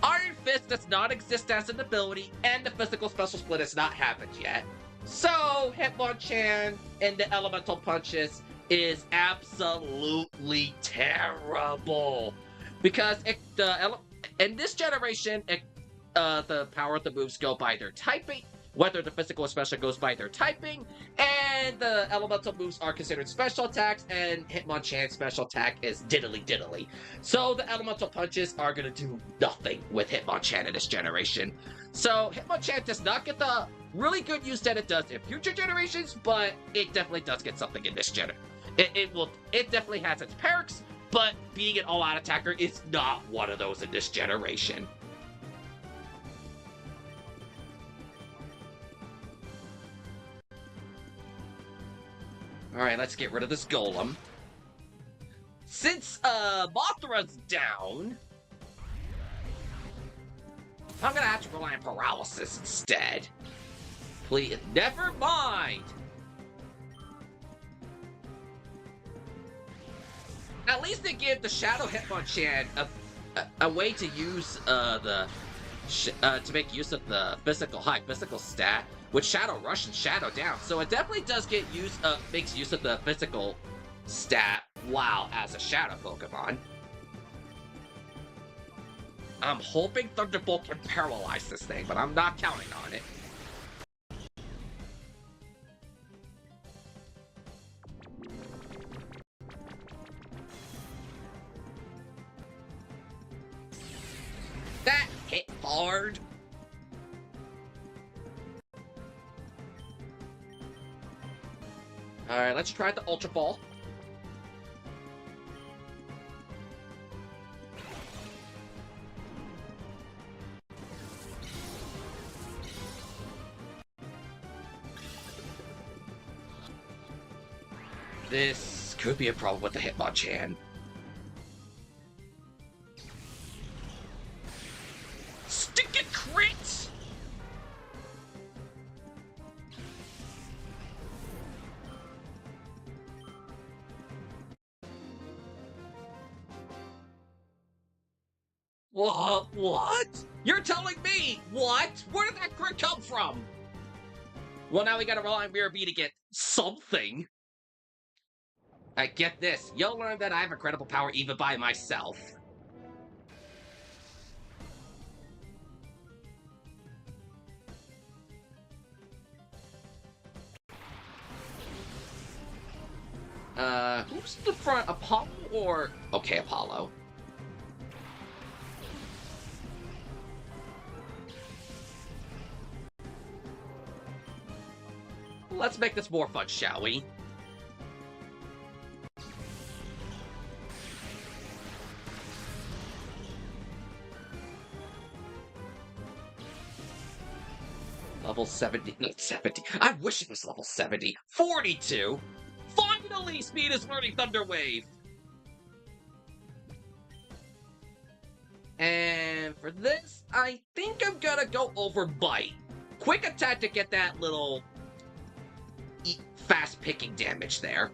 Iron Fist does not exist as an ability, and the physical special split has not happened yet. So, Hitmonchan and the Elemental Punches is absolutely terrible. Because in this generation, the power of the moves go by their typing, whether the physical or special goes by their typing, and the elemental moves are considered special attacks, and Hitmonchan's special attack is diddly diddly. So the elemental punches are going to do nothing with Hitmonchan in this generation. So Hitmonchan does not get the really good use that it does in future generations, but it definitely does get something in this gen. It definitely has its perks, but being an all-out attacker is not one of those in this generation. Alright, let's get rid of this Golem. Since Mothra's down, I'm gonna have to rely on Paralysis instead. Please, never mind! At least they give the Shadow Hitmonchan a way to use to make use of the high physical stat with Shadow Rush and Shadow Down. So it definitely does get makes use of the physical stat while as a Shadow Pokemon. I'm hoping Thunderbolt can paralyze this thing, but I'm not counting on it. That hit hard. Alright, let's try the Ultra Ball. This could be a problem with the Hitmonchan. Stinking crit! What? You're telling me? What? Where did that crit come from? Well, now we gotta rely on Mirror B to get something. I get this. You'll learn that I have incredible power even by myself. Who's the front? Apollo or... Okay, Apollo. Let's make this more fun, shall we? Level 70, not 70. I wish it was level 70. 42! Finally, Speed is learning Thunder Wave! And for this, I think I'm gonna go over Bite. Quick attack to get that little fast picking damage there.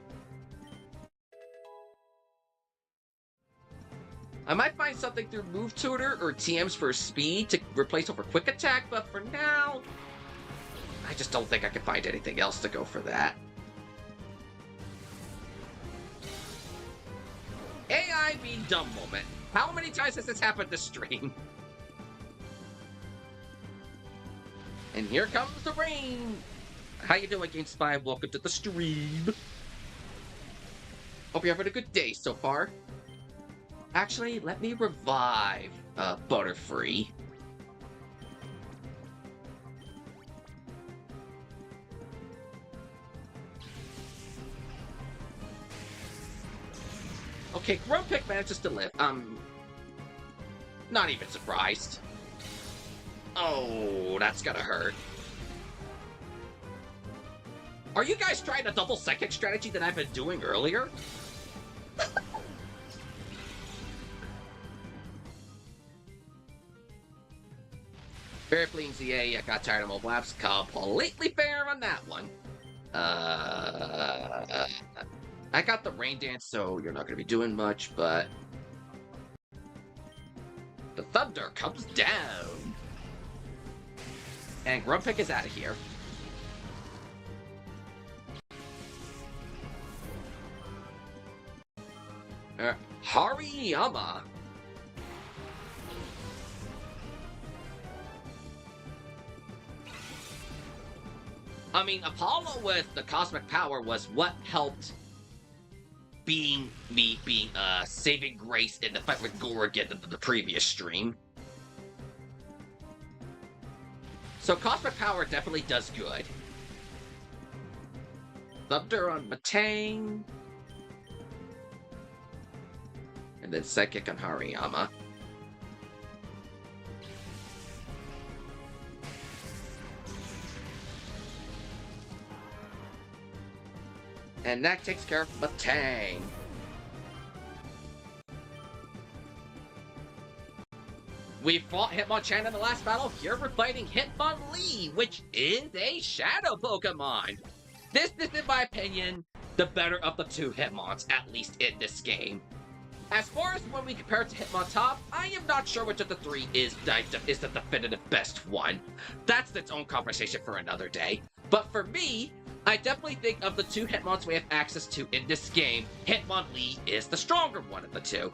I might find something through Move Tutor or TMs for speed to replace over Quick Attack, but for now, I just don't think I can find anything else to go for that. AI being dumb moment. How many times has this happened this stream? And here comes the rain! How you doing, GameSpy? Welcome to the stream. Hope you're having a good day so far. Actually, let me revive Butterfree. Okay, Grumpig manages to live. Not even surprised. Oh, that's gonna hurt. Are you guys trying a double psychic strategy that I've been doing earlier? Fair Fleeing ZA, I got tired of mobile apps. Completely fair on that one. I got the Rain Dance, so you're not going to be doing much, but... The thunder comes down! And Grumpig is out of here. Hariyama! I mean, Apollo with the cosmic power was what helped being saving grace in the fight with Gorgon in the previous stream. So cosmic power definitely does good. Thunder on Matang. And then Psychic on Hariyama. And that takes care of Matang. We fought Hitmonchan in the last battle. Here we're fighting Hitmonlee, which is a Shadow Pokemon. This is, in my opinion, the better of the two Hitmons, at least in this game. As far as when we compare it to Hitmontop, I am not sure which of the three is the definitive best one. That's its own conversation for another day. But for me, I definitely think of the two Hitmons we have access to in this game, Hitmonlee is the stronger one of the two.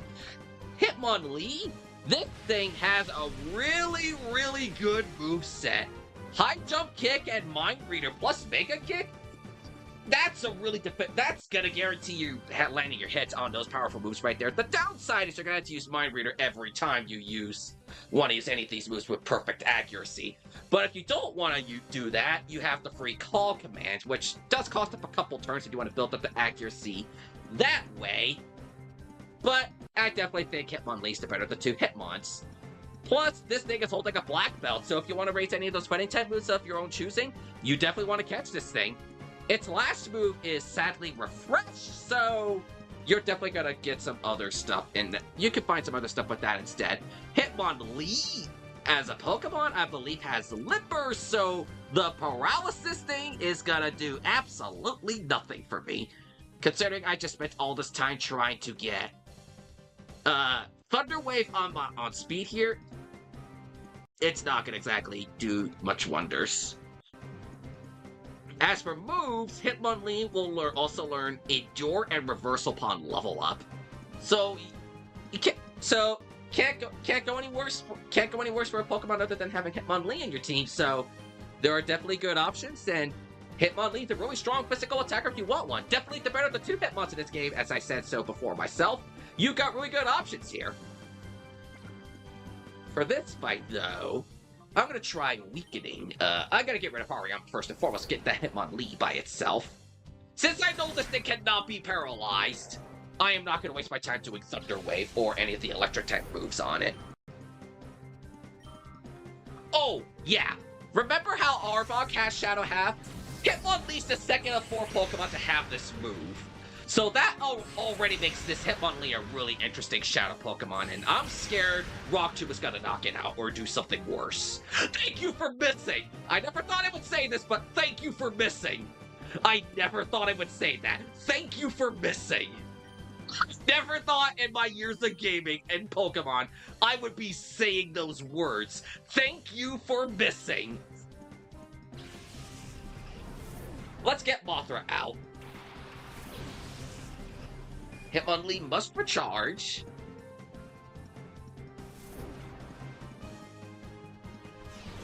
Hitmonlee This thing has a really, really good move set. High jump kick and mind reader plus mega kick. That's a really that's gonna guarantee you landing your hits on those powerful moves right there. The downside is you're gonna have to use mind reader every time you want to use any of these moves with perfect accuracy. But if you don't want to do that, you have the free call command, which does cost up a couple turns if you want to build up the accuracy that way. But I definitely think Hitmonlee's the better of the two Hitmons. Plus, this thing is holding a black belt, so if you want to raise any of those fighting type moves of your own choosing, you definitely want to catch this thing. Its last move is sadly refreshed, so you're definitely gonna get some other stuff in that. You can find some other stuff with that instead. Hitmonlee, as a Pokemon, I believe has Limber, so the paralysis thing is gonna do absolutely nothing for me. Considering I just spent all this time trying to get Thunder Wave on speed here, it's not gonna exactly do much wonders. As for moves, Hitmonlee will also learn Endure and Reversal upon level up. So you can't go any worse. Can't go any worse for a Pokemon other than having Hitmonlee in your team. So there are definitely good options, and Hitmonlee's a really strong physical attacker if you want one. Definitely the better of the two Hitmons in this game, as I said so before myself. You got really good options here. For this fight, though, I'm going to try weakening. I got to get rid of Ariam first and foremost, get that Hitmonlee by itself. Since I know this thing cannot be paralyzed, I am not going to waste my time doing Thunder Wave or any of the electric type moves on it. Oh, yeah. Remember how Arbok has Shadow Half? Hitmonlee's the second of 4 Pokemon to have this move. So that already makes this Hitmonlee a really interesting Shadow Pokemon, and I'm scared Rock Tomb is gonna knock it out or do something worse. Thank you for missing! I never thought I would say this, but thank you for missing! I never thought I would say that. Thank you for missing! I never thought in my years of gaming and Pokemon I would be saying those words. Thank you for missing! Let's get Mothra out. Hitmonlee must recharge.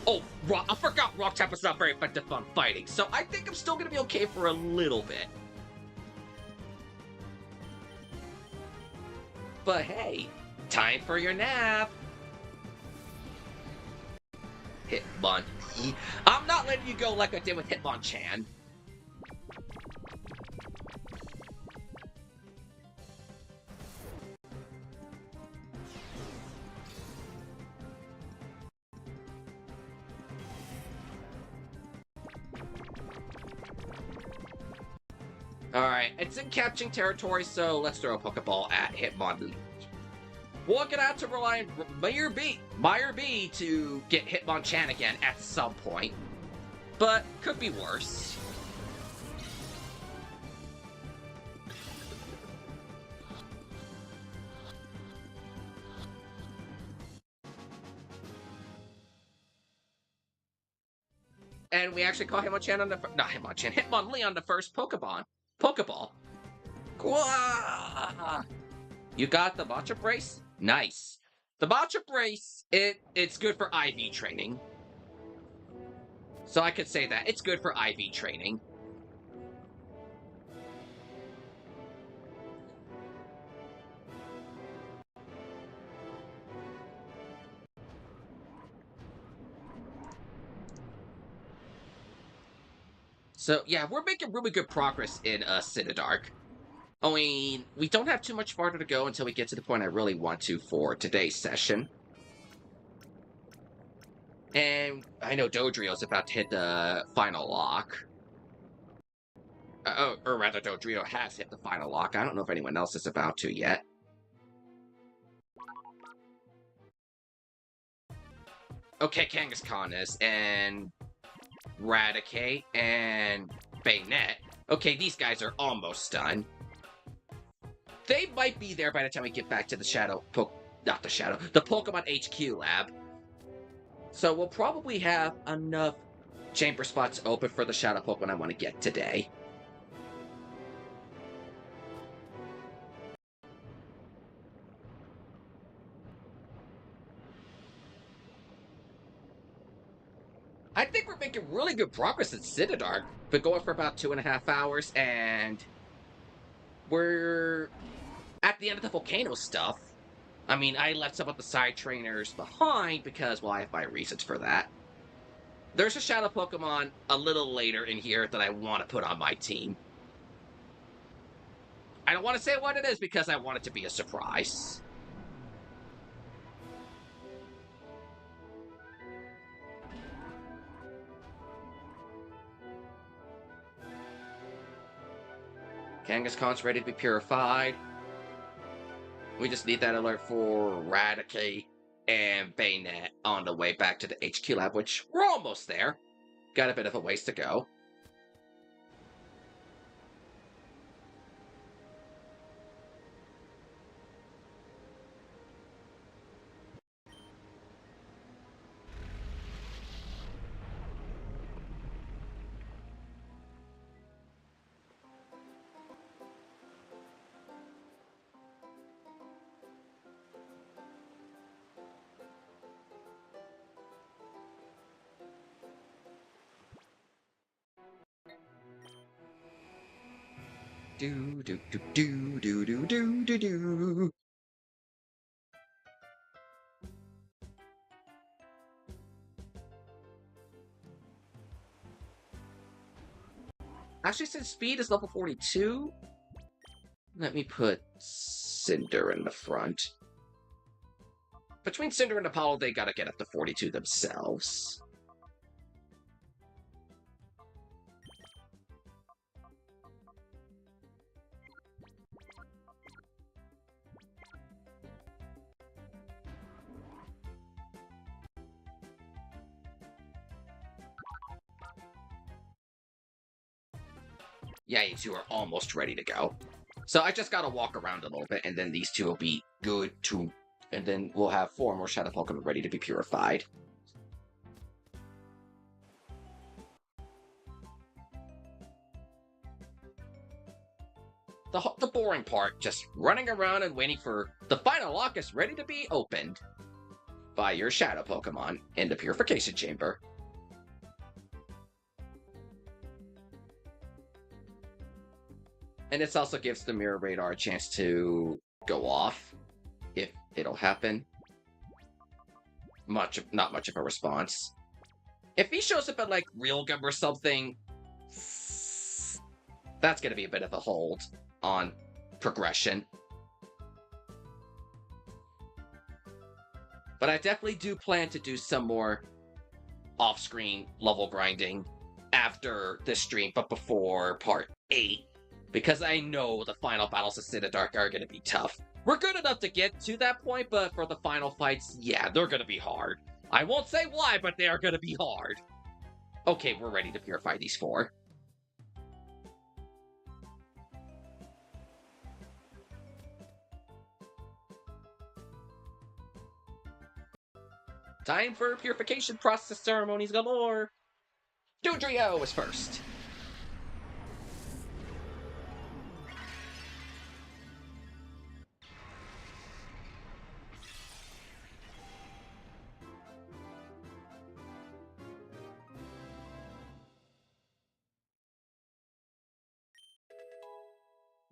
Oh, I forgot Rock Type is not very effective on fighting, so I think I'm still going to be okay for a little bit. But hey, time for your nap. Hitmonlee. I'm not letting you go like I did with Hitmonchan. Alright, it's in catching territory, so let's throw a Pokeball at Hitmonlee. We're gonna have to rely on Meyer B to get Hitmonchan again at some point. But could be worse. And we actually caught Hitmonchan on the Hitmonlee on the first Pokeball. Gwah! You got the Matcha Brace? Nice. The Matcha Brace, it's good for IV training. So I could say that. It's good for IV training. So, yeah, we're making really good progress in Citadark. I mean, we don't have too much farther to go until we get to the point I really want to for today's session. And I know Dodrio's about to hit the final lock. Or rather, Dodrio has hit the final lock. I don't know if anyone else is about to yet. Okay, Kangaskhan is, and Raticate, and Bayonet. Okay, these guys are almost done. They might be there by the time we get back to the the Pokemon HQ lab. So we'll probably have enough chamber spots open for the Shadow Pokemon I want to get today. making really good progress in Citadark. Been going for about 2.5 hours, and we're at the end of the volcano stuff. I mean, I left some of the side trainers behind because, well, I have my reasons for that. There's a shadow Pokemon a little later in here that I want to put on my team. I don't want to say what it is because I want it to be a surprise. Kangaskhan's ready to be purified. We just need that alert for Raticate and Bayonet on the way back to the HQ lab, which we're almost there. Got a bit of a ways to go. Do do do do do do do do do. Actually, since speed is level 42, let me put Cinder in the front. Between Cinder and Apollo, they gotta get up to 42 themselves. Yeah, you two are almost ready to go. So I just gotta walk around a little bit, and then these two will be good to... And then we'll have 4 more Shadow Pokemon ready to be purified. The boring part, just running around and waiting for the final lock is ready to be opened by your Shadow Pokemon in the Purification Chamber. And this also gives the Mirror Radar a chance to go off, if it'll happen. Not much of a response. If he shows up at, like, Real Gum or something, that's gonna be a bit of a hold on progression. But I definitely do plan to do some more off-screen level grinding after this stream, but before part 8. Because I know the final battles of Citadark are going to be tough. We're good enough to get to that point, but for the final fights, yeah, they're going to be hard. I won't say why, but they are going to be hard. Okay, we're ready to purify these 4. Time for purification process ceremonies galore. Dodrio is first.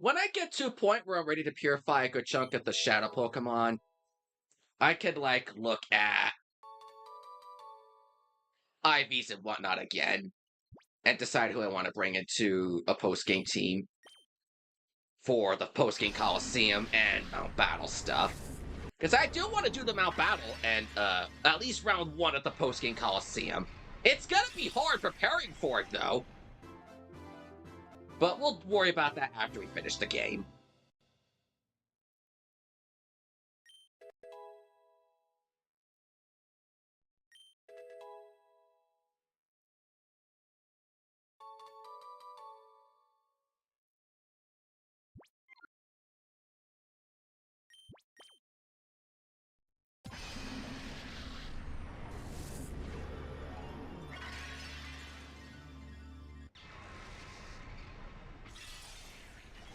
When I get to a point where I'm ready to purify a good chunk of the Shadow Pokemon, I could, like, look at IVs and whatnot again and decide who I want to bring into a post-game team for the post-game Coliseum and Mount Battle stuff. Because I do want to do the Mount Battle and at least round 1 at the post-game Coliseum. It's gonna be hard preparing for it, though. But we'll worry about that after we finish the game.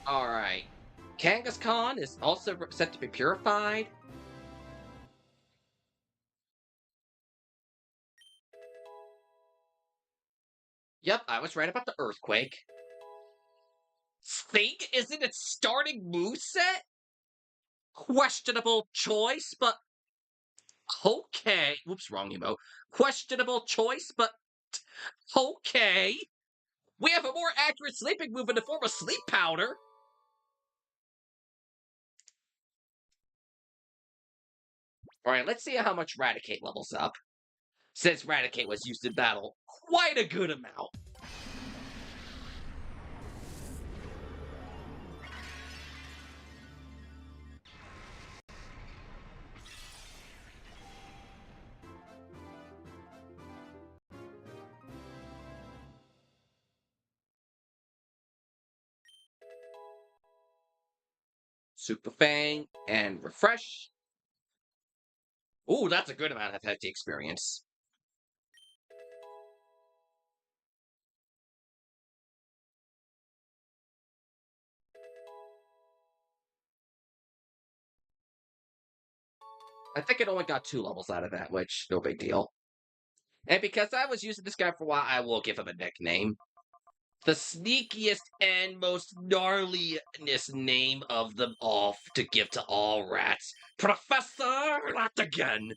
Alright. Kangaskhan is also set to be purified. Yep, I was right about the earthquake. Thing isn't its starting moveset? Questionable choice, but okay. Whoops, wrong emote. Questionable choice, but okay. We have a more accurate sleeping move in the form of sleep powder. Alright, let's see how much Raticate levels up. Since Raticate was used in battle, quite a good amount. Super Fang and Refresh. Ooh, that's a good amount of hefty experience. I think it only got 2 levels out of that, which, no big deal. And because I was using this guy for a while, I will give him a nickname. The sneakiest and most gnarliest name of them all to give to all rats. Professor Latigan!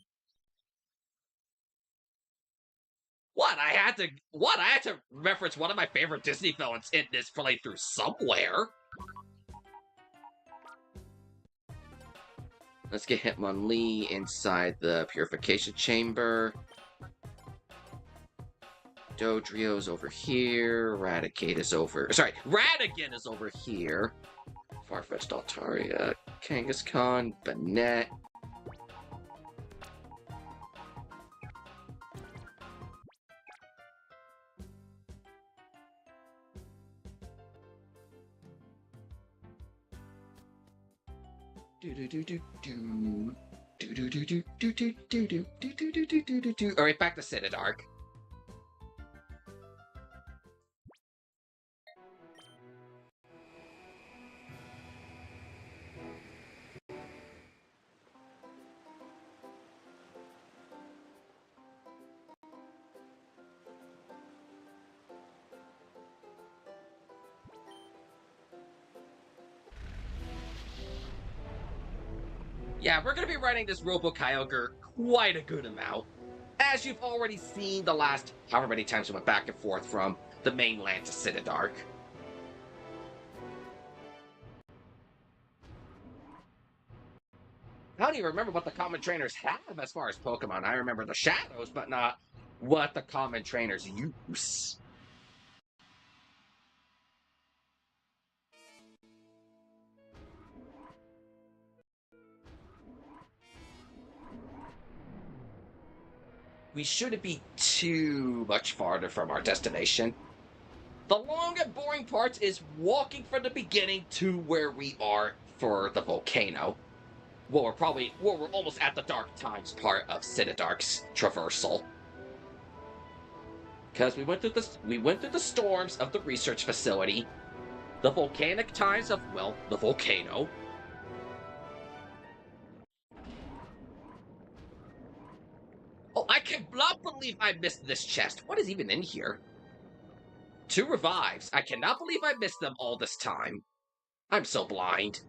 What? I had to reference one of my favorite Disney villains in this playthrough somewhere. Let's get Hitmonlee inside the purification chamber. Dodrio's over here. Raticate is over. Sorry, Ratigan is over here. Farfetch'd Altaria, Kangaskhan, Banette. Alright, back to Citadark. Yeah, we're gonna be running this Robo-Kyogre quite a good amount. As you've already seen the last however many times we went back and forth from the mainland to Citadark. I don't even remember what the common trainers have as far as Pokemon. I remember the shadows, but not what the common trainers use. We shouldn't be too much farther from our destination. The long and boring part is walking from the beginning to where we are for the volcano. Well, we're almost at the Dark Times part of Citadark's traversal. Because we went through the storms of the research facility, the volcanic times of, well, the volcano. Oh, I cannot believe I missed this chest. What is even in here? 2 revives. I cannot believe I missed them all this time. I'm so blind.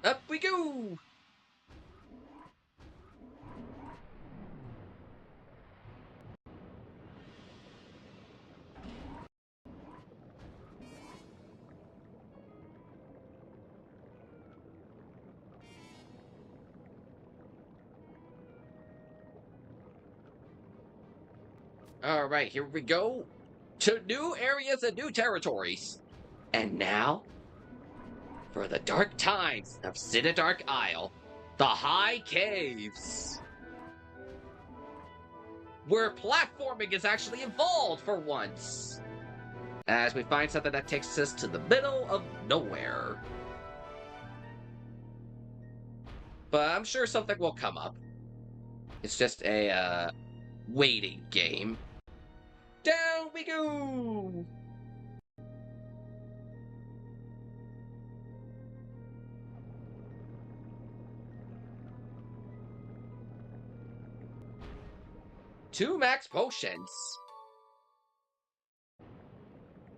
Up we go! Alright, here we go. To new areas and new territories. And now, for the dark times of Citadark Isle, the High Caves. Where platforming is actually involved for once. As we find something that takes us to the middle of nowhere. But I'm sure something will come up. It's just a, waiting game. Down we go! 2 max potions.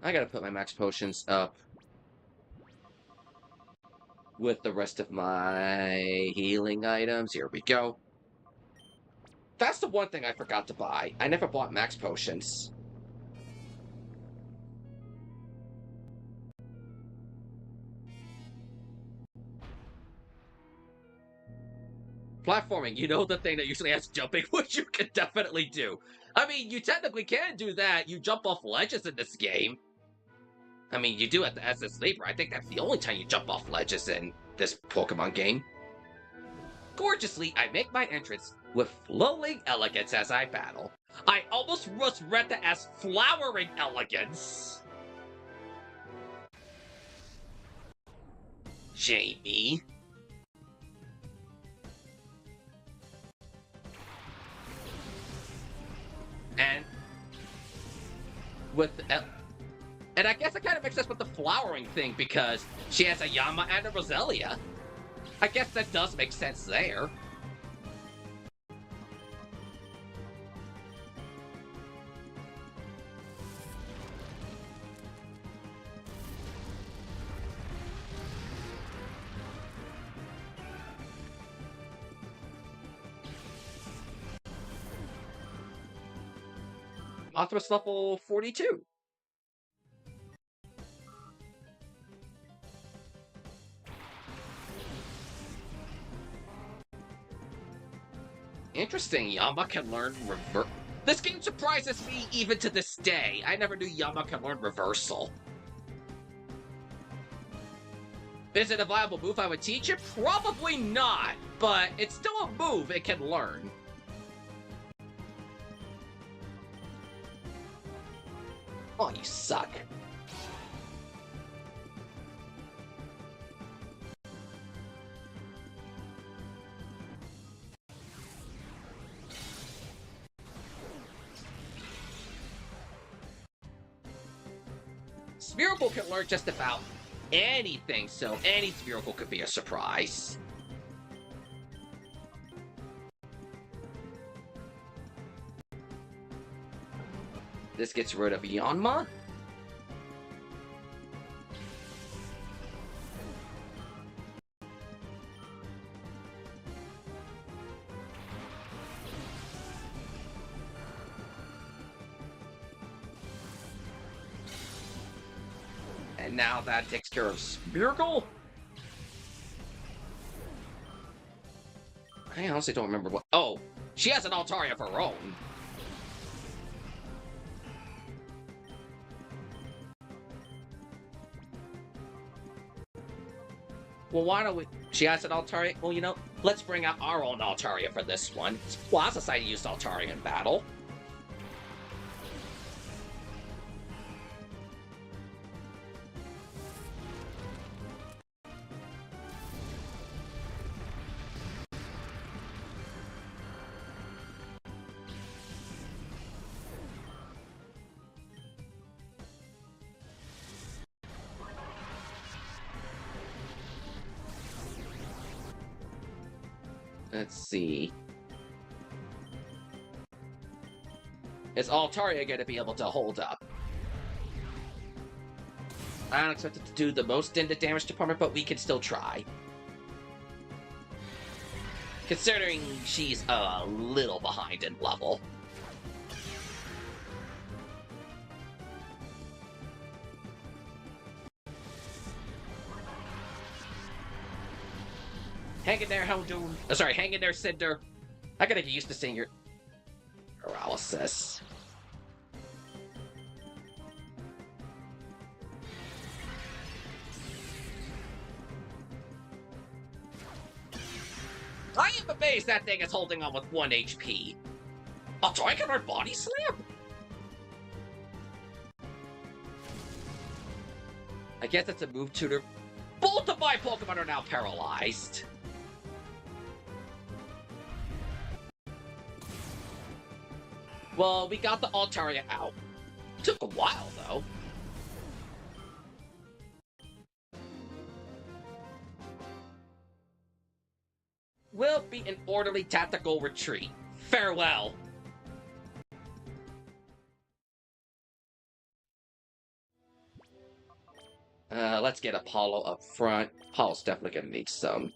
I gotta put my max potions up with the rest of my healing items. Here we go. That's the one thing I forgot to buy. I never bought max potions. Platforming, you know, the thing that usually has jumping, which you can definitely do. I mean, you technically can do that. You jump off ledges in this game. I mean, you do at the SS Labor. I think that's the only time you jump off ledges in this Pokemon game. Gorgeously, I make my entrance with flowing elegance as I battle. I almost read that as flowering elegance. Jamie. And with and I guess it kind of makes sense with the flowering thing because she has a Yama and a Roselia. I guess that does make sense there. Optimus level 42. Interesting, Yama can learn reverse. This game surprises me even to this day. I never knew Yama can learn reversal. Is it a viable move I would teach it? Probably not, but it's still a move it can learn. Oh, you suck. Spherical can learn just about anything, so any Spherical could be a surprise. This gets rid of Yanma. And now that takes care of Spherical. I honestly don't remember what... Oh, she has an Altaria of her own. Well, why don't we... She has an Altaria. Well, you know, let's bring out our own Altaria for this one. Squad Society used Altaria in battle. Let's see. Is Altaria going to be able to hold up? I don't expect it to do the most in the damage department, but we can still try. Considering she's a little behind in level. Hang in there, Houndoom. Sorry, hang in there, Cinder. I gotta get used to seeing your paralysis. I am amazed that thing is holding on with 1 HP. Oh, do I get our body slam? I guess it's a move tutor. Both of my Pokemon are now paralyzed. Well, we got the Altaria out. Took a while, though. Will be an orderly tactical retreat. Farewell. Let's get Apollo up front. Apollo's definitely gonna need some.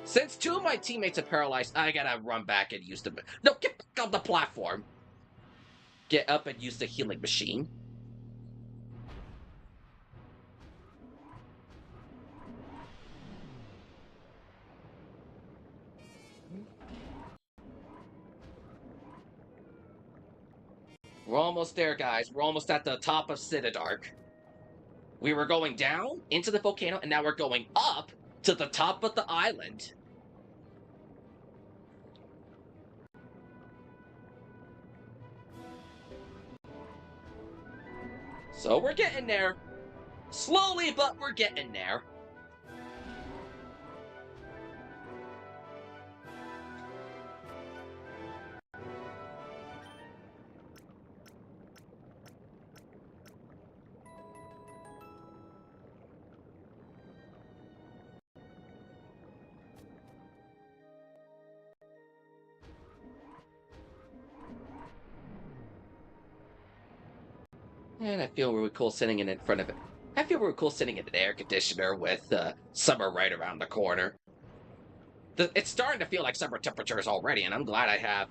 Since two of my teammates are paralyzed, I gotta run back and use the... No, get back on the platform! Get up and use the healing machine. We're almost there, guys. We're almost at the top of Citadark. We were going down into the volcano, and now we're going up to the top of the island. So we're getting there. Slowly, but we're getting there. And I feel really cool sitting in front of it. I feel really cool sitting in an air conditioner with summer right around the corner. It's starting to feel like summer temperatures already, and I'm glad I have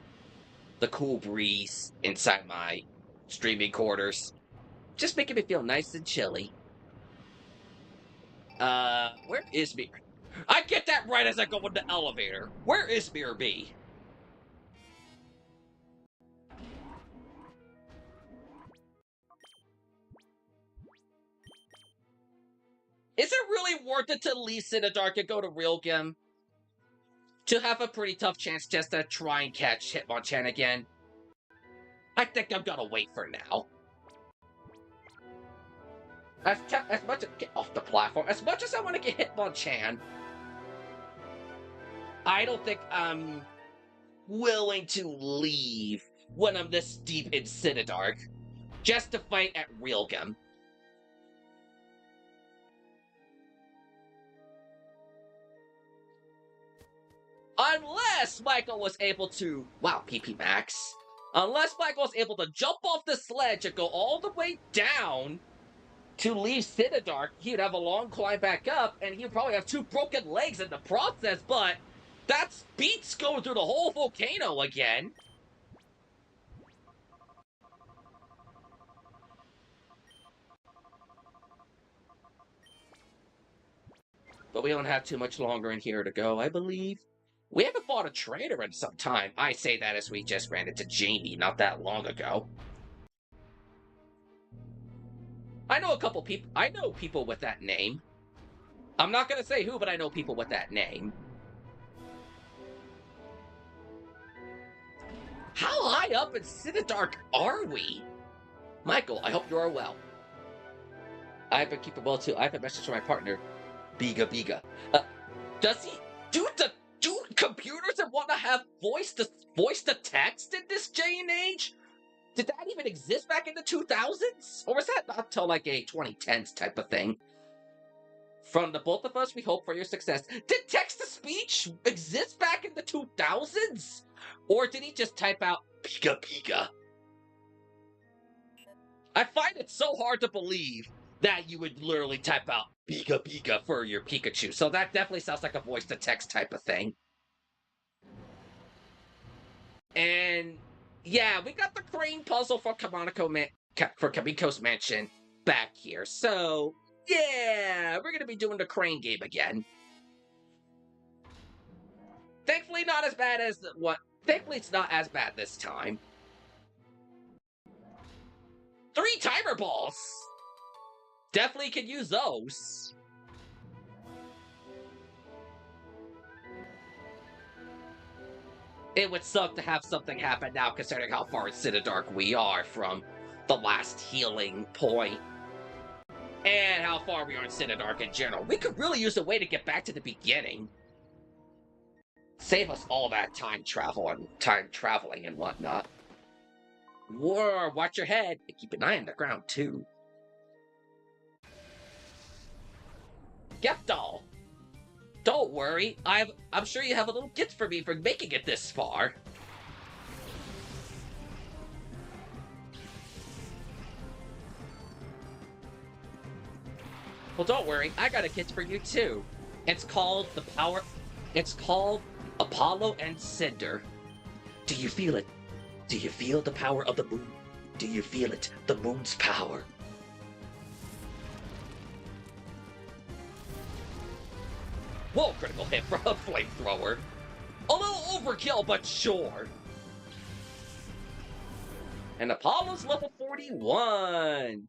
the cool breeze inside my streaming quarters. Just making me feel nice and chilly. Where is Mir? I get that right as I go in the elevator. Where is Mir B? Is it really worth it to leave Citadark and go to Realgem? To have a pretty tough chance just to try and catch Hitmonchan again? I think I'm gonna wait for now. As much as get off the platform, as much as I want to get Hitmonchan, I don't think I'm willing to leave when I'm this deep in Citadark just to fight at Realgem. Unless Michael was able to... Wow, PP Max. Unless Michael was able to jump off the sledge and go all the way down to leave Citadark, he would have a long climb back up, and he would probably have 2 broken legs in the process, but that beats going through the whole volcano again. But we don't have too much longer in here to go, I believe. We haven't fought a trainer in some time. I say that as we just ran into Jamie not that long ago. I know a couple people. I know people with that name. I'm not gonna say who, but I know people with that name. How high up in Citadark are we? Michael, I hope you are well. I've been keeping well too. I have a message from my partner, Biga Biga. Does he? Do computers and whatnot have voice to text in this day and age? Did that even exist back in the 2000s? Or was that not till like a 2010s type of thing? From the both of us, we hope for your success. Did text-to-speech exist back in the 2000s? Or did he just type out Pika Pika? I find it so hard to believe that you would literally type out Pika Pika for your Pikachu. So that definitely sounds like a voice-to-text type of thing. And yeah, we got the crane puzzle for Kamiko's mansion back here. So yeah, we're gonna be doing the crane game again. Thankfully, not as bad as what. Thankfully, it's not as bad this time. 3 timer balls. Definitely could use those. It would suck to have something happen now, considering how far in Citadark we are from the last healing point. And how far we are in Citadark in general. We could really use a way to get back to the beginning. Save us all that time traveling and whatnot. Whoa, watch your head. And keep an eye on the ground, too. Gepdal. Don't worry, I'm sure you have a little gift for me for making it this far. Well, don't worry, I got a kit for you too. It's called the power. It's called Apollo and Cinder. Do you feel it? Do you feel the power of the moon? Do you feel it? The moon's power. Whoa, critical hit from a flamethrower. A little overkill, but sure. And Apollo's level 41.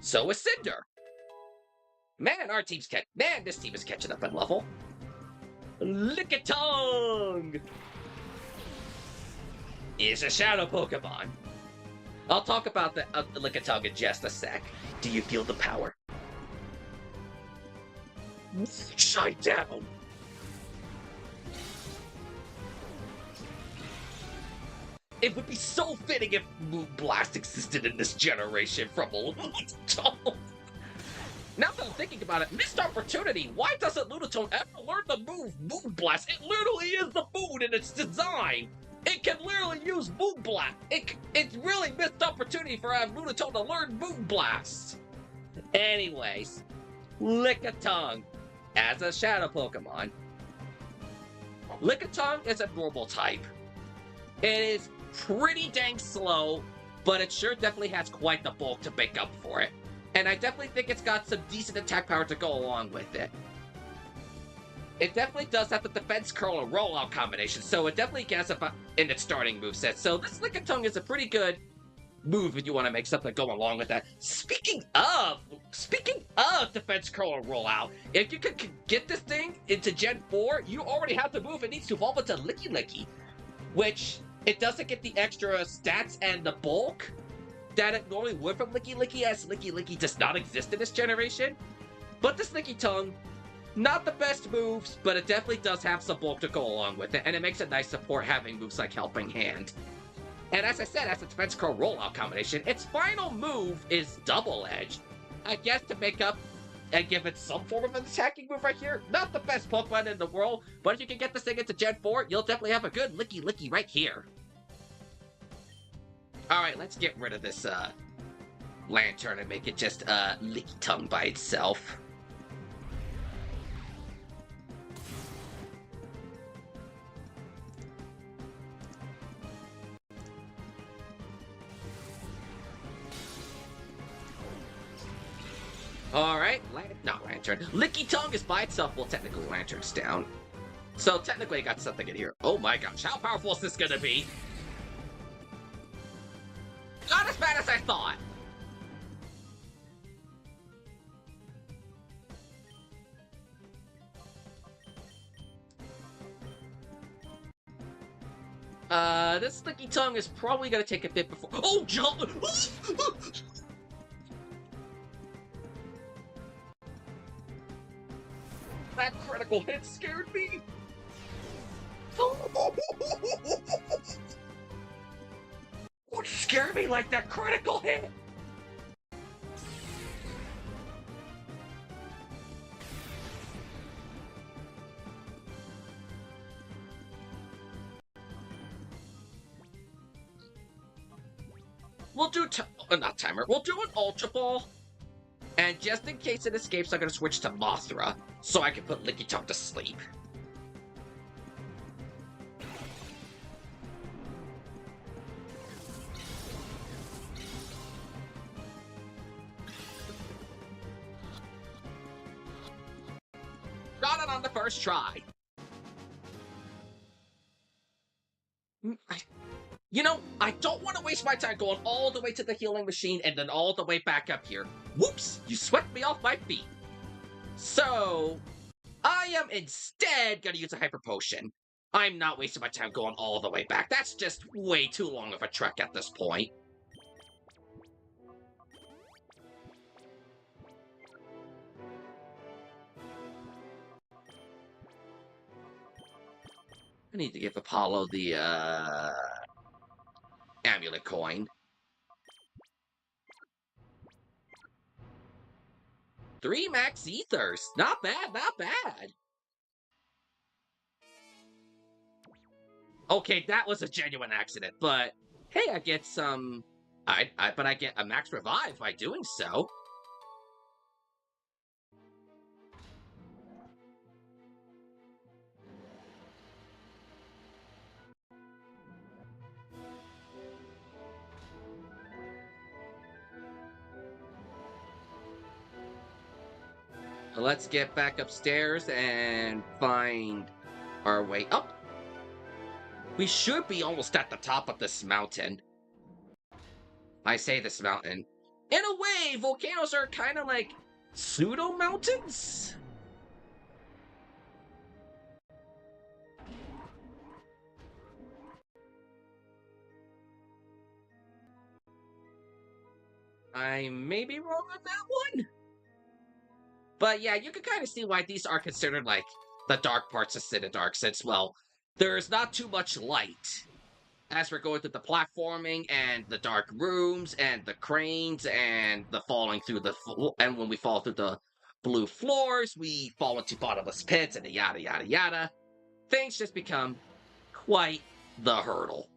So is Cinder. Man, this team is catching up in level. Lickitung is a shadow Pokemon. I'll talk about the Lickitung in just a sec. Do you feel the power? Shine down. It would be so fitting if Moonblast existed in this generation from a Lunatone. Now that I'm thinking about it, missed opportunity. Why doesn't Lunatone ever learn the move Moonblast? It literally is the moon in its design. It can literally use Moonblast. It's really missed opportunity for Lunatone to learn Moonblast. Anyways, Lickitung as a shadow Pokemon. Lickitung is a normal type. It is pretty dang slow, but it sure definitely has quite the bulk to make up for it. And I definitely think it's got some decent attack power to go along with it. It definitely does have the defense curl and rollout combination, so it definitely gets up in its starting moveset. So this Lickitung is a pretty good move if you want to make something go along with that. Speaking of defense curl and rollout, if you could get this thing into Gen 4, you already have the move it needs to evolve into Licky, which it doesn't get the extra stats and the bulk that it normally would from Licky, as Licky does not exist in this generation. But this Lickitung, not the best moves, but it definitely does have some bulk to go along with it, and it makes it nice support having moves like Helping Hand. And as I said, as a defense curl rollout combination, its final move is Double Edge. I guess to make up and give it some form of an attacking move right here. Not the best Pokemon in the world, but if you can get this thing into Gen 4, you'll definitely have a good Licky right here. Alright, let's get rid of this Lantern and make it just Lickitung by itself. Alright, not Lantern. Lickitung is by itself. Well, technically Lantern's down. So technically I got something in here. Oh my gosh, how powerful is this gonna be? Not as bad as I thought. This Lickitung is probably gonna take a bit before. Oh, jump! That critical hit scared me. What scared me like that critical hit? We'll do not timer. We'll do an Ultra Ball. And just in case it escapes, I'm gonna switch to Mothra so I can put Lickitung to sleep. Got it on the first try. You know, I don't want to waste my time going all the way to the healing machine and then all the way back up here. Whoops! You swept me off my feet. So, I am instead gonna use a Hyper Potion. I'm not wasting my time going all the way back. That's just way too long of a trek at this point. I need to give Apollo the, Amulet Coin. 3 Max Ethers. Not bad, not bad. Okay, that was a genuine accident, but Hey, I get some... but I get a max revive by doing so. Let's get back upstairs and find our way up. We should be almost at the top of this mountain. I say this mountain. In a way, volcanoes are kind of like pseudo-mountains. I may be wrong on that one. But yeah, you can kind of see why these are considered like the dark parts of Citadark, since, well, there's not too much light. As we're going through the platforming and the dark rooms and the cranes and the falling through the... and when we fall through the blue floors, we fall into bottomless pits and the yada yada yada. Things just become quite the hurdle.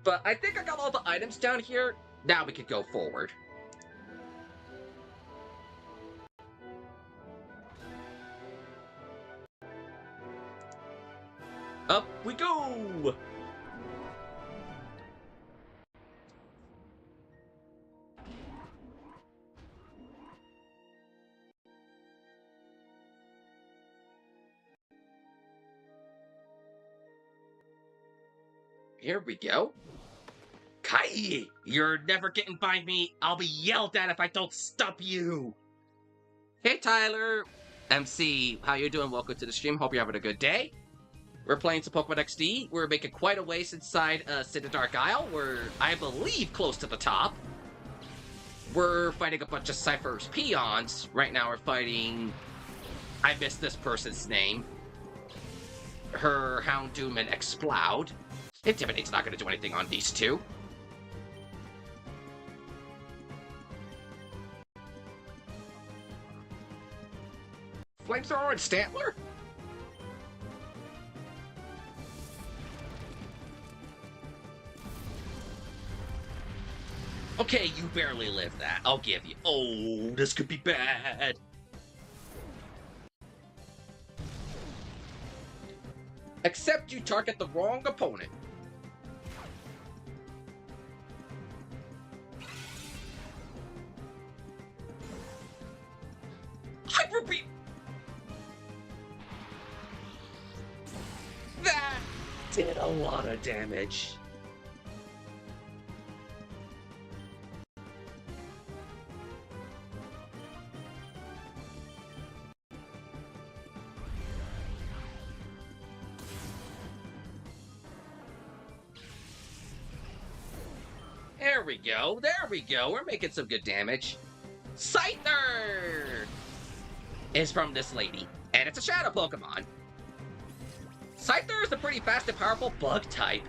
But I think I got all the items down here. Now we could go forward. Up we go! Here we go. Kai! You're never getting by me. I'll be yelled at if I don't stop you. Hey, Tyler. MC, how you doing? Welcome to the stream. Hope you're having a good day. We're playing some Pokemon XD. We're making quite a ways inside Citadark Isle. We're, I believe, close to the top. We're fighting a bunch of Cipher's peons. Right now we're fighting... I missed this person's name. Her Houndoom and Exploud. Intimidate's not going to do anything on these two. Flamethrower and Stantler? Okay, you barely lived that. I'll give you. Oh, this could be bad. Except you target the wrong opponent. Hyper Beam! That did a lot of damage. There we go, there we go. We're making some good damage. Scyther is from this lady, and it's a shadow Pokemon. Scyther is a pretty fast and powerful bug type.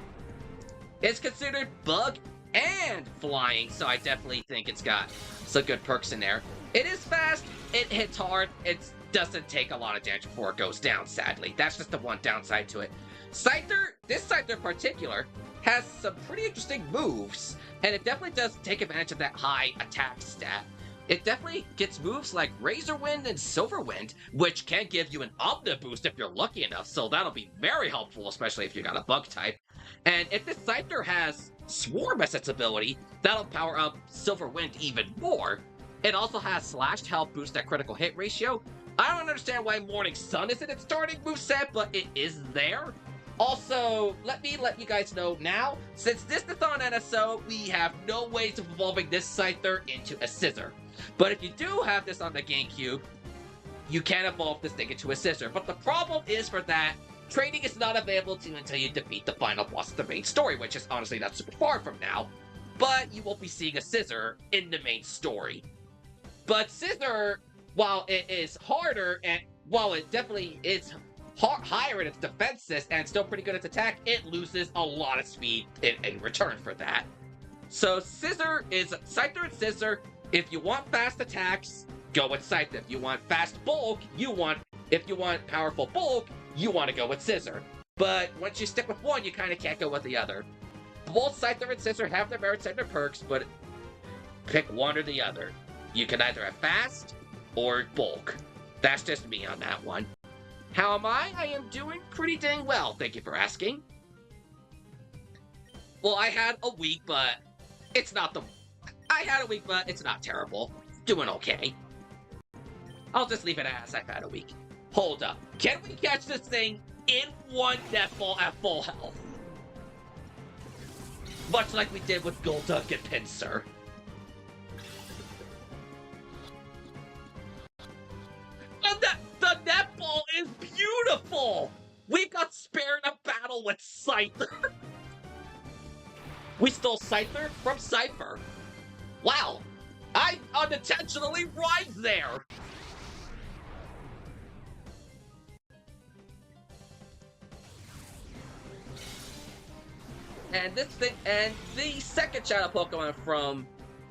It's considered bug and flying, so I definitely think it's got some good perks in there. It is fast, it hits hard, it doesn't take a lot of damage before it goes down, sadly. That's just the one downside to it. Scyther, this Scyther in particular, has some pretty interesting moves, and it definitely does take advantage of that high attack stat. It definitely gets moves like Razor Wind and Silver Wind, which can give you an Omni boost if you're lucky enough, so that'll be very helpful, especially if you got a bug type. And if this Scyther has Swarm as its ability, that'll power up Silver Wind even more. It also has Slash to help boost that critical hit ratio. I don't understand why Morning Sun isn't its starting moveset, but it is there. Also, let me let you guys know now, since this is on NSO, we have no ways of evolving this Scyther into a Scissor. But if you do have this on the GameCube, you can evolve this thing into a Scissor. But the problem is for that, training is not available to you until you defeat the final boss of the main story, which is honestly not super far from now. But you won't be seeing a Scissor in the main story. But Scissor, while it is harder, and while it definitely is higher in its defenses and still pretty good at its attack, it loses a lot of speed in return for that. So Scissor is Scyther and Scissor. If you want fast attacks, go with Scyther. If you want fast bulk, if you want powerful bulk, you want to go with Scissor. But once you stick with one, you kind of can't go with the other. Both Scyther and Scissor have their merits and their perks, but pick one or the other. You can either have fast or bulk. That's just me on that one. How am I? I am doing pretty dang well, thank you for asking. Well, I had a week, but it's not the... I had a week, but it's not terrible. Doing okay. I'll just leave it as I've had a week. Hold up. Can we catch this thing in one netball at full health? Much like we did with Golduck and Pinsir. The netball is beautiful! We've got spared a battle with Cipher. We stole Cipher from Cipher. Wow, I unintentionally rhymed there. And the second shadow Pokemon from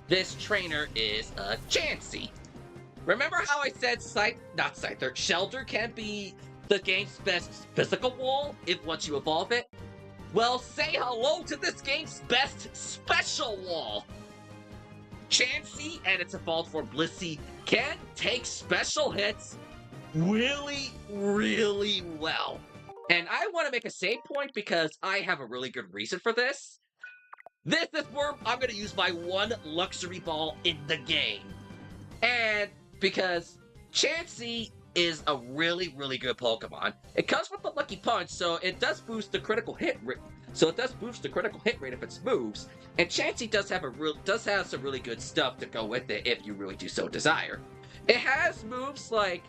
this trainer is Chansey. Remember how I said Shelter can be the game's best physical wall once you evolve it? Well, say hello to this game's best special wall. Chansey and its evolved form Blissey can take special hits really, really well. And I want to make a save point because I have a really good reason for this. This is where I'm going to use my one luxury ball in the game. And because Chansey is a really, really good Pokemon. It comes with the Lucky Punch, so it does boost the critical hit rate. If it moves. And Chansey does have some really good stuff to go with it if you really do so desire. It has moves like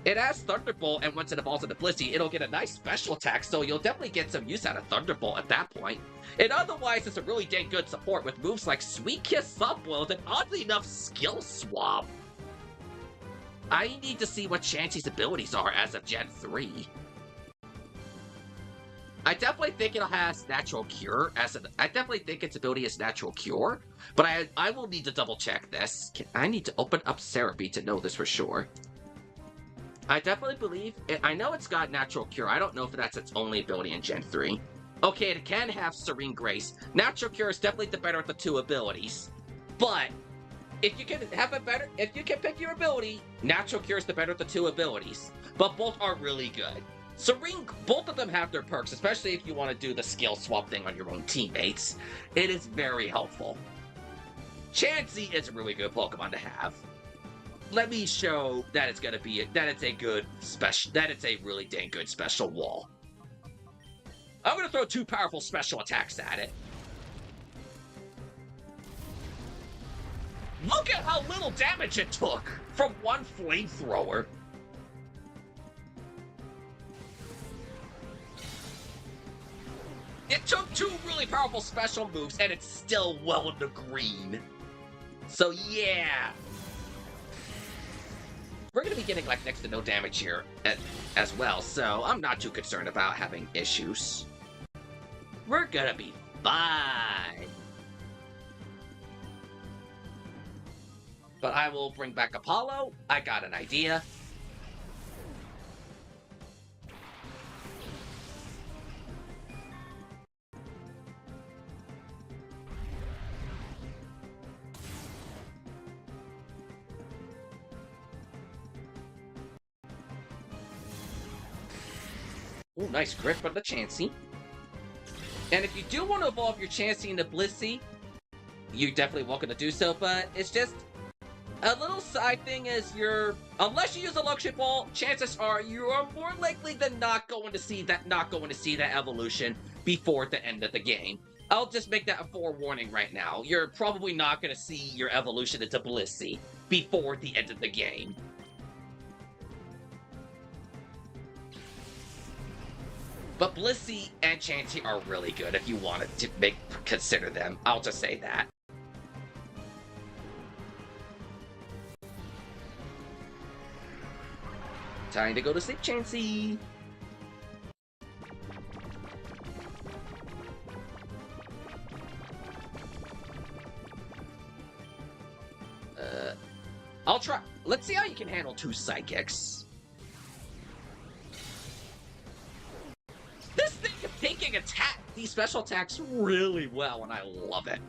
it has Thunderbolt, and once it evolves into Blissey, it'll get a nice special attack, so you'll definitely get some use out of Thunderbolt at that point. And otherwise, it's a really dang good support with moves like Sweet Kiss Upload and oddly enough, Skill Swap. I need to see what Chansey's abilities are as of Gen 3. I definitely think it'll have Natural Cure I definitely think its ability is Natural Cure, but I will need to double check this. I need to open up Cerebi to know this for sure. I definitely believe I know it's got Natural Cure. I don't know if that's its only ability in Gen 3. Okay, it can have Serene Grace. Natural Cure is definitely the better of the two abilities. But if you can pick your ability, Natural Cure is the better of the two abilities. But both are really good. Both of them have their perks, especially if you want to do the skill swap thing on your own teammates. It is very helpful. Chansey is a really good Pokemon to have. Let me show that it's a really dang good special wall. I'm gonna throw two powerful special attacks at it. Look at how little damage it took from one flamethrower. It took two really powerful special moves, and it's still well in the green. So yeah. We're going to be getting like next to no damage here as well, so I'm not too concerned about having issues. We're going to be fine. But I will bring back Apollo. I got an idea. Ooh, nice grip from the Chansey. And if you do want to evolve your Chansey into Blissey, you're definitely welcome to do so, but it's just a little side thing is unless you use a luxury ball, chances are you are more likely than not going to see that evolution before the end of the game. I'll just make that a forewarning right now. You're probably not going to see your evolution into Blissey before the end of the game. But Blissey and Chansey are really good if you wanted to consider them. I'll just say that. Time to go to sleep, Chansey. I'll try. Let's see how you can handle 2 psychics. This thing is taking these special attacks really well, and I love it.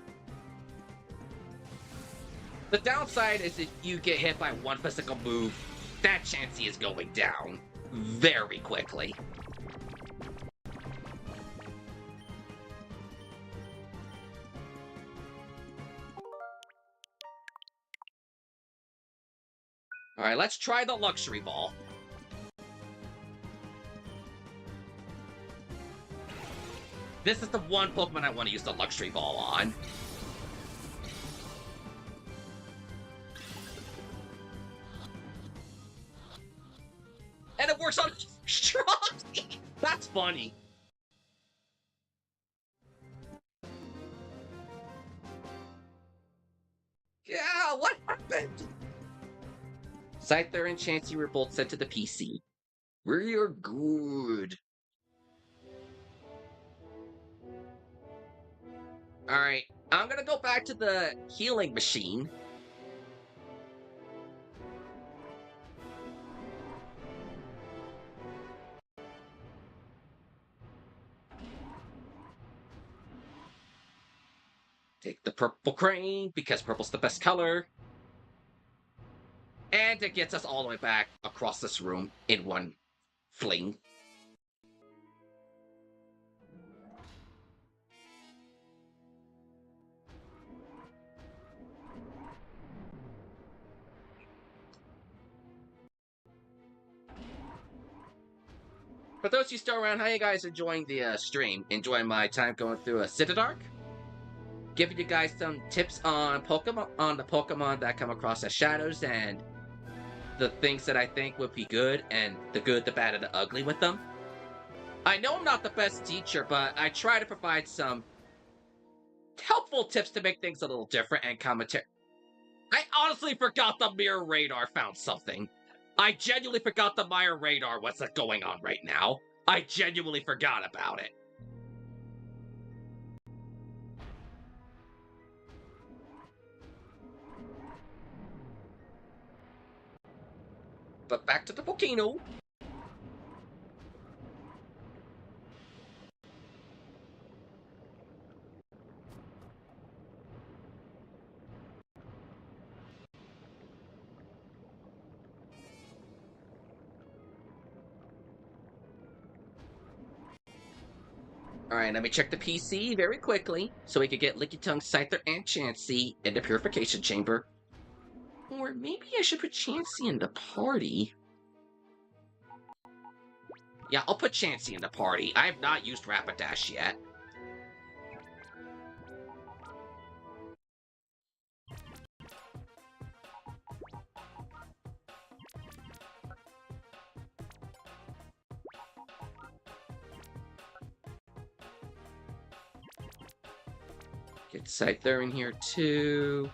The downside is if you get hit by 1 physical move, that Chansey is going down very quickly. Alright, let's try the Luxury Ball. This is the one Pokemon I want to use the Luxury Ball on. And it works on Stronghold! That's funny. Yeah, what happened? Cipher and Chansey were both sent to the PC. We're good. Alright, I'm gonna go back to the healing machine. Take the purple crane, because purple's the best color. And it gets us all the way back across this room in one fling. For those of you still around, how you guys enjoying the stream? Enjoying my time going through a Citadark? Giving you guys some tips on the Pokemon that come across as shadows and the things that I think would be good, and the good, the bad, and the ugly with them. I know I'm not the best teacher, but I try to provide some helpful tips to make things a little different and commentary. I honestly forgot the Mirror Radar found something. I genuinely forgot the Mirror Radar. What's going on right now? I genuinely forgot about it. But back to the volcano. Alright, let me check the PC very quickly, so we could get Lickitung, Scyther, and Chansey in the Purification Chamber. Or maybe I should put Chansey in the party. Yeah, I'll put Chansey in the party. I have not used Rapidash yet. Get Scyther in here too.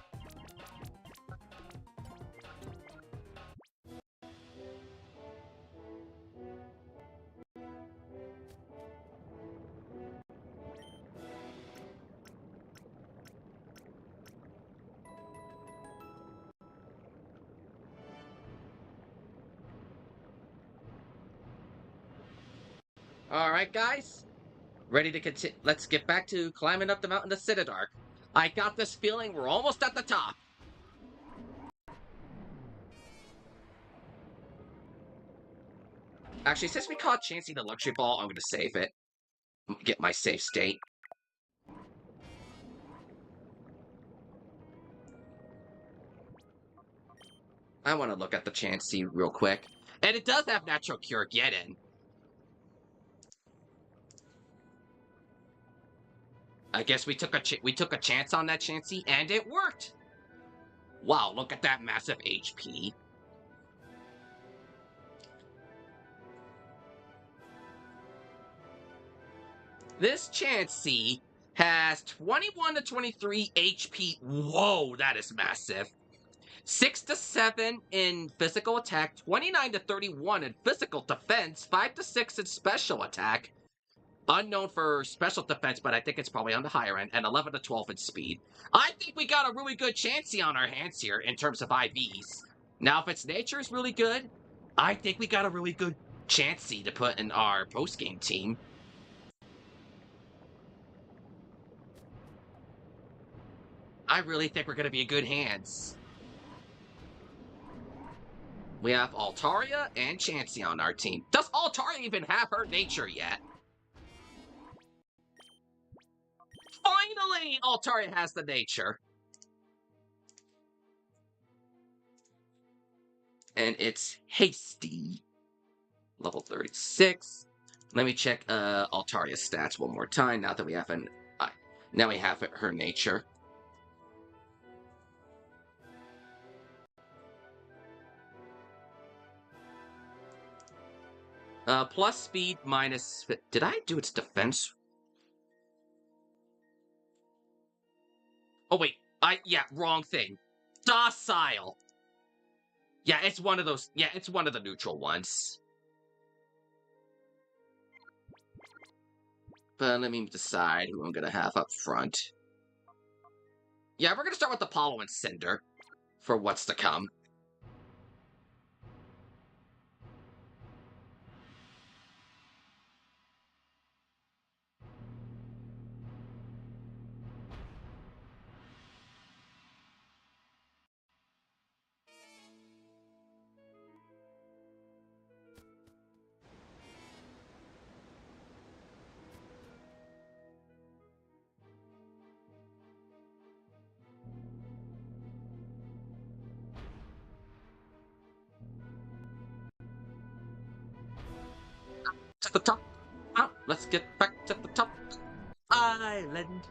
Alright, guys. Ready to continue? Let's get back to climbing up the mountain to Citadark. I got this feeling we're almost at the top. Actually, since we caught Chansey the Luxury Ball, I'm going to save it. Get my save state. I want to look at the Chansey real quick. And it does have Natural Cure Get In. I guess we took a chance on that Chansey, and it worked! Wow, look at that massive HP. This Chansey has 21 to 23 HP. Whoa, that is massive. 6 to 7 in physical attack, 29 to 31 in physical defense, 5 to 6 in special attack. Unknown for special defense, but I think it's probably on the higher end, and 11 to 12 in speed. I think we got a really good Chansey on our hands here in terms of IVs. Now, if its nature is really good, I think we got a really good Chansey to put in our post-game team. I really think we're going to be in good hands. We have Altaria and Chansey on our team. Does Altaria even have her nature yet? Finally, Altaria has the nature. And it's Hasty. Level 36. Let me check Altaria's stats one more time now that we have now we have her nature. Plus speed minus... Did I do its defense? Oh, wait. Yeah, wrong thing. Docile. Yeah, it's one of those... Yeah, it's one of the neutral ones. But let me decide who I'm going to have up front. Yeah, we're going to start with Apollo and Cinder for what's to come. To the top. Let's get back to the top island.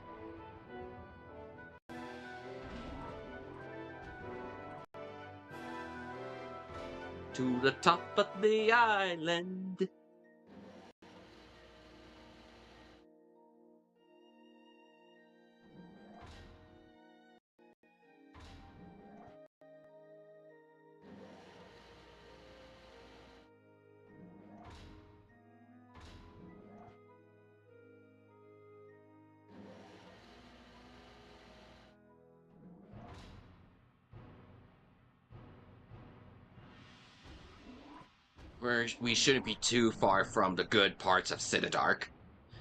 To the top of the island. We shouldn't be too far from the good parts of Citadark,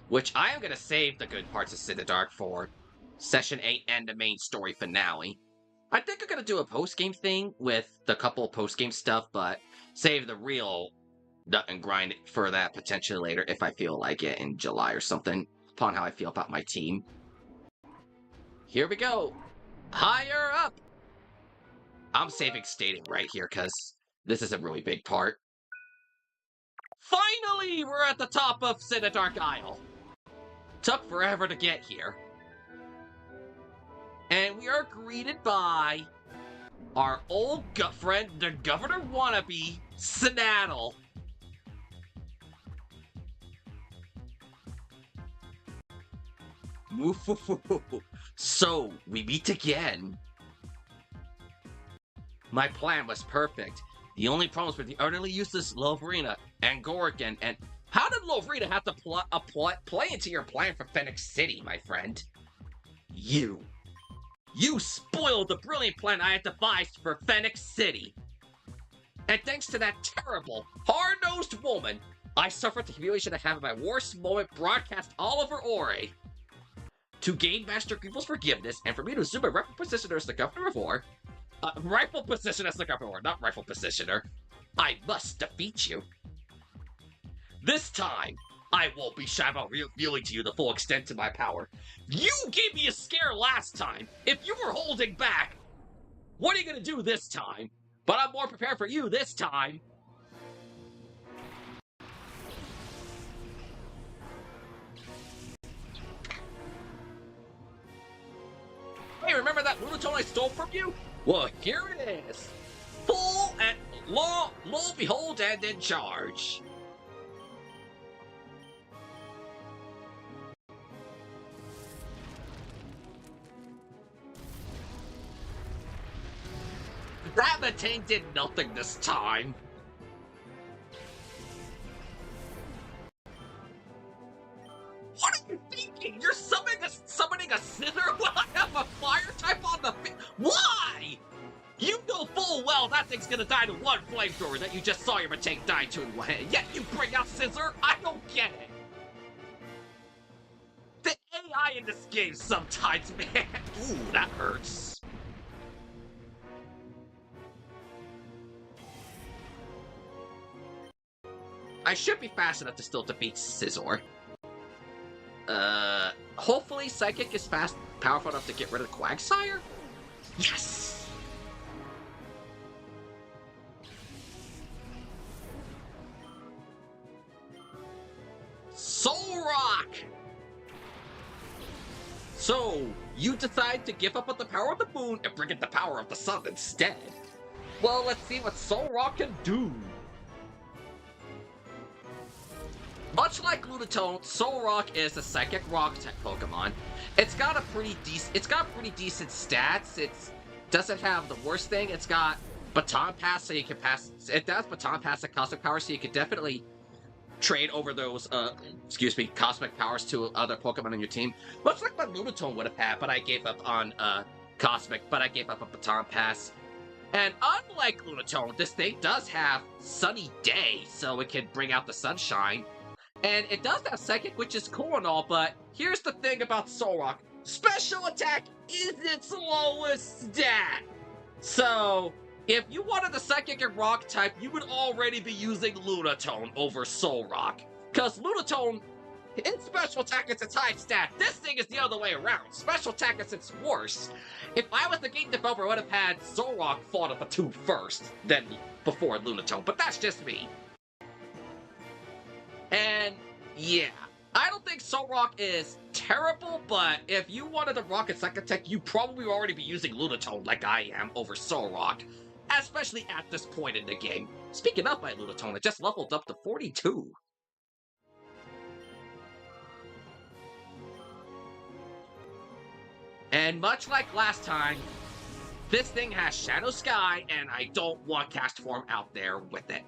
which I am going to save the good parts of Citadark for Session 8 and the main story finale. I think I'm going to do a post-game thing with the couple post-game stuff, but save the real nut and grind for that potentially later if I feel like it in July or something, upon how I feel about my team. Here we go. Higher up. I'm saving stating right here because this is a really big part. Finally, we're at the top of Citadark Isle. Took forever to get here. And we are greeted by our old friend, the Governor Wannabe, Snaddle. So, we meet again. My plan was perfect. The only problems were the utterly useless Lovrina and Gorgon, and how did Lovrina have to play into your plan for Phoenix City, my friend? You spoiled the brilliant plan I had devised for Phoenix City. And thanks to that terrible, hard-nosed woman, I suffered the humiliation of having my worst moment broadcast all over Ore. To gain Master Greevil's forgiveness, and for me to assume my rightful position as the Governor of Ore, rightful position as the Governor, not rightful positioner, I must defeat you. This time, I won't be shy about revealing to you the full extent of my power. You gave me a scare last time. If you were holding back, what are you gonna do this time? But I'm more prepared for you this time. Hey, remember that Lunatone I stole from you? Well, here it is. Full and lo behold and in charge. That thing did nothing this time. What are you thinking? You're summoning a Cither while I have a fire type on the Why? You know full well that thing's gonna die to one flamethrower that you just saw your tank die to in one hit, yet you bring out Scissor? I don't get it. The AI in this game sometimes, man. Ooh, that hurts. I should be fast enough to still defeat Scizor. Hopefully Psychic is powerful enough to get rid of Quagsire? Yes! Soul Rock! So, you decide to give up on the power of the moon and bring in the power of the sun instead. Well, let's see what Soul Rock can do. Much like Lunatone, Soul Rock is a psychic rock type Pokemon. It's got pretty decent stats. It doesn't have the worst thing. It's got Baton Pass, so you can pass. It does Baton Pass and Cosmic Power, so you can definitely trade over those, Cosmic Powers to other Pokemon on your team. Much like what Lunatone would have had, but I gave up on Cosmic, but I gave up a Baton Pass. And unlike Lunatone, this thing does have Sunny Day, so it can bring out the sunshine. And it does have Psychic, which is cool and all, but here's the thing about Soul Rock. Special Attack is its lowest stat! So, if you wanted the Psychic and Rock type, you would already be using Lunatone over Soul Rock. Because Lunatone, in Special Attack, it's its high stat. This thing is the other way around. Special Attack is its worst. If I was the game developer, I would have had Soul Rock fought at the 2 first, then before Lunatone, but that's just me. And, yeah, I don't think Soul Rock is terrible, but if you wanted a Rock and Psychic Attack, you'd probably already be using Lunatone like I am over Soul Rock, especially at this point in the game. Speaking of my Lunatone, it just leveled up to 42. And much like last time, this thing has Shadow Sky, and I don't want Cast Form out there with it.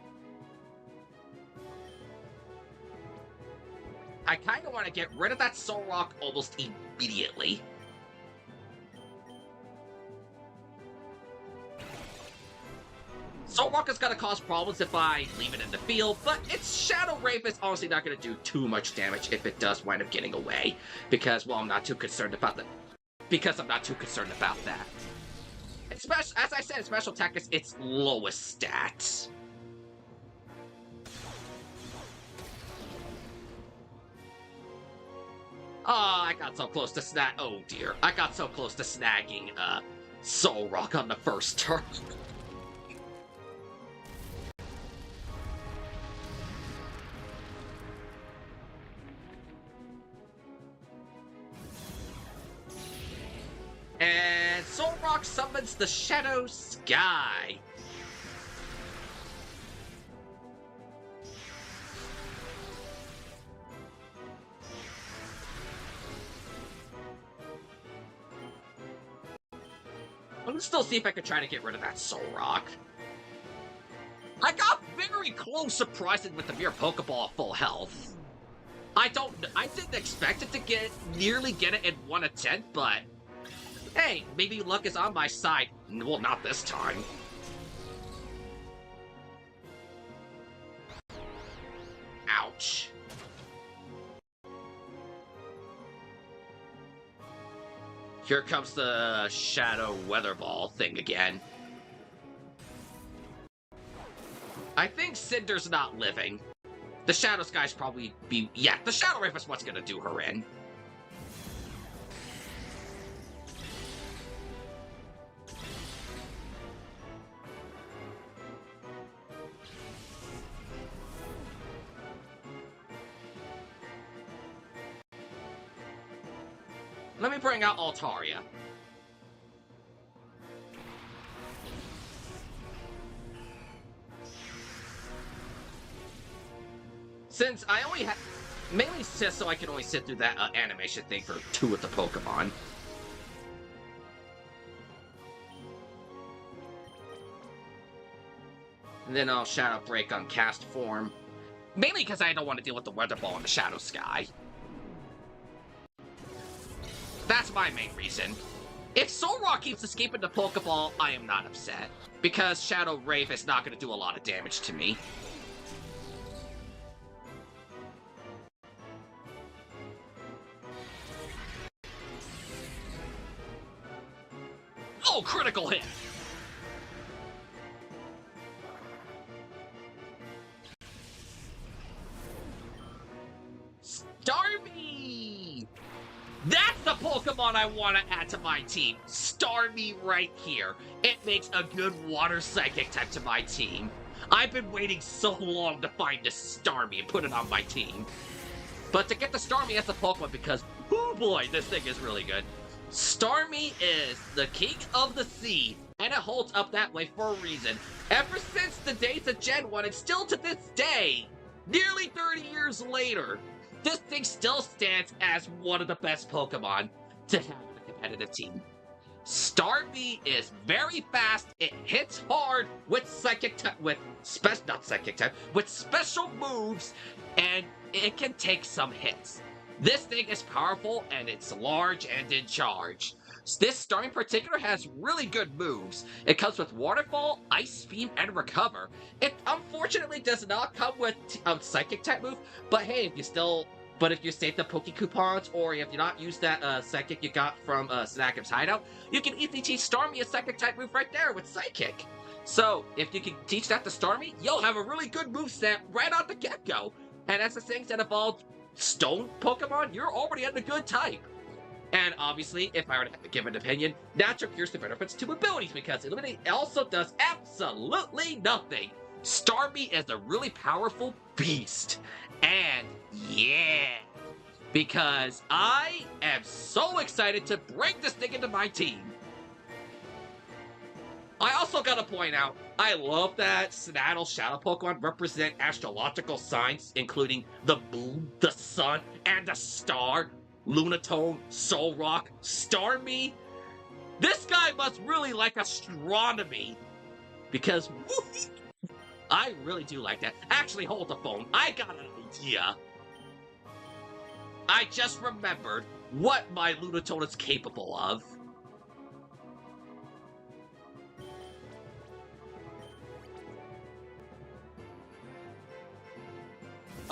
I kind of want to get rid of that Soul Rock almost immediately. Soul Rock is going to cause problems if I leave it in the field, but its Shadow Wraith is honestly not going to do too much damage if it does wind up getting away. Because, well, I'm not too concerned about that. Because I'm not too concerned about that. As I said, Special Attack is its lowest stats. Oh, I got so close to oh dear. I got so close to snagging, Soul Rock on the first turn. And Soul Rock summons the Shadow Sky. I'm gonna still see if I can try to get rid of that Soul Rock. I got very close, surprising, with the mere Pokeball at full health. I didn't expect it to nearly get it in 1 attempt, but hey, maybe luck is on my side. Well, not this time. Ouch. Here comes the Shadow Weather Ball thing again. I think Cinder's not living. The Shadow Sky's probably yeah, the Shadow Wraith is what's gonna do her in. Let me bring out Altaria. Since I only have... Mainly just so I can only sit through that animation thing for 2 of the Pokemon. And then I'll Shadow Break on Cast Form. Mainly because I don't want to deal with the Weather Ball and the Shadow Sky. That's my main reason. If Solrock keeps escaping the Pokeball, I am not upset, because Shadow Wraith is not going to do a lot of damage to me. Oh, critical hit! Stormy! That's the Pokemon I want to add to my team. Stormy right here. It makes a good water psychic type to my team. I've been waiting so long to find this Stormy and put it on my team. But to get the Stormy as a Pokemon, because, oh boy, this thing is really good. Stormy is the king of the sea, and it holds up that way for a reason. Ever since the days of Gen 1, and still to this day, nearly 30 years later, this thing still stands as one of the best Pokemon to have in a competitive team. Stormy is very fast, it hits hard with with special moves, and it can take some hits. This thing is powerful, and it's large and in charge. This Stormy in particular has really good moves. It comes with Waterfall, Ice Beam, and Recover. It unfortunately does not come with Psychic type move, but hey, if you save the Poke Coupons, or if you not use that Psychic you got from Citadark Hideout, you can easily teach Stormy a Psychic type move right there with Psychic. So, if you can teach that to Stormy, you'll have a really good moveset right out the get-go. And as the things that evolve Stone Pokemon, you're already at a good type. And obviously, if I were to have to give an opinion, Natural Cures the benefits to abilities, because Illuminate also does absolutely nothing. Stormy is a really powerful beast. And yeah, because I am so excited to bring this thing into my team. I also gotta point out, I love that Seattle Shadow Pokemon represent astrological signs, including the moon, the sun, and the star. Lunatone, Solrock, Stormy. This guy must really like astronomy, because I really do like that. Actually, hold the phone. I got an idea. I just remembered what my Lunatone is capable of.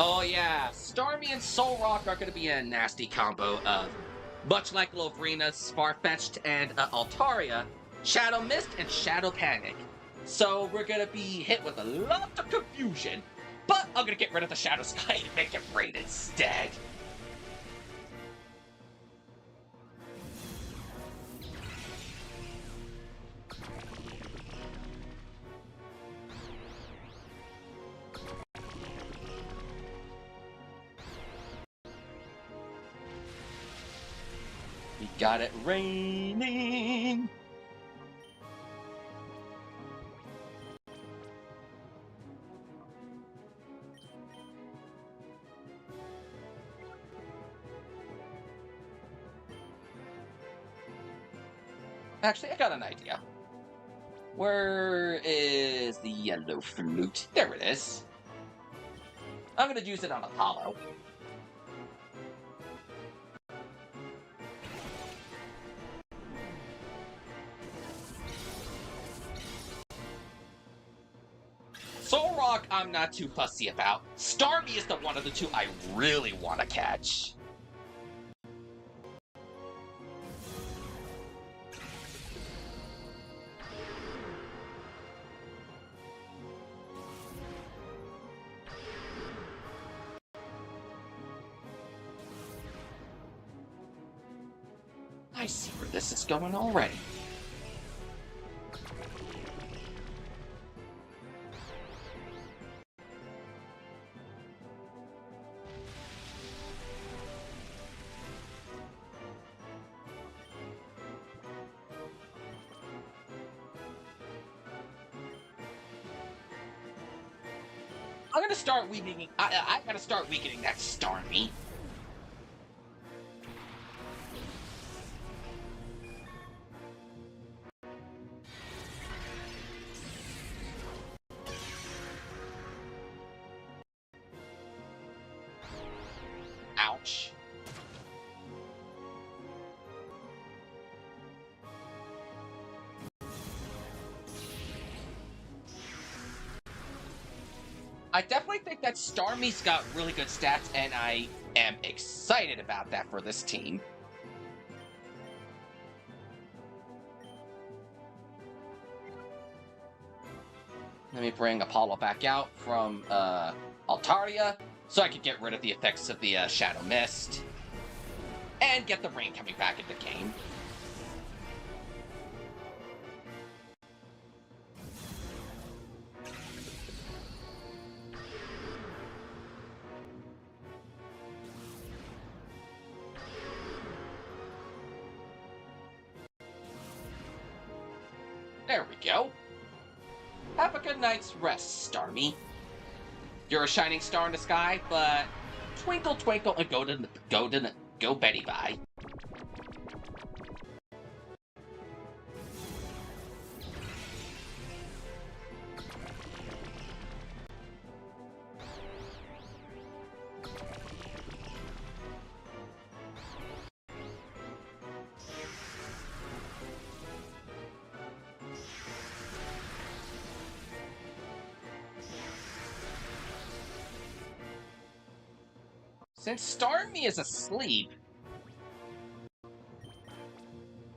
Oh yeah, Stormy and Solrock are going to be a nasty combo of, much like Lovrina, Farfetch'd, and Altaria, Shadow Mist and Shadow Panic. So we're going to be hit with a lot of confusion, but I'm going to get rid of the Shadow Sky and make it rain instead. We got it raining. Actually, I got an idea. Where is the yellow flute? There it is. I'm gonna use it on Apollo. Solrock, I'm not too fussy about. Stormy is the one of the two I really want to catch. I see where this is going already. I'm gonna start weakening. I gotta start weakening that Stormy. Ouch. I definitely think that Stormy's got really good stats, and I am excited about that for this team. Let me bring Apollo back out from Altaria, so I can get rid of the effects of the Shadow Mist, and get the rain coming back into the game. There we go. Have a good night's rest, Stormy. You're a shining star in the sky, but twinkle, twinkle, and go Betty bye. Since Stormy is asleep,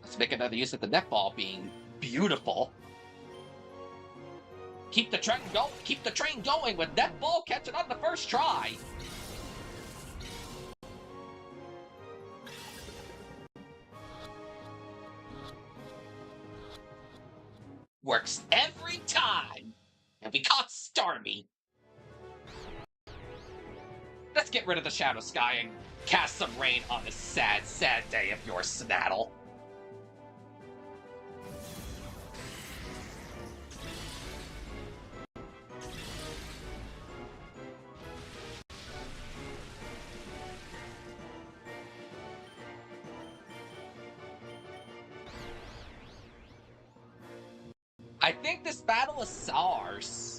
let's make another use of the netball being beautiful. Keep the train going with netball catching on the first try. Works every time. And we caught Stormy. Let's get rid of the Shadow Sky and cast some rain on this sad, sad day of your Snaddle. I think this battle is ours.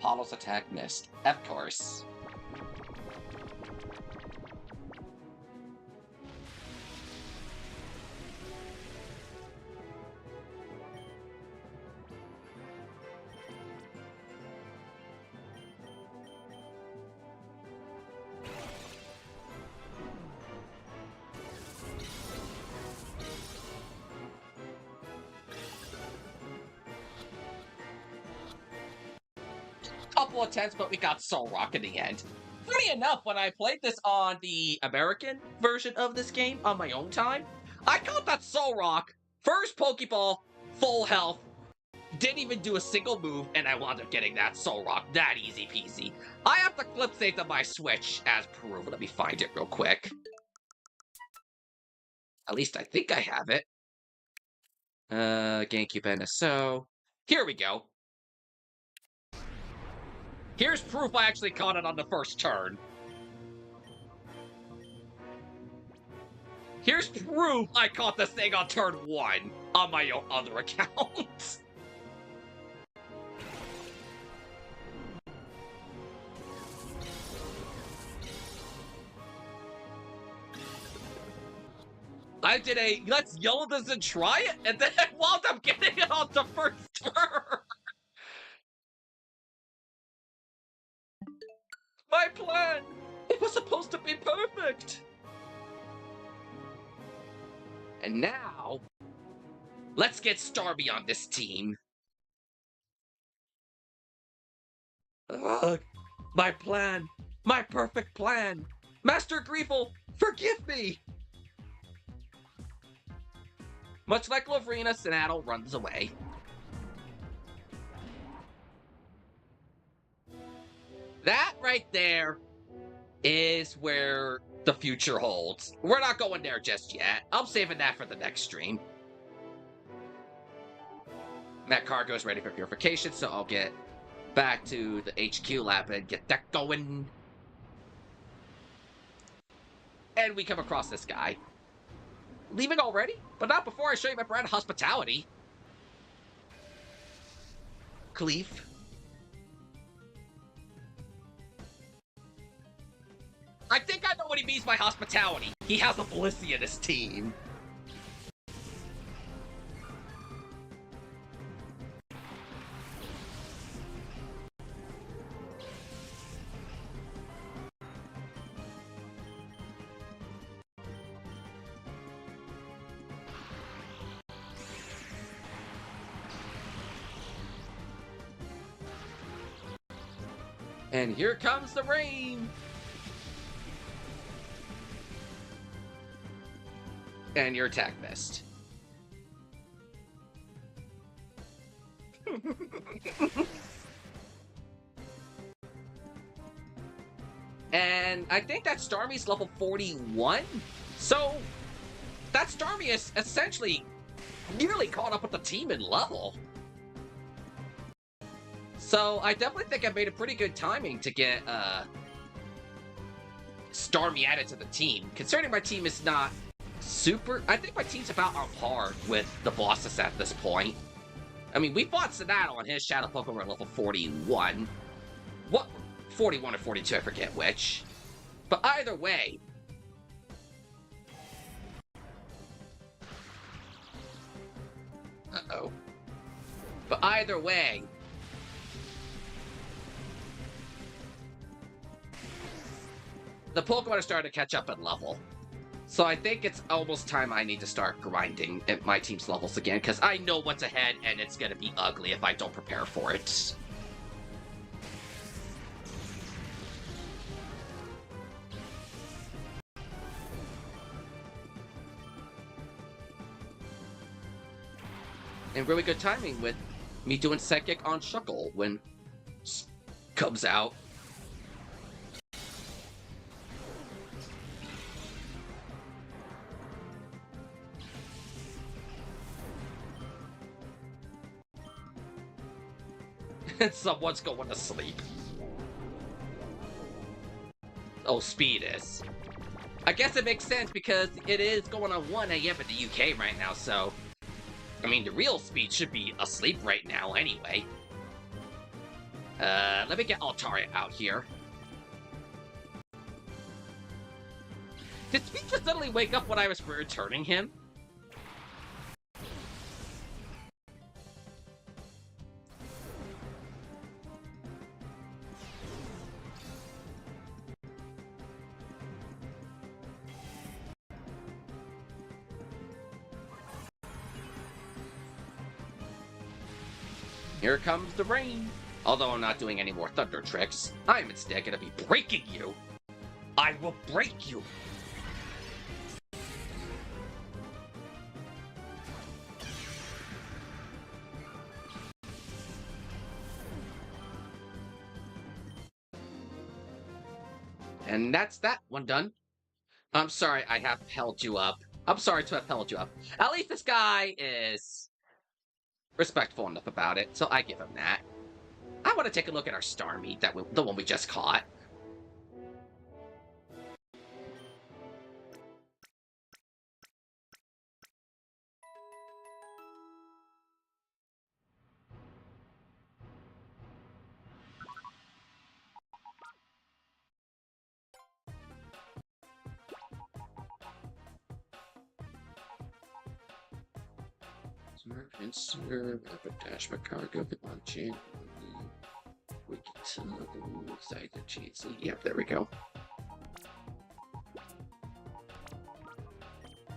Apollo's attack missed. Of course. Couple attempts, but we got Soul Rock in the end. Funny enough, when I played this on the American version of this game on my own time, I caught that Soul Rock, first Pokeball, full health, didn't even do a single move, and I wound up getting that Soul Rock that easy peasy. I have the clip saved on my Switch as proof. Let me find it real quick. At least I think I have it. GameCube NSO. Here we go. Here's proof I actually caught it on the first turn. Here's proof I caught this thing on turn 1 on my other account. I did a let's yell this and try it, and then I wound up getting it on the first turn. My plan! It was supposed to be perfect! And now, let's get Stormy on this team. Ugh, my plan! My perfect plan! Master Greevil, forgive me! Much like Lavrina, Snaddle runs away. That right there is where the future holds. We're not going there just yet. I'm saving that for the next stream. That cargo is ready for purification, so I'll get back to the HQ lab and get that going. And we come across this guy. Leaving already? But not before I show you my brand of hospitality. Cleave. what he means by hospitality. He has a Blissey in his team. And here comes the rain! And your attack missed. And I think that Stormy's level 41? So, that Stormy is essentially nearly caught up with the team in level. So, I definitely think I made a pretty good timing to get, Stormy added to the team. Considering my team is not super... I think my team's about on par with the bosses at this point. I mean, we fought Citadark on his Shadow Pokemon at level 41. What? 41 or 42, I forget which. But either way... Uh-oh. But either way... the Pokemon are starting to catch up in level. So I think it's almost time I need to start grinding at my team's levels again, because I know what's ahead, and it's going to be ugly if I don't prepare for it. And really good timing with me doing Psychic on Shuckle when comes out. And someone's going to sleep. Oh, speed is. I guess it makes sense because it is going on 1 AM in the UK right now, so... I mean, the real speed should be asleep right now anyway. Let me get Altaria out here. Did Speed just suddenly wake up when I was returning him? Here comes the rain. Although I'm not doing any more thunder tricks, I'm instead gonna be breaking you. I will break you. And that's that one done. I'm sorry I have held you up. I'm sorry to have held you up. At least this guy is respectful enough about it, so I give him that. I want to take a look at our Stormy, the one we just caught. Serve, advertise my cargo on chain. We can side the cheats. Yep, there we go.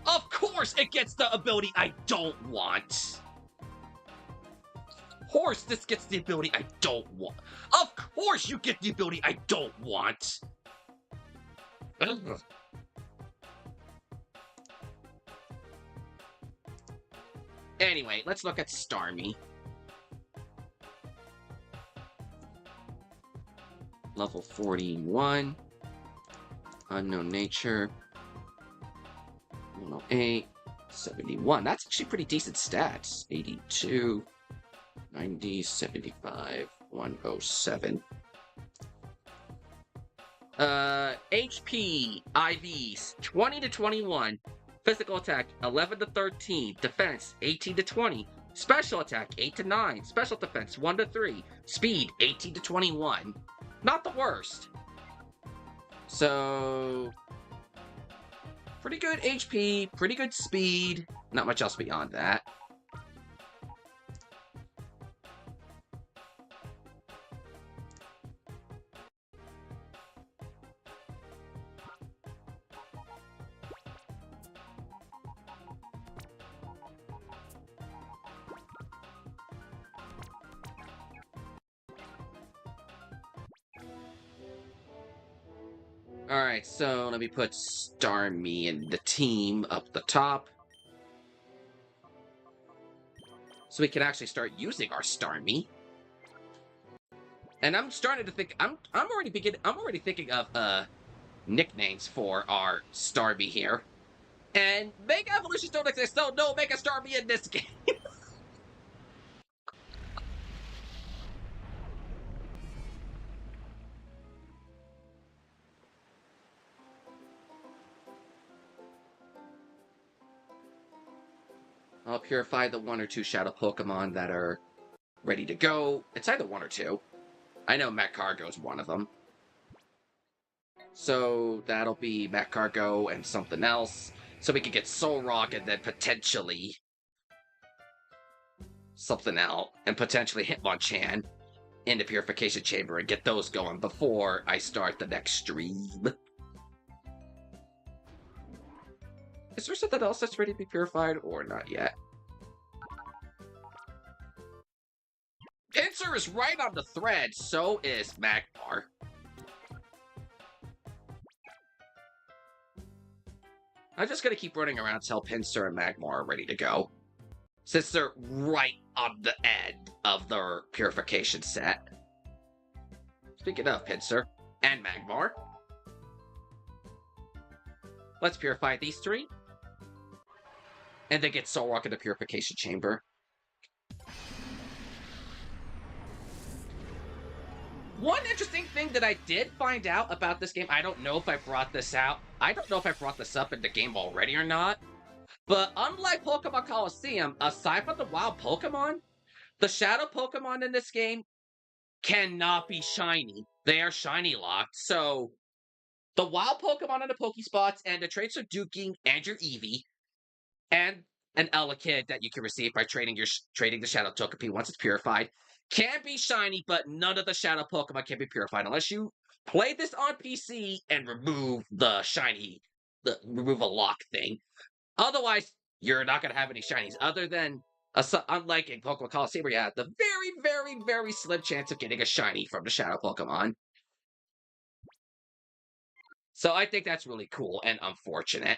Of course it gets the ability I don't want. Of course this gets the ability I don't want. Of course you get the ability I don't want. Ugh. Anyway, let's look at Stormy. Level 41. Unknown nature. 108. 71. That's actually pretty decent stats. 82. 90. 75. 107. HP. IVs. 20 to 21. Physical attack, 11 to 13. Defense, 18 to 20. Special attack, 8 to 9. Special defense, 1 to 3. Speed, 18 to 21. Not the worst. So, Pretty good HP, pretty good speed. Not much else beyond that. Alright, so let me put Stormy in the team up the top. So we can actually start using our Stormy. And I'm starting to think I'm already thinking of nicknames for our Stormy here. And Mega Evolutions don't exist, so no Mega Stormy in this game. I'll purify the 1 or 2 Shadow Pokemon that are ready to go. It's either 1 or 2. I know Magcargo is one of them. So that'll be Magcargo and something else. So we could get Solrock and then potentially something else. And potentially Hitmonchan in the Purification Chamber and get those going before I start the next stream. Is there something else that's ready to be purified or not yet? Pinsir is right on the thread, so is Magmar. I'm just gonna keep running around until Pinsir and Magmar are ready to go. Since they're right on the end of their purification set. Speaking of Pinsir and Magmar, let's purify these 3. And then get Solrock in the Purification Chamber. One interesting thing that I did find out about this game, I don't know if I brought this out. I don't know if I brought this up in the game already or not. But unlike Pokemon Coliseum, aside from the wild Pokemon, the Shadow Pokemon in this game cannot be shiny. They are shiny locked. So the wild Pokemon in the Pokespots and the traits of Duking and your Eevee and an Elekid that you can receive by trading the Shadow Togepi once it's purified can be shiny, but none of the Shadow Pokemon can be purified unless you play this on PC and remove the remove a lock thing. Otherwise, you're not going to have any shinies other than, unlike in Pokemon Coliseum where you have the very, very, very slim chance of getting a shiny from the Shadow Pokemon. So I think that's really cool and unfortunate.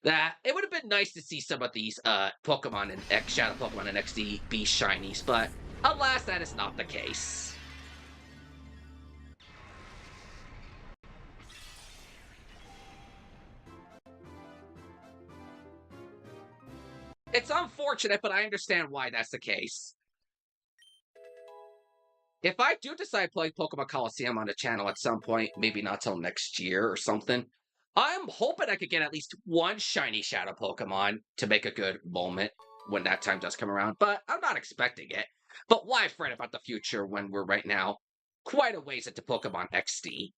That it would have been nice to see some of these Pokemon and Shadow Pokemon in XD be shinies, but alas, that is not the case. It's unfortunate, but I understand why that's the case. If I do decide to play Pokemon Coliseum on the channel at some point, maybe not till next year or something, I'm hoping I could get at least 1 shiny Shadow Pokemon to make a good moment when that time does come around, but I'm not expecting it. But why fret about the future when we're right now quite a ways into Pokemon XD?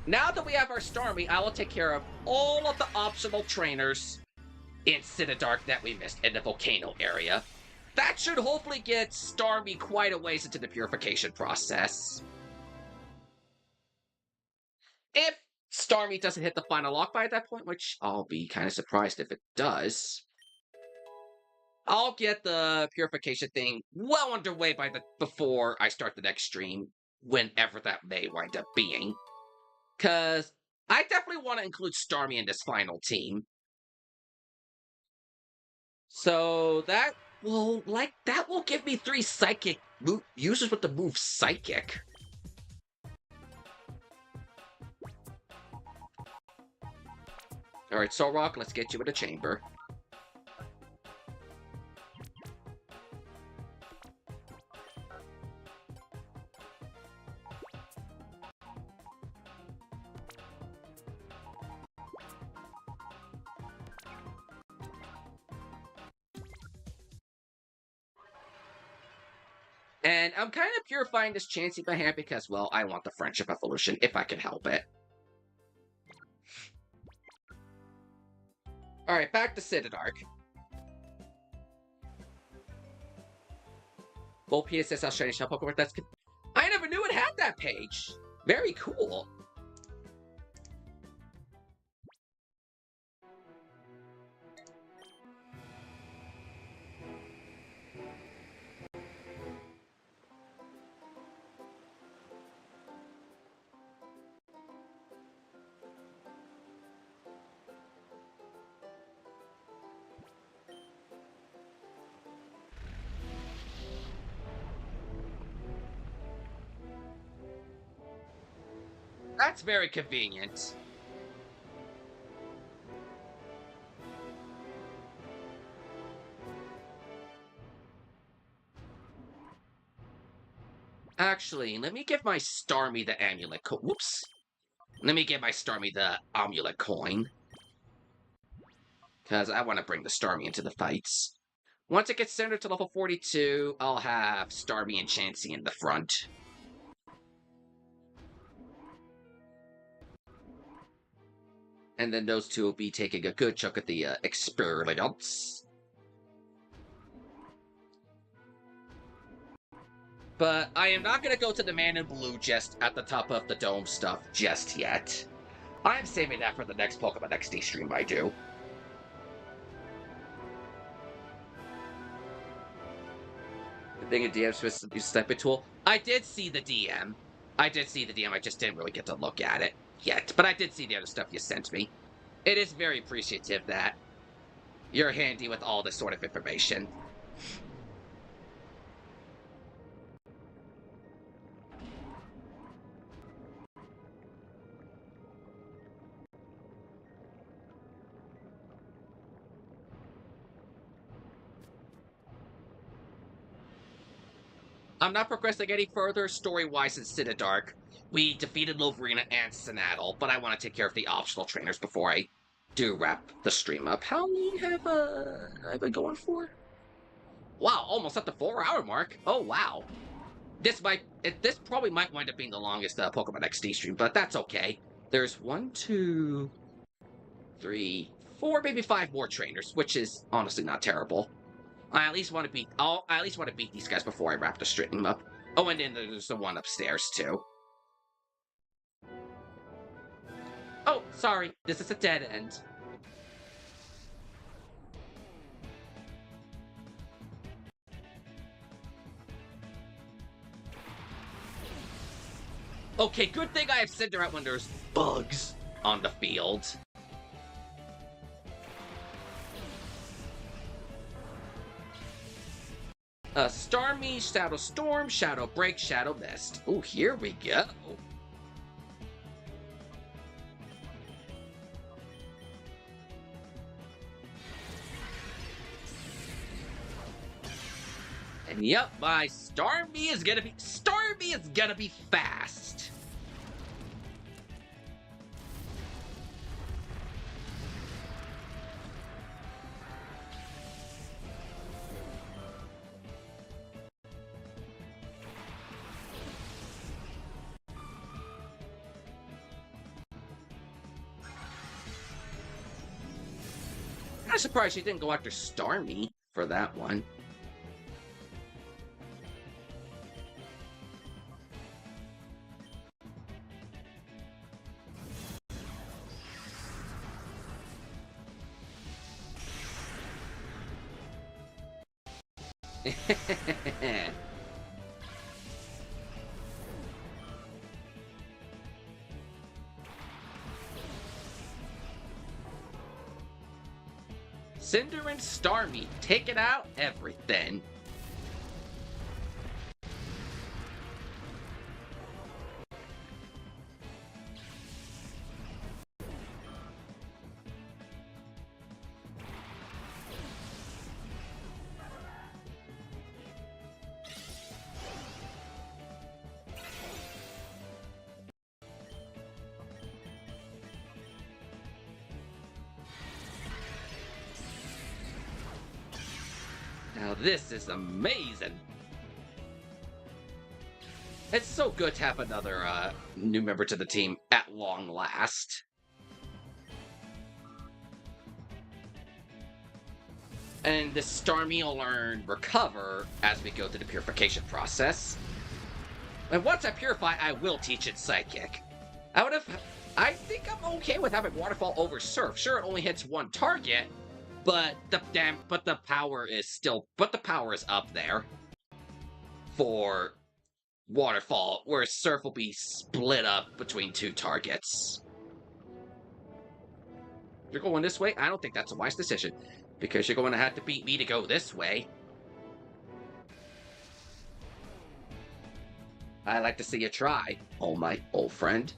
Now that we have our Stormy, I will take care of all of the optional trainers in Citadark that we missed in the Volcano area. That should hopefully get Stormy quite a ways into the purification process. If Stormy doesn't hit the final lock by that point, which I'll be kind of surprised if it does, I'll get the purification thing well underway before I start the next stream, whenever that may wind up being. Because I definitely want to include Stormy in this final team. So that will give me 3 psychic users with the move Psychic. Alright, Solrock, let's get you in the chamber. And I'm kind of purifying this Chansey by hand because, well, I want the Friendship Evolution if I can help it. Alright, back to Citadark. Full PSS Australian Shell Pokemon. That's good. I never knew it had that page. Very cool. That's very convenient. Actually, let me give my Stormy the amulet whoops. Let me give my Stormy the amulet coin. Because I want to bring the Stormy into the fights. Once it gets centered to level 42, I'll have Stormy and Chansey in the front. And then those two will be taking a good chunk of the experience. But I am not going to go to the Man in Blue just at the top of the dome stuff just yet. I'm saving that for the next Pokemon XD stream I do. The thing in DM's supposed to use Sniper Tool. I did see the DM. I just didn't really get to look at it yet. But I did see the other stuff you sent me. It is very appreciative that you're handy with all this sort of information. I'm not progressing any further story-wise in Citadark. We defeated Lovrina and Sinatl, but I want to take care of the optional trainers before I do wrap the stream up. How long have I been going for? Wow, almost at the 4-hour mark. Oh, wow. This probably might wind up being the longest Pokemon XD stream, but that's okay. There's 1, 2, 3, 4, maybe 5 more trainers, which is honestly not terrible. I at least want to beat these guys before I wrap the stream up. Oh, and then there's the one upstairs too. Oh, sorry, this is a dead end. Okay, good thing I have Cinder out when there's bugs on the field. Stormy, Shadow Storm, Shadow Break, Shadow Mist. Oh, here we go. And yep, my Stormy is gonna be fast. I'm surprised she didn't go after Stormy for that one. Cinder and Stormy, taking out everything. Now this is amazing. It's so good to have another new member to the team at long last. And the Stormy will learn Recover as we go through the purification process. And once I purify, I will teach it Psychic. I think I'm okay with having Waterfall over Surf. Sure, it only hits one target, but the power is up there for Waterfall, where Surf will be split up between two targets. You're going this way? I don't think that's a wise decision, because you're going to have to beat me to go this way. I like to see you try, oh my old friend.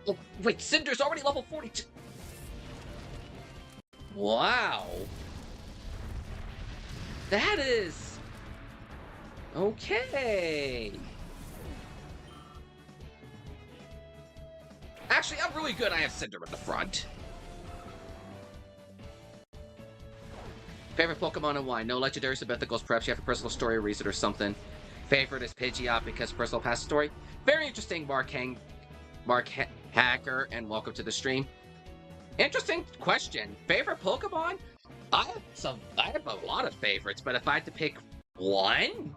Oh, wait, Cinder's already level 42. Wow. That is... okay. Actually, I'm really good. I have Cinder at the front. Favorite Pokemon and why? No legendaries or mythicals. Perhaps you have a personal story or reason or something. Favorite is Pidgeot because personal past story. Very interesting, Mark Hacker, and welcome to the stream. Interesting question. Favorite Pokemon? I have a lot of favorites, but if I had to pick one,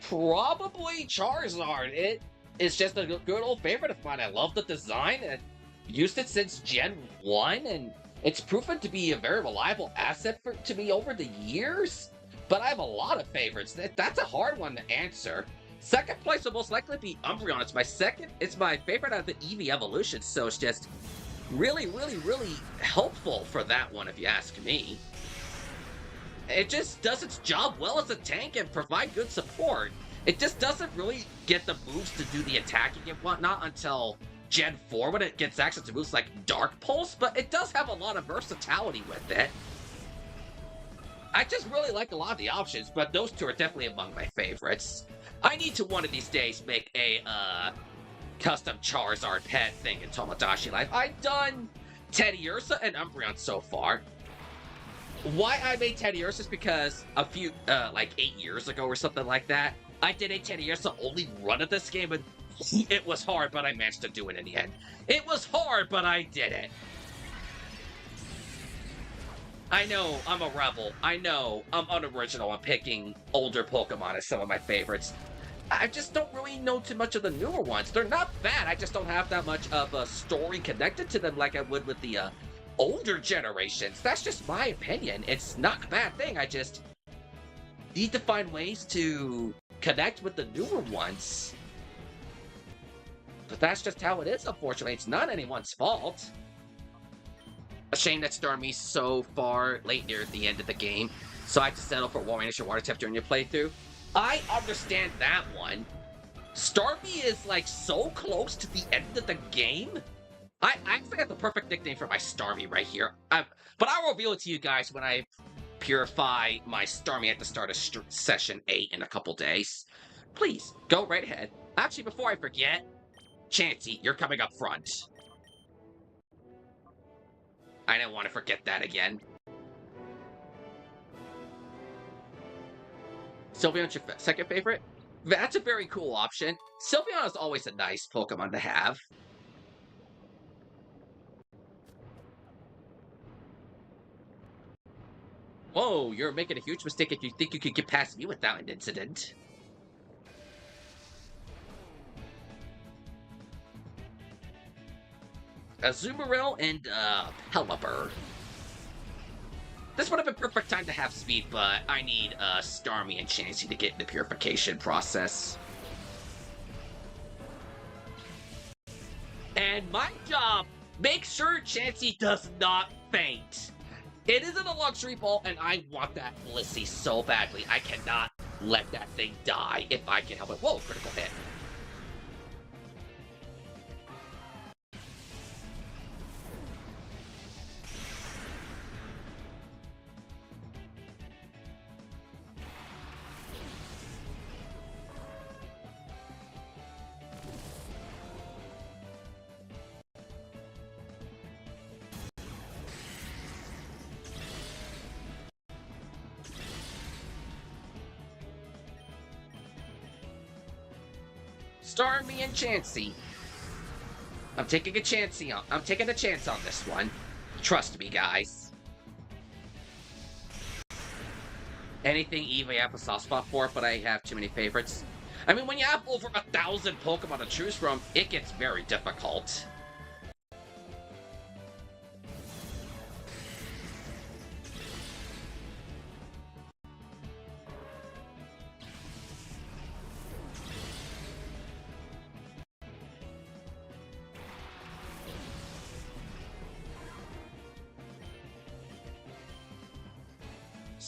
probably Charizard. It's just a good old favorite of mine. I love the design and used it since Gen 1, and it's proven to be a very reliable asset to me over the years. But I have a lot of favorites. That's a hard one to answer. Second place will most likely be Umbreon. It's my favorite out of the Eevee evolution, so it's just really, really, really helpful for that one, if you ask me. It just does its job well as a tank and provide good support. It just doesn't really get the moves to do the attacking and whatnot until Gen 4 when it gets access to moves like Dark Pulse, but it does have a lot of versatility with it. I just really like a lot of the options, but those two are definitely among my favorites. I need to one of these days make a custom Charizard pet thing in Tomodachi Life. I've done Teddiursa and Umbreon so far. Why I made Teddiursa is because a few, like 8 years ago or something like that, I did a Teddiursa only run of this game, and it was hard, but I managed to do it in the end. It was hard, but I did it. I know, I'm a rebel. I know, I'm unoriginal. I'm picking older Pokemon as some of my favorites. I just don't really know too much of the newer ones. They're not bad, I just don't have that much of a story connected to them like I would with the older generations. That's just my opinion. It's not a bad thing, I just need to find ways to connect with the newer ones. But that's just how it is, unfortunately. It's not anyone's fault. A shame that Stormy's so far late near the end of the game, so I have to settle for Warmish or Water type during your playthrough. I understand that one. Stormy is like so close to the end of the game. I actually have the perfect nickname for my Stormy right here. But I'll reveal it to you guys when I purify my Stormy at the start of session 8 in a couple days. Please, go right ahead. Actually, before I forget, Chansey, you're coming up front. I didn't want to forget that again. Sylveon's your second favorite? That's a very cool option. Sylveon is always a nice Pokemon to have. Whoa, you're making a huge mistake if you think you could get past me without an incident. Azumarill and Pelipper. This would have been perfect time to have speed, but I need Stormy and Chansey to get in the purification process. And my job, make sure Chansey does not faint. It isn't a luxury ball, and I want that Blissey so badly. I cannot let that thing die if I can help it. Whoa, critical hit. Stormy and Chansey. I'm taking a chance on this one. Trust me, guys. Anything Eva I have a soft spot for, but I have too many favorites. I mean, when you have over 1,000 Pokemon to choose from, it gets very difficult.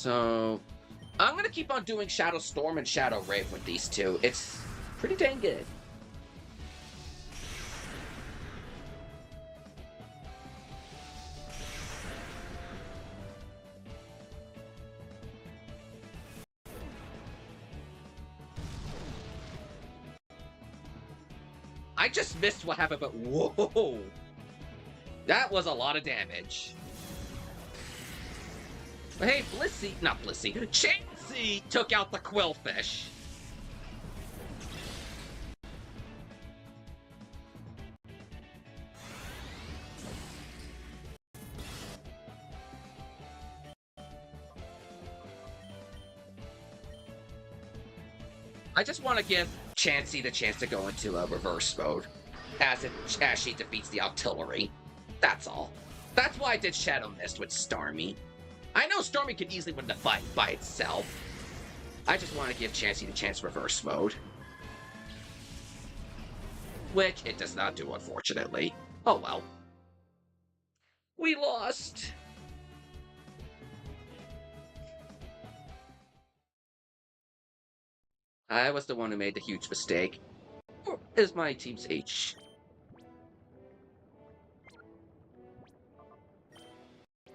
So, I'm gonna keep on doing Shadow Storm and Shadow Rave with these two. It's pretty dang good. I just missed what happened, but whoa! That was a lot of damage. But hey, Chansey took out the Quillfish. I just want to give Chansey the chance to go into a reverse mode as she defeats the artillery. That's all. That's why I did Shadow Mist with Stormy. I know Stormy could easily win the fight by itself. I just want to give Chansey the chance reverse mode. Which it does not do, unfortunately. Oh well. We lost. I was the one who made the huge mistake. Is my team's H.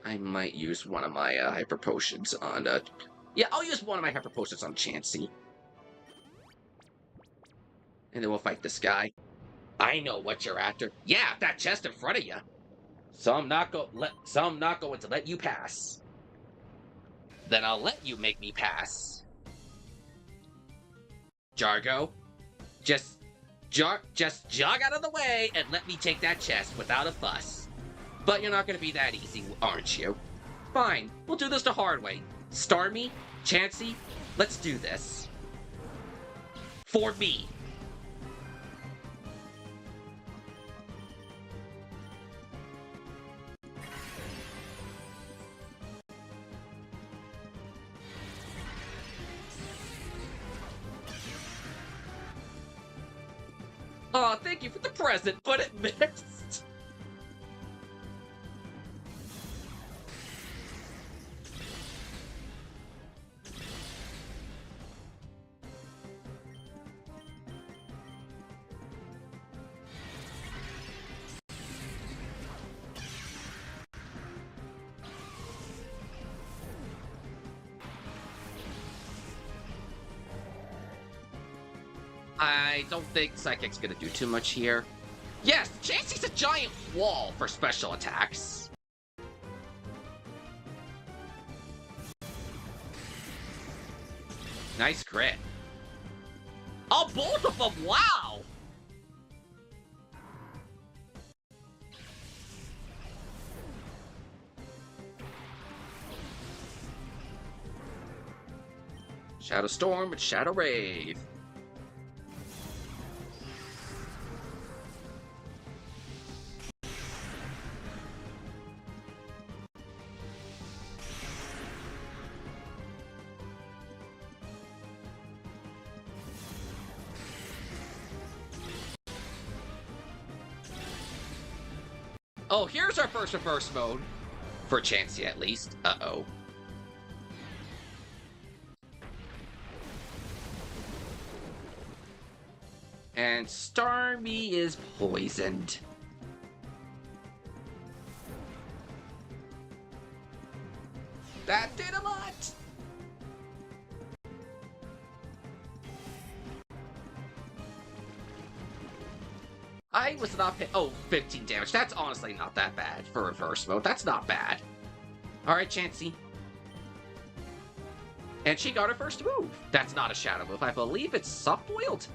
I might use one of my hyper potions on yeah, I'll use one of my hyper potions on Chansey. And then we'll fight this guy. I know what you're after. Yeah, that chest in front of you. So I'm not going to let you pass. Then I'll let you make me pass. Jargo, just jog out of the way and let me take that chest without a fuss. But you're not going to be that easy, aren't you? Fine, we'll do this the hard way. Stormy, Chansey, let's do this. For me. Aw, thank you for the present, but it missed. I don't think Psychic's gonna do too much here. Yes, Chansey's a giant wall for special attacks. Nice crit. Oh, both of them! Wow! Shadow Storm and Shadow Rave. Oh, here's our first reverse mode. For Chansey, at least. Uh-oh. And Stormy is poisoned. That did a lot! I was not oh, 15 damage. That's honestly not that bad for reverse mode. That's not bad. Alright, Chansey. And she got her first move. That's not a shadow move. I believe it's Subboiled.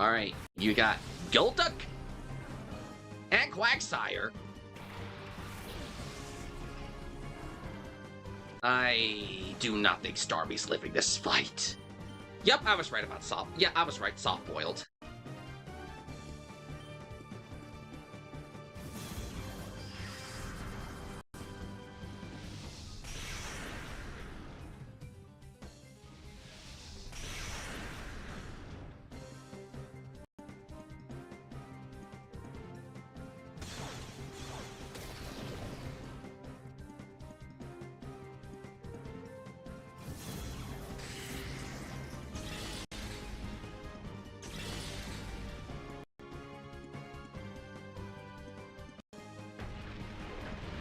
Alright, you got Golduck and Quagsire. I do not think Stormy's living this fight. Yep, I was right about soft. Yeah, I was right, soft-boiled.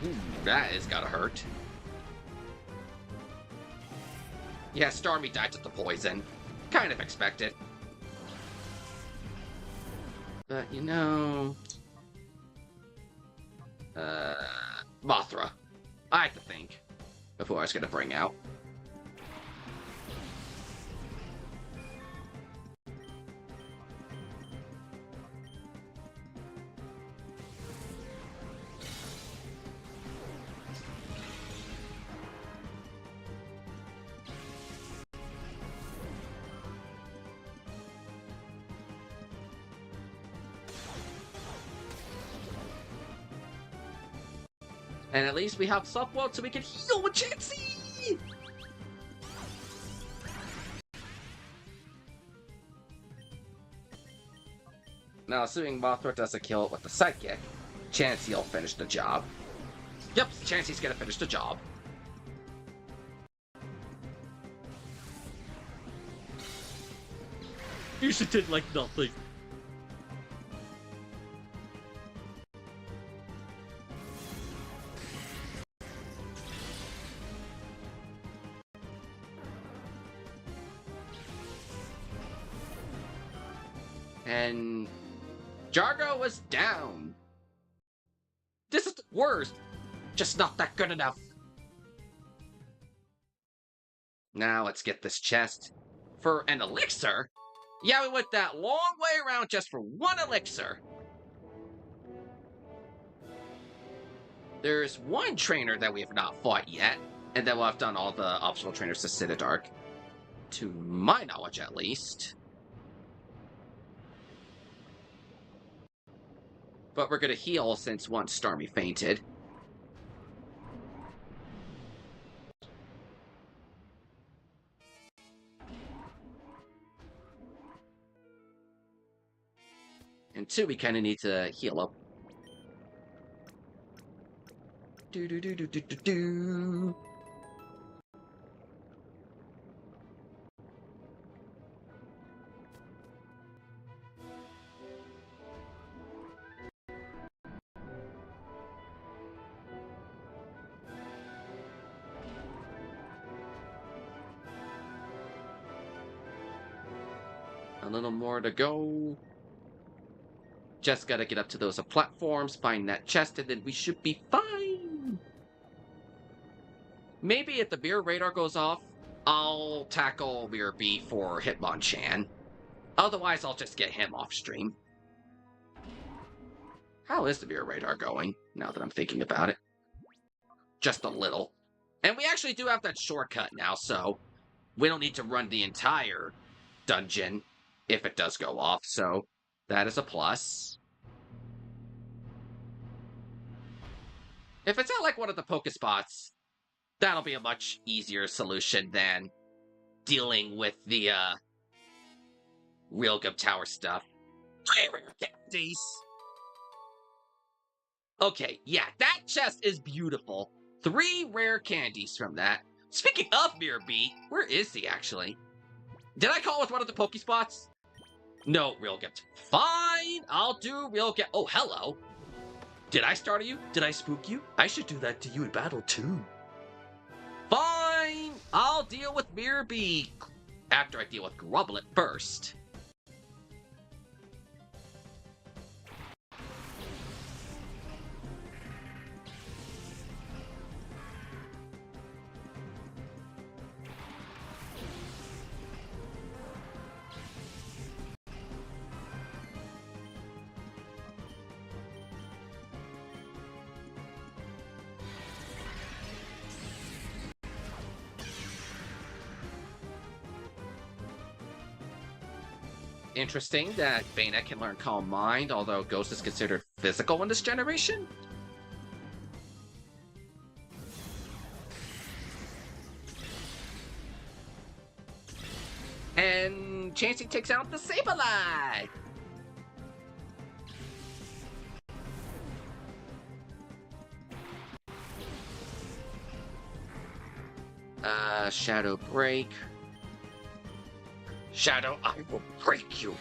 Ooh, that is gotta hurt. Yeah, Stormy died to the poison. Kind of expected. But, you know... Mothra. I had to think before I was gonna bring out. And at least we have Subworld so we can heal with Chansey! Now, assuming Mothra doesn't kill it with the Psychic, Chansey will finish the job. Yep, Chansey's gonna finish the job. You should did like nothing. And Jargo was down. This is the worst. Just not that good enough. Now let's get this chest. For an elixir? Yeah, we went that long way around just for one elixir. There's one trainer that we have not fought yet, and then we'll have done all the optional trainers to Citadark. To my knowledge, at least. But we're gonna heal since once Stormy fainted. And two, we kind of need to heal up. Do do do do do do do. A little more to go. Just gotta get up to those platforms, find that chest, and then we should be fine. Maybe if the mirror radar goes off, I'll tackle Mirror B for Hitmonchan. Otherwise, I'll just get him off stream. How is the mirror radar going, now that I'm thinking about it? Just a little. And we actually do have that shortcut now, so we don't need to run the entire dungeon if it does go off, so that is a plus. If it's at like one of the Pokespots, that'll be a much easier solution than dealing with the Real Gum Tower stuff. 3 rare candies! Okay, yeah, that chest is beautiful. 3 rare candies from that. Speaking of Mirror B, where is he actually? Did I call with one of the Pokespots? No, Real Gift. Fine, I'll do Real Gift. Oh, hello. Did I startle you? Did I spook you? I should do that to you in battle too. Fine, I'll deal with Mirror B after I deal with Grublet first. Interesting that Bayonet can learn Calm Mind, although Ghost is considered physical in this generation. And Chansey takes out the Sableye! Shadow Break. Shadow, I will break you!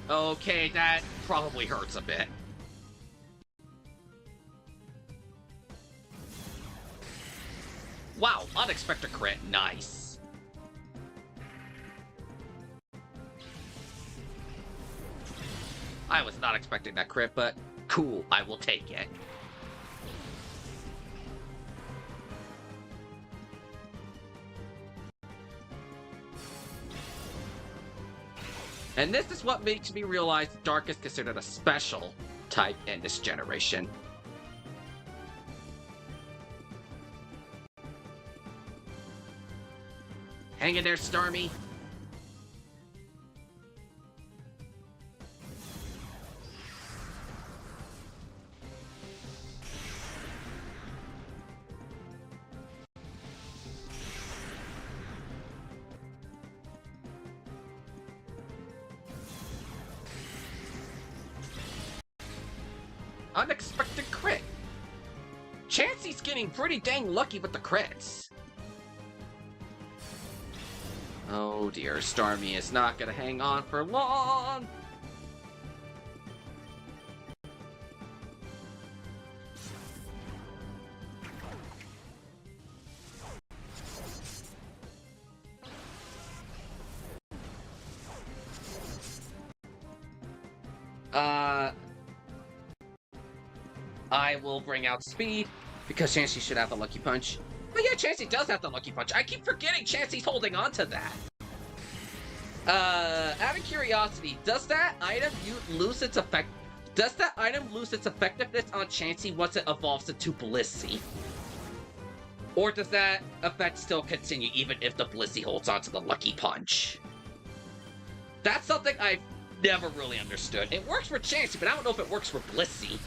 Okay, that probably hurts a bit. Wow, unexpected crit, nice. I was not expecting that crit, but cool, I will take it. And this is what makes me realize Dark is considered a special type in this generation. Hang in there, Stormy. Unexpected crit. Chansey's getting pretty dang lucky with the crits. Oh dear, Stormy is not gonna hang on for long. I will bring out speed, because Chansey should have the Lucky Punch. But yeah, Chansey does have the Lucky Punch. I keep forgetting Chansey's holding on to that. Out of curiosity, does that item lose its effect? Does that item lose its effectiveness on Chansey once it evolves into Blissey? Or does that effect still continue even if the Blissey holds on to the Lucky Punch? That's something I've never really understood. It works for Chansey, but I don't know if it works for Blissey.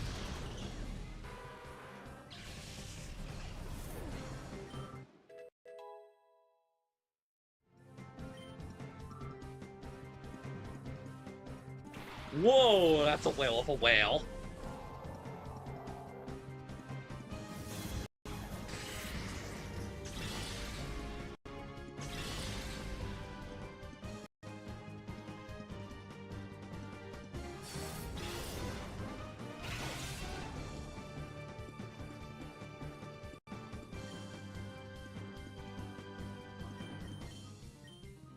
Whoa, that's a whale of a whale.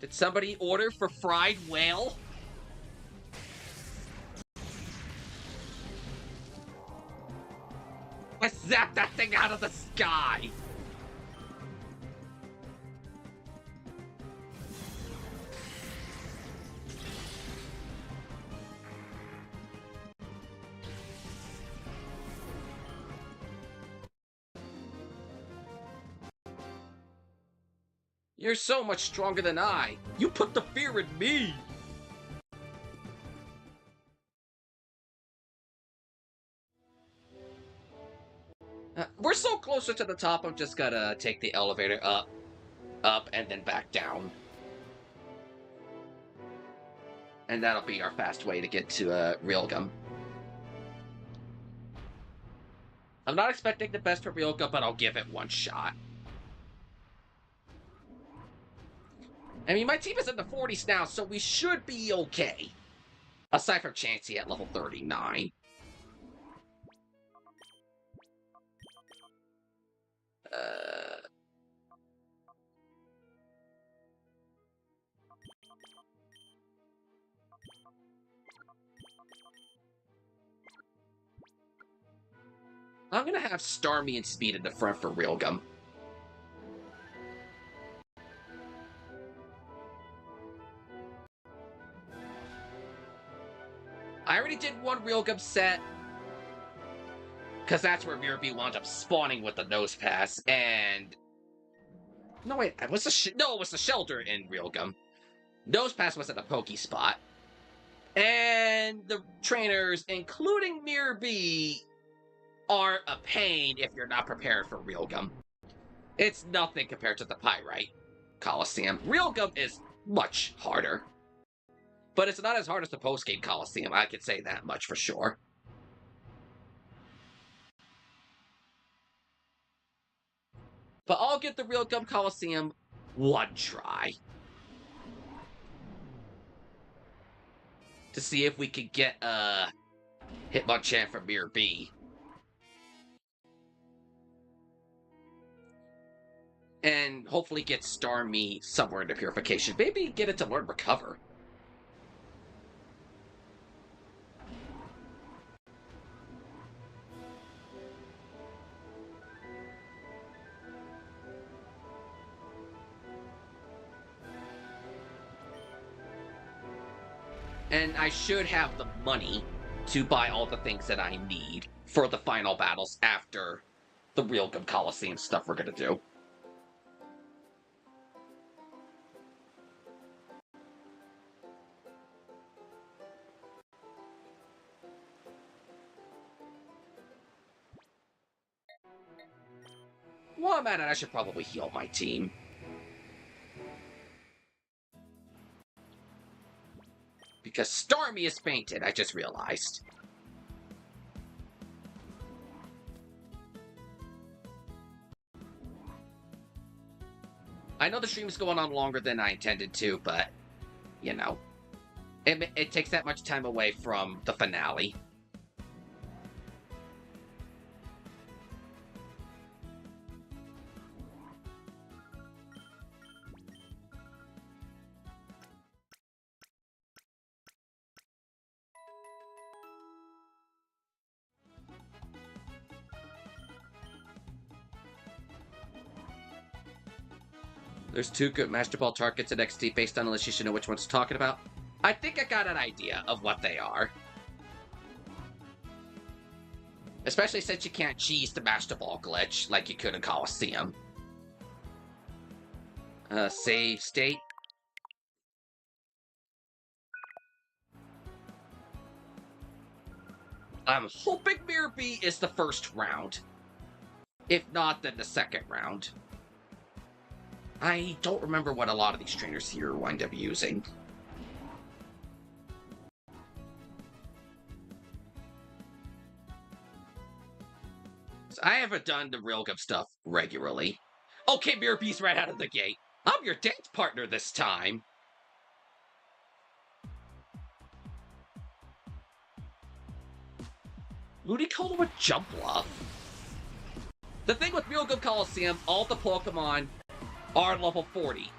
Did somebody order for fried whale? I zapped that thing out of the sky! You're so much stronger than I. You put the fear in me. We're so closer to the top, I'm just gonna take the elevator up, and then back down. And that'll be our fast way to get to, Realgum. I'm not expecting the best for Realgum, but I'll give it one shot. I mean, my team is in the 40s now, so we should be okay. Aside from Chansey at level 39. I'm gonna have Stormy and Speed in the front for Realgum. I already did one Realgum set, because that's where Mirror B wound up spawning with the Nose Pass, and... No, wait, it was the Shelter in Realgum. Nose Pass was at the Poke spot. And the trainers, including Mirror B, are a pain if you're not prepared for Realgum. It's nothing compared to the Pyrite Coliseum. Realgum is much harder. But it's not as hard as the post-game Coliseum, I can say that much for sure. But I'll give the Realgum Coliseum one try. To see if we could get a Hitmonchan from Mirror B. And hopefully get Stormy somewhere into Purification. Maybe get it to learn Recover. And I should have the money to buy all the things that I need for the final battles after the Realgum Coliseum stuff we're gonna do. While I'm at it, I should probably heal my team. Because Stormy is fainted, I just realized. I know the stream's going on longer than I intended to, but, you know, it takes that much time away from the finale. There's two good Master Ball targets at XD based on unless you should know which one's talking about. I think I got an idea of what they are. Especially since you can't cheese the Master Ball glitch like you could in Coliseum. Save state. I'm hoping Mirror B is the first round. If not, then the second round. I don't remember what a lot of these trainers here wind up using. So I haven't done the Realgum stuff regularly. Okay, Mirror B's right out of the gate. I'm your dance partner this time. Ludicolo with Jump Bluff. The thing with Realgum Coliseum, all the Pokemon are level 40.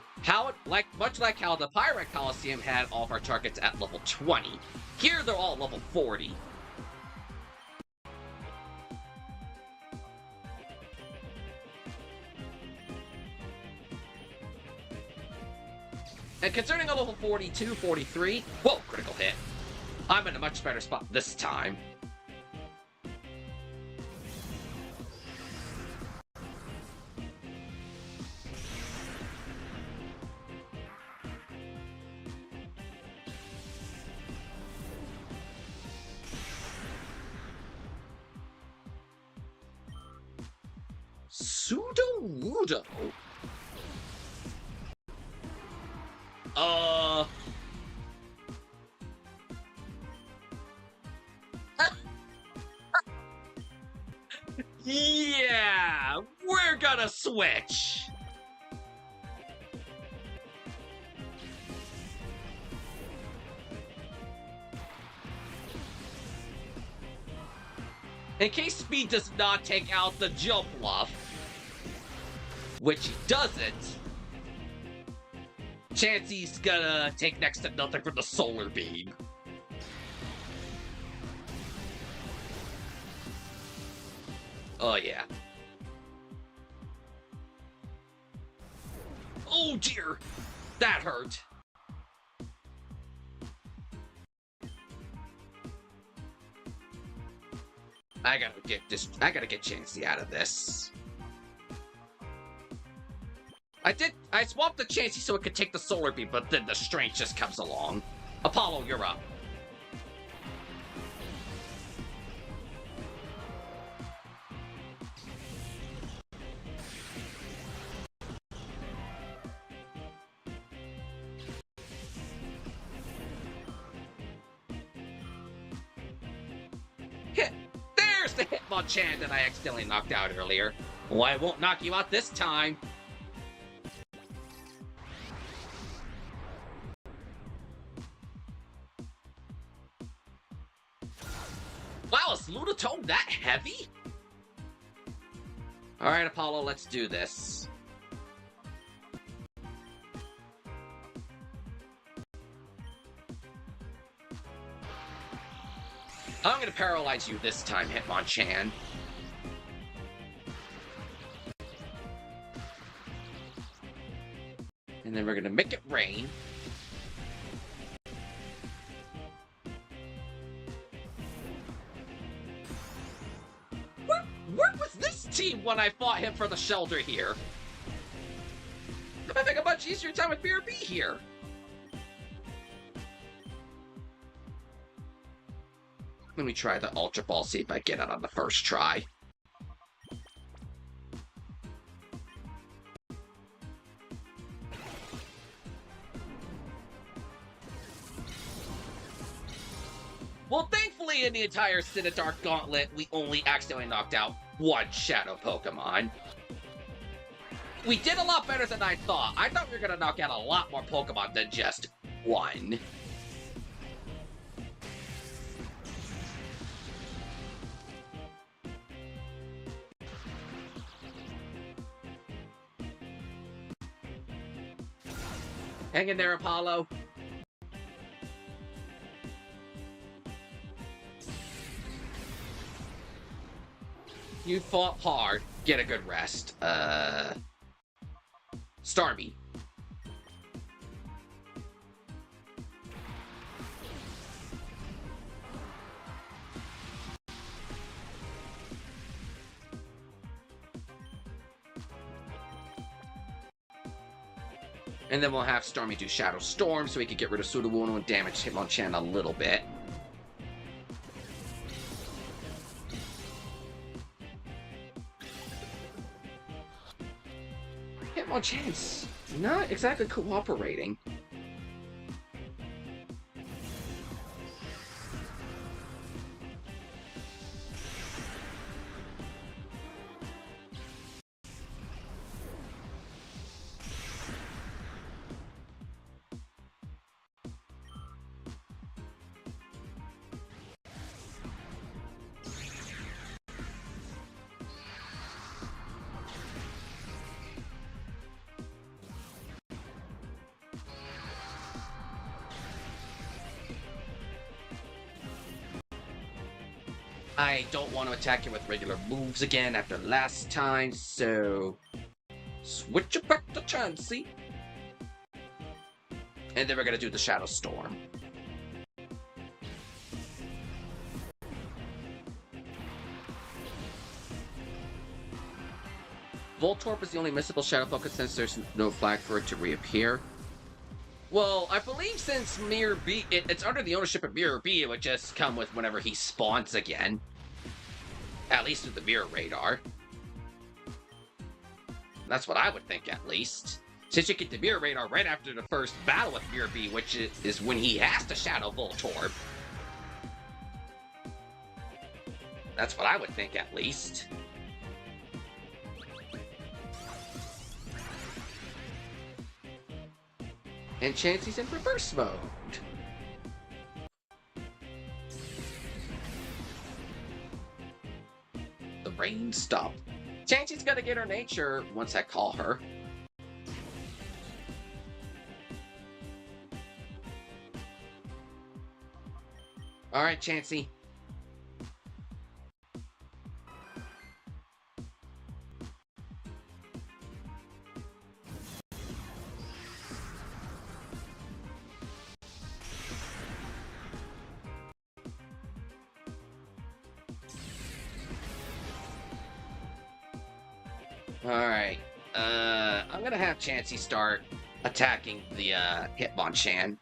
Much like how the Pyrite Coliseum had all of our targets at level 20. Here, they're all level 40. And concerning a level 42, 43, whoa, critical hit. I'm in a much better spot this time. Sudowoodo? Yeah, we're gonna switch. In case Speed does not take out the Jump Bluff, which he doesn't, Chansey's gonna take next to nothing from the Solar Beam. Oh, yeah. Oh, dear. That hurt. I gotta get Chansey out of this. I swapped the Chansey so it could take the Solar Beam, but then the strength just comes along. Apollo, you're up. There's the Hitmonchan that I accidentally knocked out earlier. Well, I won't knock you out this time. Wow, is Lunatone that heavy? Alright, Apollo, let's do this. I'm gonna paralyze you this time, Hitmonchan. And then we're gonna make it rain. Where was this team when I fought him for the shelter here? I'm having a much easier time with BRB here. Let me try the Ultra Ball, see if I get it on the first try. Well, thankfully in the entire Citadark Gauntlet, we only accidentally knocked out one Shadow Pokemon. We did a lot better than I thought. I thought we were gonna knock out a lot more Pokemon than just one. Hang in there, Apollo. You fought hard. Get a good rest. Stormy. And then we'll have Stormy do Shadow Storm so we can get rid of Sudowoodo and damage Hitmonchan a little bit. Hitmonchan's not exactly cooperating. I don't want to attack him with regular moves again after last time, so switch it back to Chansey. And then we're going to do the Shadow Storm. Voltorb is the only missable Shadow Focus since there's no flag for it to reappear. Well, I believe since Mirror B, it's under the ownership of Mirror B, it would just come with whenever he spawns again. At least with the Mirror Radar. That's what I would think, at least. Since you get the Mirror Radar right after the first battle with Mirror B, which is when he has to Shadow Voltorb. That's what I would think, at least. And Chansey's in reverse mode. The rain stopped. Chansey's gonna get her nature once I call her. Alright, Chansey. Alright. I'm gonna have Chansey start attacking the Hitmonchan.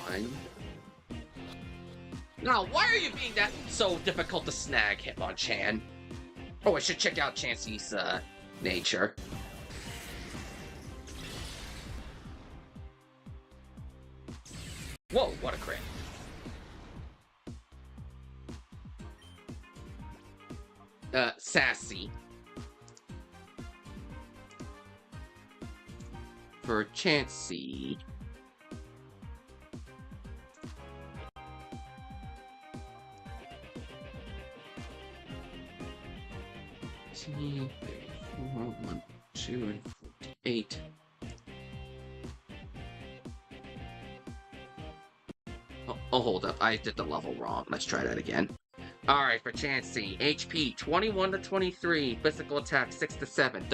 One. Now, why are you being that so difficult to snag, Hitmonchan? Oh, I should check out Chansey's nature. Whoa, what a crit. Sassy. For Chansey. Two, 1, 2, and 48. Oh, hold up. I did the level wrong. Let's try that again. Alright, for Chansey, HP 21 to 23, physical attack 6 to 7,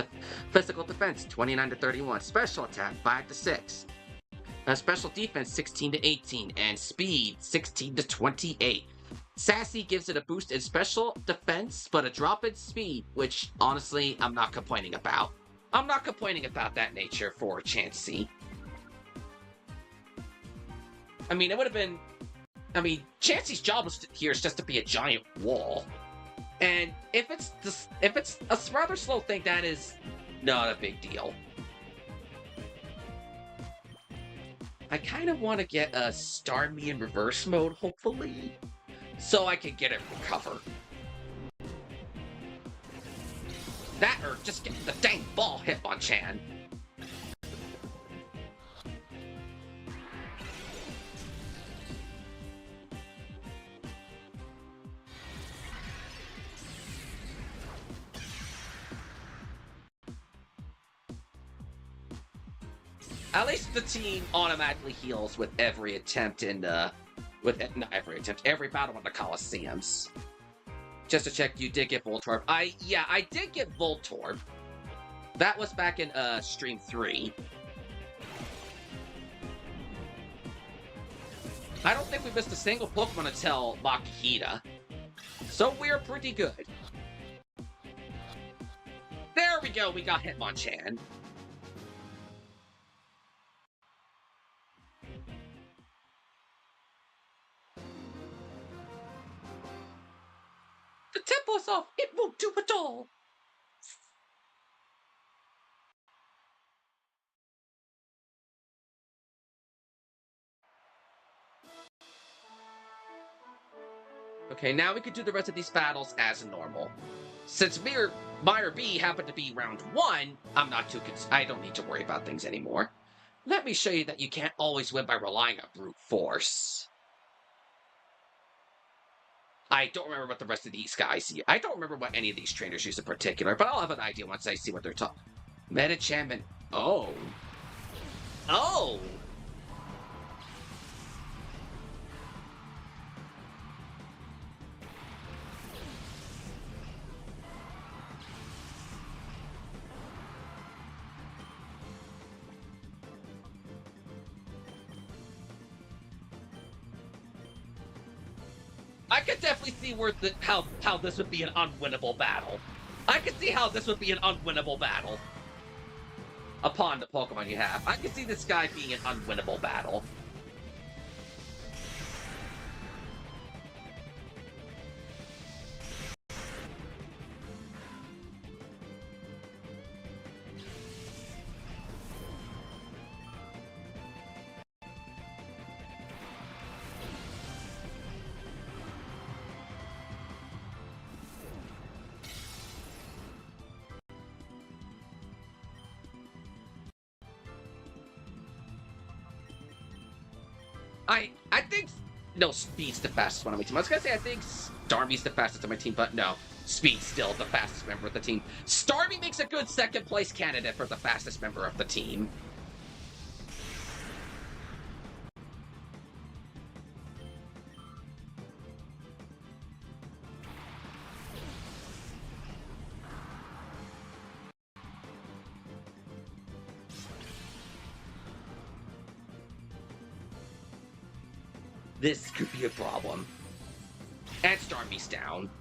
physical defense 29 to 31, special attack 5 to 6, special defense 16 to 18, and speed 16 to 28. Sassy gives it a boost in special defense, but a drop in speed, which honestly, I'm not complaining about. I'm not complaining about that nature for Chansey. I mean, it would have been... I mean, Chansey's job here is just to be a giant wall. And if it's a rather slow thing, that is not a big deal. I kind of want to get a Stormy in reverse mode, hopefully, so I can get it recovered. That or just get the dang ball Hitmonchan. At least the team automatically heals with every attempt in not every attempt, every battle in the Colosseums. Just to check, you did get Voltorb. Yeah, I did get Voltorb. That was back in stream 3. I don't think we missed a single Pokemon until Makihita. So we're pretty good. There we go, we got Hitmonchan. The tempo's off! It won't do it all! Okay, now we can do the rest of these battles as normal. Since Meyer B happened to be round 1, I don't need to worry about things anymore. Let me show you that you can't always win by relying on brute force. I don't remember what the rest of these guys use. I don't remember what any of these trainers use in particular, but I'll have an idea once I see what they're talking. Medicham. Oh. Oh! I could definitely see where how this would be an unwinnable battle. I could see how this would be an unwinnable battle. Upon the Pokemon you have. I could see this guy being an unwinnable battle. I think... No, Speed's the fastest one on my team. I was gonna say I think Stormy's the fastest on my team, but no. Speed's still the fastest member of the team. Stormy makes a good second place candidate for the fastest member of the team. This could be a problem. And Stormy's down.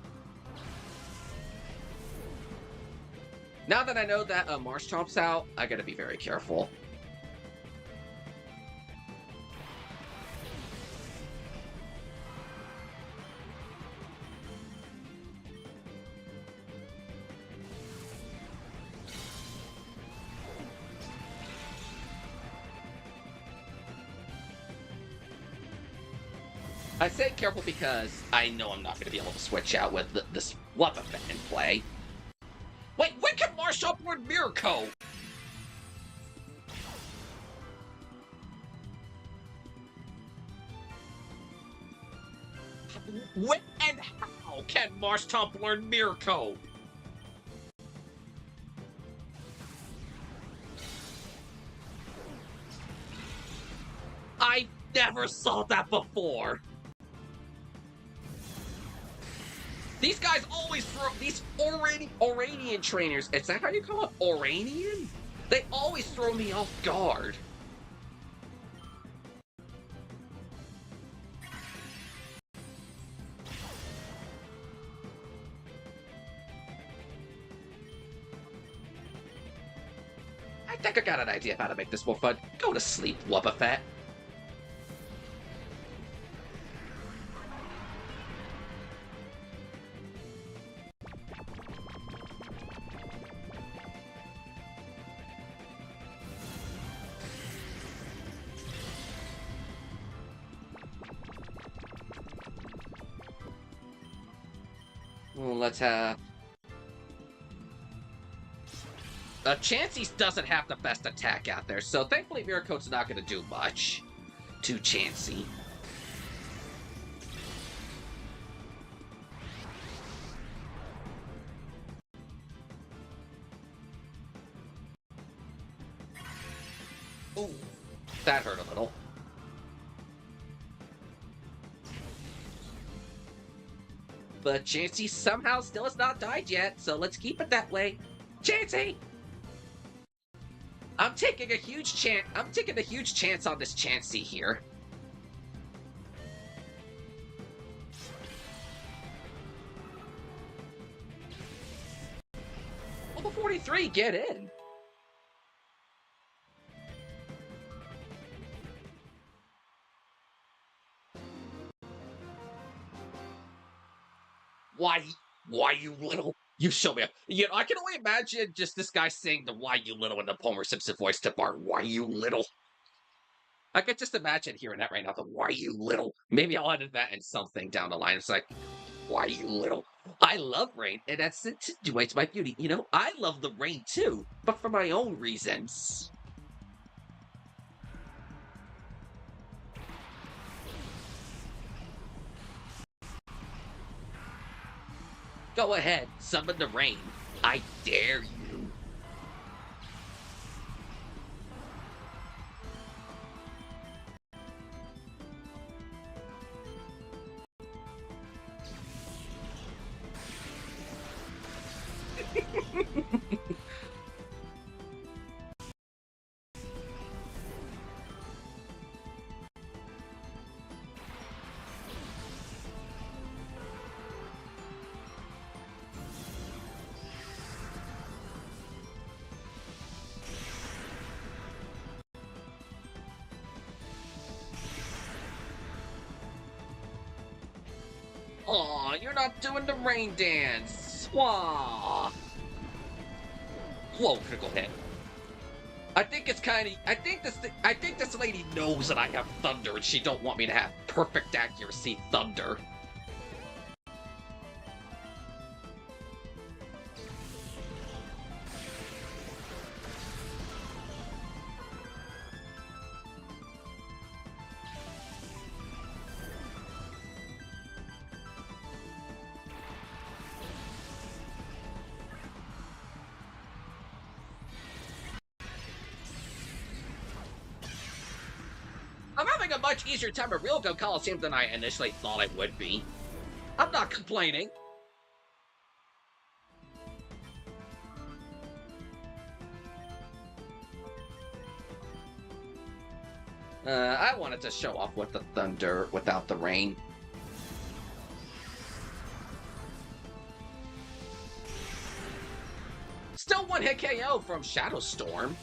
Now that I know that Marshchomp's out, I gotta be very careful. I say careful because I know I'm not going to be able to switch out with this weapon in play. Wait, when can Marshchomp learn Mirror Coat? When and how can Marshchomp learn Mirror Coat? I never saw that before. These guys always throw these Oranian trainers. Is that how you call it? Oranian? They always throw me off guard. I think I got an idea of how to make this more fun. Go to sleep, Wubba-Fett. Well, let's Chansey doesn't have the best attack out there, so thankfully Mirror Coat's not going to do much to Chansey. Ooh, that hurt a little. But Chansey somehow still has not died yet, so let's keep it that way. Chansey! I'm taking a huge chance on this Chansey here. Level 43, get in. Why you little? You show me. You know, I can only imagine just this guy saying the "Why you little" in the Homer Simpson voice to Bart. Why you little? I could just imagine hearing that right now. The "Why you little." Maybe I'll edit that in something down the line. It's like, "Why you little?" I love rain, and that's accentuates my beauty. You know, I love the rain too, but for my own reasons. Go ahead, summon the rain. I dare you. Aw, you're not doing the rain dance. Wah. Whoa, critical hit. I think it's kind of. I think this lady knows that I have thunder, and she don't want me to have perfect accuracy thunder. I'm having a much easier time at Real Go Coliseum than I initially thought I would be. I'm not complaining. I wanted to show off with the thunder without the rain. Still one hit KO from Shadow Storm.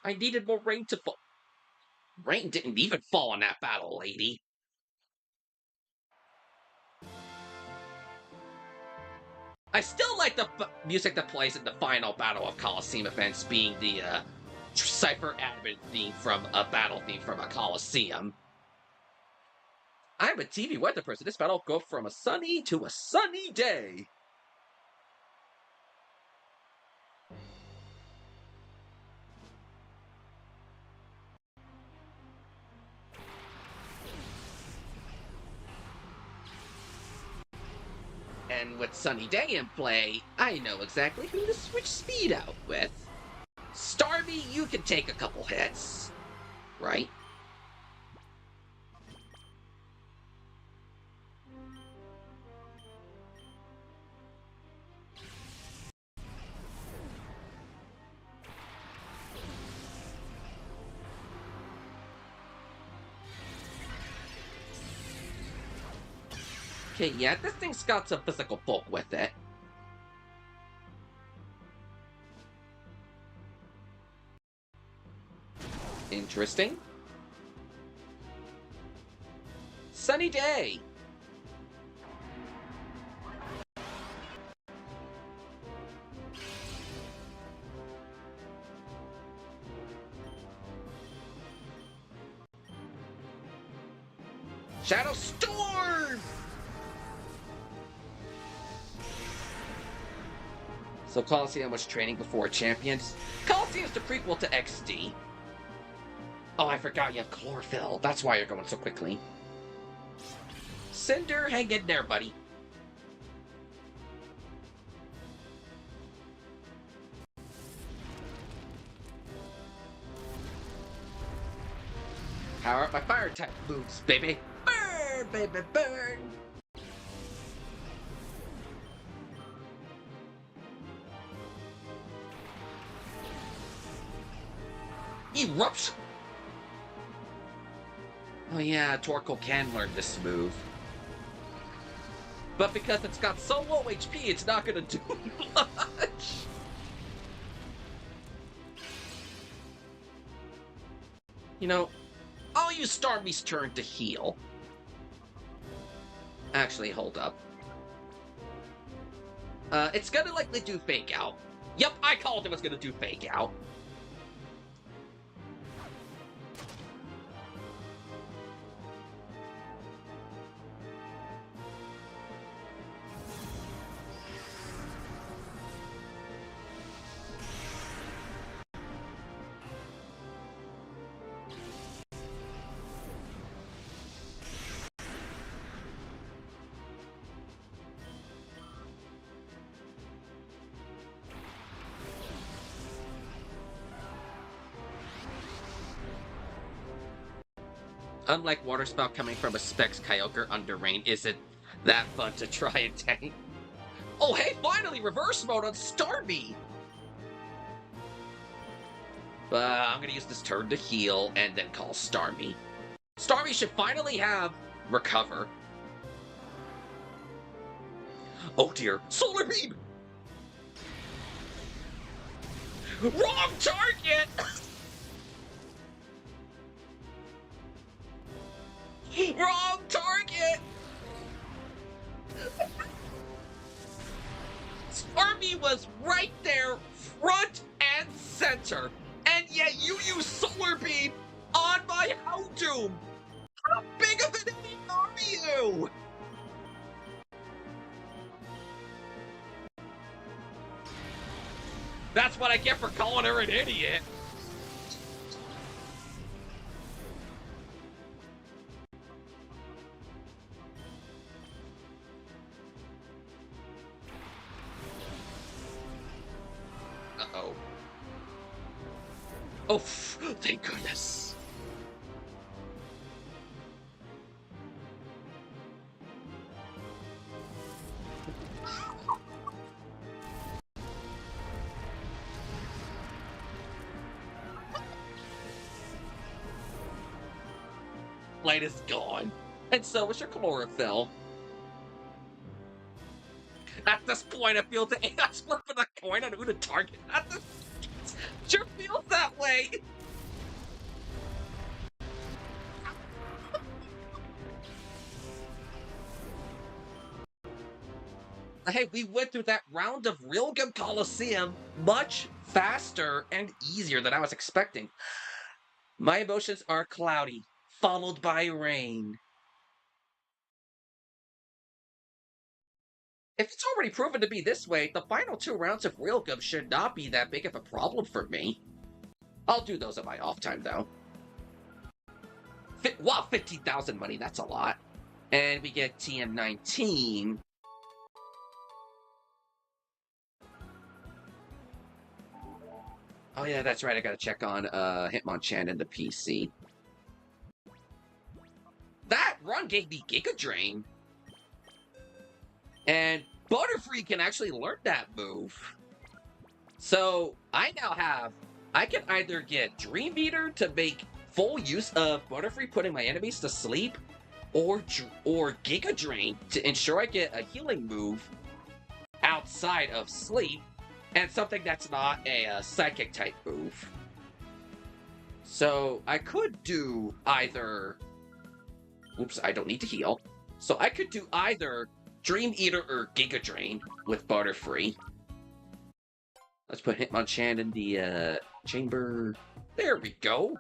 I needed more rain to fall. Rain didn't even fall in that battle, lady. I still like the music that plays in the final battle of Coliseum events being the Cipher admin theme from a battle theme from a Coliseum. I'm a TV weather person. This battle will go from a sunny to a sunny day. And with Sunny Day in play, I know exactly who to switch speed out with. Stormy, you can take a couple hits, right? Okay, yeah, this thing's got some physical bulk with it. Interesting. Sunny Day. Shadow Storm! So Coliseum was training before Champions. Coliseum's the prequel to XD. Oh, I forgot you have chlorophyll. That's why you're going so quickly. Cinder, hang in there, buddy. Power up my fire type boots, baby. Burn, baby, burn. Eruption. Oh yeah, Torkoal can learn this move. But because it's got so low HP, it's not gonna do much. You know, I'll use Stormy's turn to heal. Actually, hold up. It's gonna likely do Fake Out. Yep, I called it was gonna do Fake Out. Unlike Water Spout coming from a Specs Kyogre under rain, isn't that fun to try and tank. Oh hey, finally reverse mode on Stormy! But I'm gonna use this turn to heal and then call Stormy. Stormy should finally have Recover. Oh dear, Solar Beam! Wrong target! Wrong target! Stormy was right there, front and center, and yet you use Solar Beam on my Houndoom! How big of an idiot are you? That's what I get for calling her an idiot. Uh-oh. Oh, thank goodness. light is gone. And so is your chlorophyll. At this point, I feel the AI's flipping a coin on who to target. At this, sure feels that way. Hey, we went through that round of Rilgum Coliseum much faster and easier than I was expecting. My emotions are cloudy, followed by rain. If it's already proven to be this way, the final 2 rounds of Rilgum should not be that big of a problem for me. I'll do those at my off time, though. Wow, 15,000 money, that's a lot. And we get TM19. Oh yeah, that's right, I gotta check on Hitmonchan and the PC. That run gave me Giga Drain. And Butterfree can actually learn that move. So I now have, I can either get Dream Eater to make full use of Butterfree putting my enemies to sleep, or Giga Drain to ensure I get a healing move outside of sleep, and something that's not a psychic type move. So I could do either, oops, I don't need to heal. So I could do either Dream Eater or Giga Drain with Butterfree. Let's put Hitmonchan in the chamber. There we go.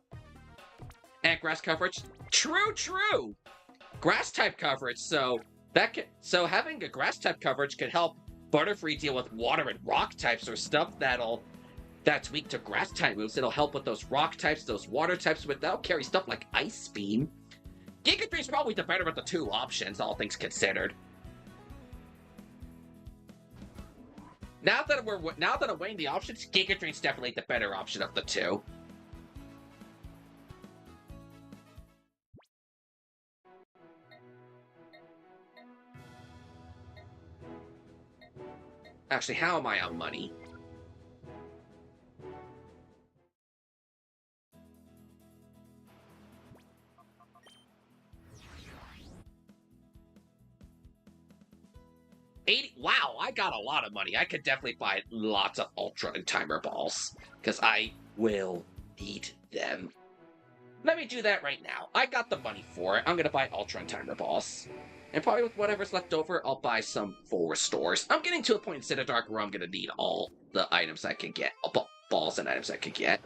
And grass coverage. True. Grass type coverage. So having a grass type coverage could help Butterfree deal with water and rock types or stuff that's weak to grass type moves. It'll help with those rock types, those water types, without carry stuff like Ice Beam. Giga Drain's probably the better of the two options, all things considered. Now that I'm weighing the options, Giga Drain's definitely the better option of the two. Actually, how am I on money? Wow, I got a lot of money. I could definitely buy lots of Ultra and Timer Balls, because I will need them. Let me do that right now. I got the money for it. I'm going to buy Ultra and Timer Balls. And probably with whatever's left over, I'll buy some full restores. I'm getting to a point in Citadark where I'm going to need all the items I can get. Balls and items I can get.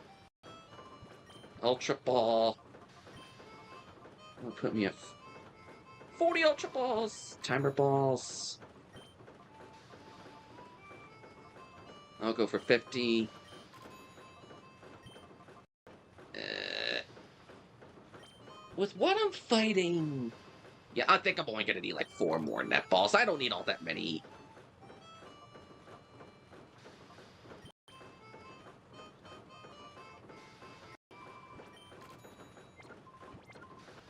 Ultra Ball. Will put me at 40 Ultra Balls. Timer Balls. I'll go for 50. With what I'm fighting... Yeah, I think I'm only going to need like 4 more net balls. I don't need all that many.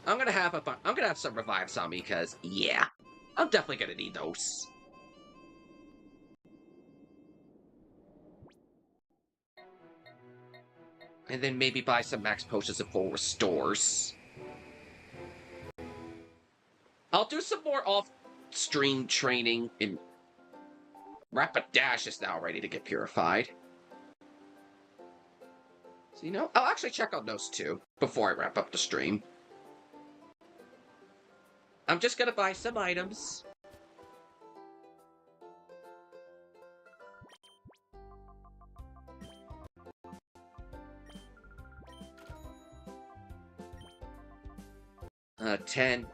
I'm gonna have some revives on me because, yeah, I'm definitely gonna need those. And then maybe buy some max potions and full restores. I'll do some more off-stream training in... Rapidash is now ready to get purified. So, you know, I'll actually check on those two before I wrap up the stream. I'm just gonna buy some items. Uh, 10,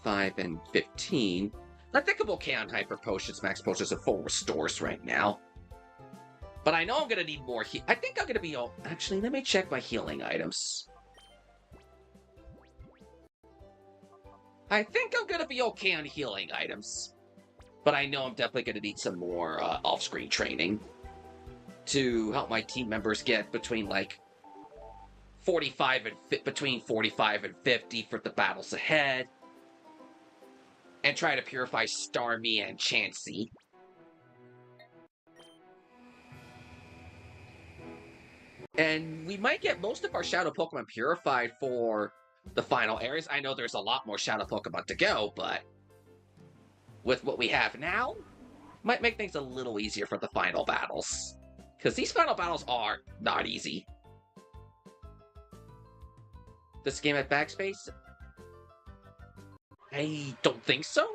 5, and 15. I think I'm okay on Hyper Potions, Max Potions, and Full Restores right now. But I know I'm gonna need more I think I'm gonna be all... Actually, let me check my healing items. I think I'm gonna be okay on healing items. But I know I'm definitely gonna need some more off-screen training to help my team members get between, like, 45 and 50 for the battles ahead. And try to purify Stormy and Chansey. And we might get most of our Shadow Pokemon purified for the final areas. I know there's a lot more Shadow Pokemon to go, but with what we have now, might make things a little easier for the final battles. Because these final battles are not easy. This game at backspace? I don't think so.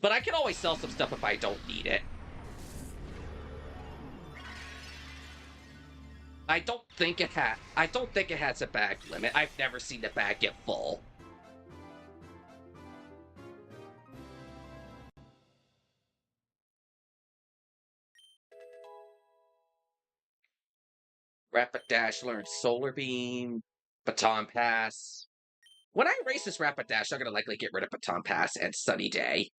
But I can always sell some stuff if I don't need it. I don't think it has a bag limit. I've never seen the bag get full. Rapid Dash learns Solar Beam, Baton Pass. When I erase this Rapid Dash, I'm gonna likely get rid of Baton Pass and Sunny Day.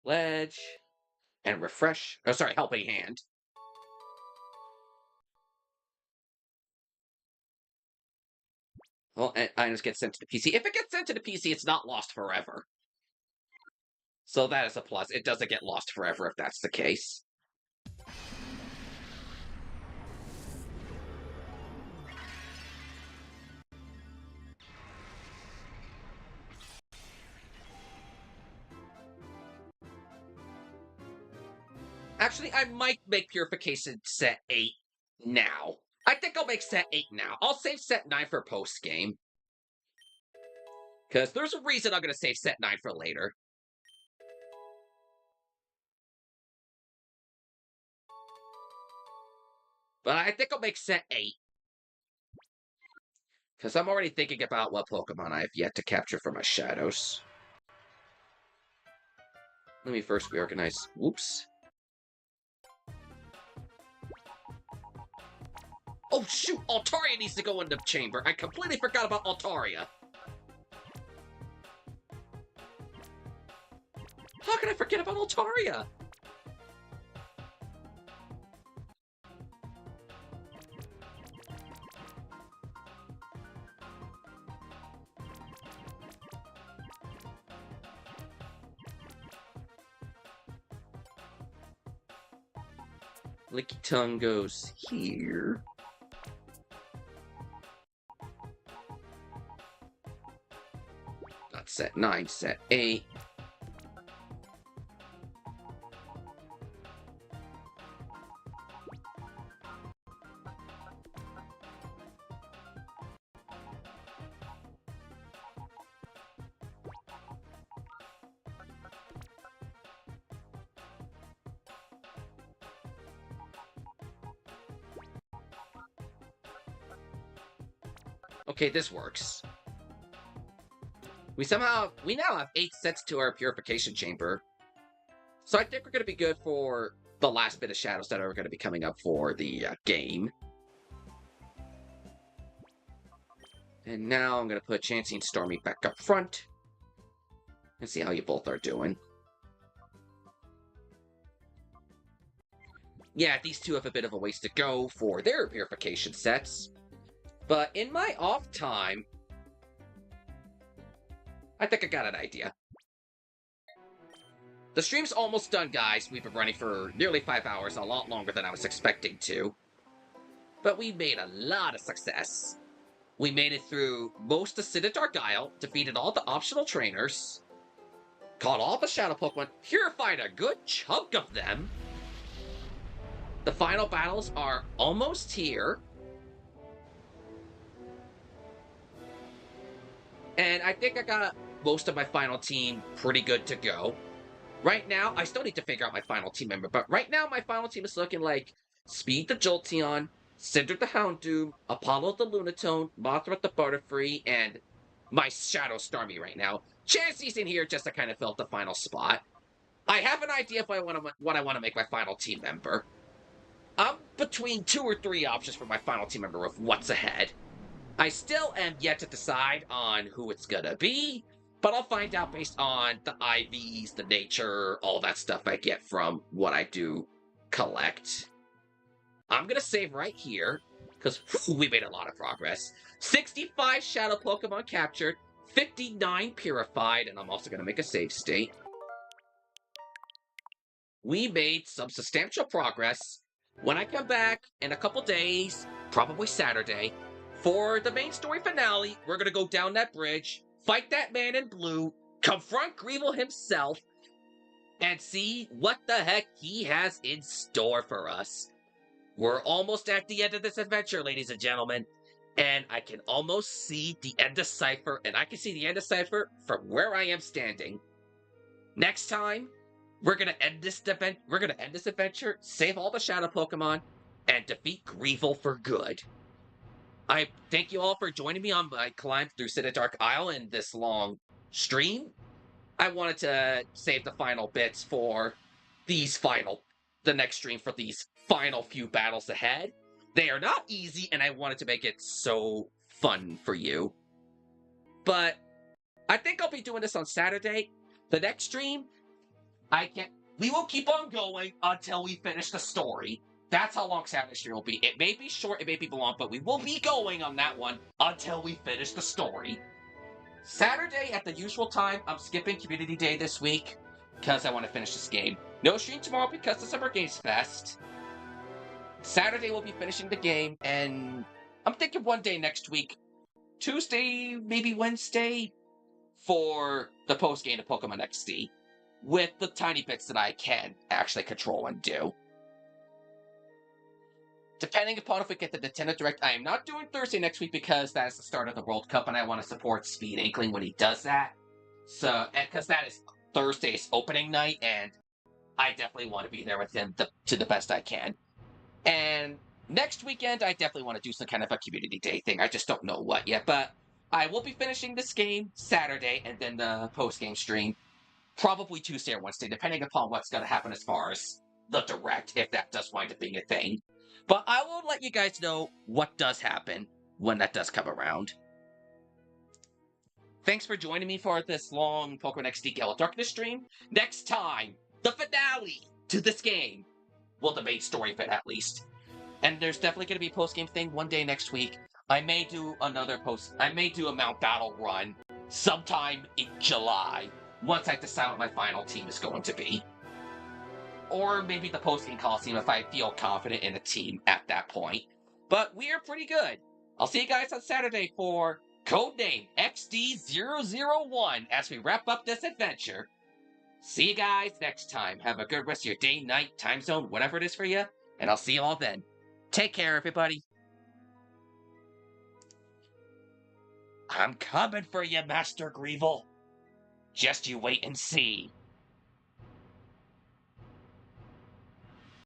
Ledge and refresh. Oh, sorry, helping hand. Well, and items get sent to the PC. If it gets sent to the PC, it's not lost forever. So that is a plus. It doesn't get lost forever if that's the case. Actually, I might make Purification set 8 now. I think I'll make set 8 now. I'll save set 9 for post-game. Because there's a reason I'm going to save set 9 for later. But I think I'll make set 8. Because I'm already thinking about what Pokemon I have yet to capture for my shadows. Let me first reorganize. Whoops. Oh shoot! Altaria needs to go in the chamber. I completely forgot about Altaria. How can I forget about Altaria? Licky Tongue goes here. Not set 9, set 8. Okay, this works. We now have 8 sets to our purification chamber. So I think we're going to be good for the last bit of shadows that are going to be coming up for the game. And now I'm going to put Chansey and Stormy back up front. And see how you both are doing. Yeah, these two have a bit of a ways to go for their purification sets. But in my off time, I think I got an idea. The stream's almost done, guys. We've been running for nearly 5 hours, a lot longer than I was expecting to. But we made a lot of success. We made it through most of Citadark Isle, defeated all the optional trainers, caught all the Shadow Pokemon, purified a good chunk of them. The final battles are almost here. And I think I got most of my final team pretty good to go. Right now, I still need to figure out my final team member, but right now my final team is looking like Speed the Jolteon, Cinder the Houndoom, Apollo the Lunatone, Mothra the Butterfree, and my Shadow Stormy right now. Chansey's in here just to kind of fill up the final spot. I have an idea if what I want to make my final team member. I'm between 2 or 3 options for my final team member of what's ahead. I still am yet to decide on who it's gonna be, but I'll find out based on the IVs, the nature, all that stuff I get from what I do collect. I'm gonna save right here, because we made a lot of progress. 65 Shadow Pokemon captured, 59 purified, and I'm also gonna make a save state. We made some substantial progress. When I come back in a couple days, probably Saturday, for the main story finale, we're gonna go down that bridge, fight that man in blue, confront Greevil himself, and see what the heck he has in store for us. We're almost at the end of this adventure, ladies and gentlemen, and I can almost see the end of Cipher, and I can see the end of Cipher from where I am standing. Next time, we're gonna end this adventure, save all the Shadow Pokemon, and defeat Greevil for good. I thank you all for joining me on my climb through Citadark Isle in this long stream. I wanted to save the final bits for the next stream for these final few battles ahead. They are not easy, and I wanted to make it so fun for you. But I think I'll be doing this on Saturday. The next stream, we will keep on going until we finish the story. That's how long Saturday stream will be. It may be short, it may be long, but we will be going on that one until we finish the story. Saturday at the usual time, I'm skipping Community Day this week because I want to finish this game. No stream tomorrow because of Summer Games Fest. Saturday we'll be finishing the game, and I'm thinking one day next week, Tuesday, maybe Wednesday, for the post-game of Pokemon XD, with the tiny bits that I can actually control and do. Depending upon if we get the Nintendo Direct, I am not doing Thursday next week because that is the start of the World Cup, and I want to support Speed Inkling when he does that. So, because that is Thursday's opening night, and I definitely want to be there with him to the best I can. And next weekend, I definitely want to do some kind of a Community Day thing. I just don't know what yet, but I will be finishing this game Saturday, and then the post-game stream probably Tuesday or Wednesday, depending upon what's going to happen as far as the Direct, if that does wind up being a thing. But I will let you guys know what does happen when that does come around. Thanks for joining me for this long Pokemon XD Gale of Darkness stream. Next time, the finale to this game. Well, the main story of it, at least. And there's definitely going to be a post-game thing one day next week. I may do a Mount Battle run sometime in July, once I decide what my final team is going to be. Or maybe the post-game Coliseum if I feel confident in a team at that point. But we are pretty good. I'll see you guys on Saturday for Codename XD001 as we wrap up this adventure. See you guys next time. Have a good rest of your day, night, time zone, whatever it is for you. And I'll see you all then. Take care, everybody. I'm coming for you, Master Greevil. Just you wait and see.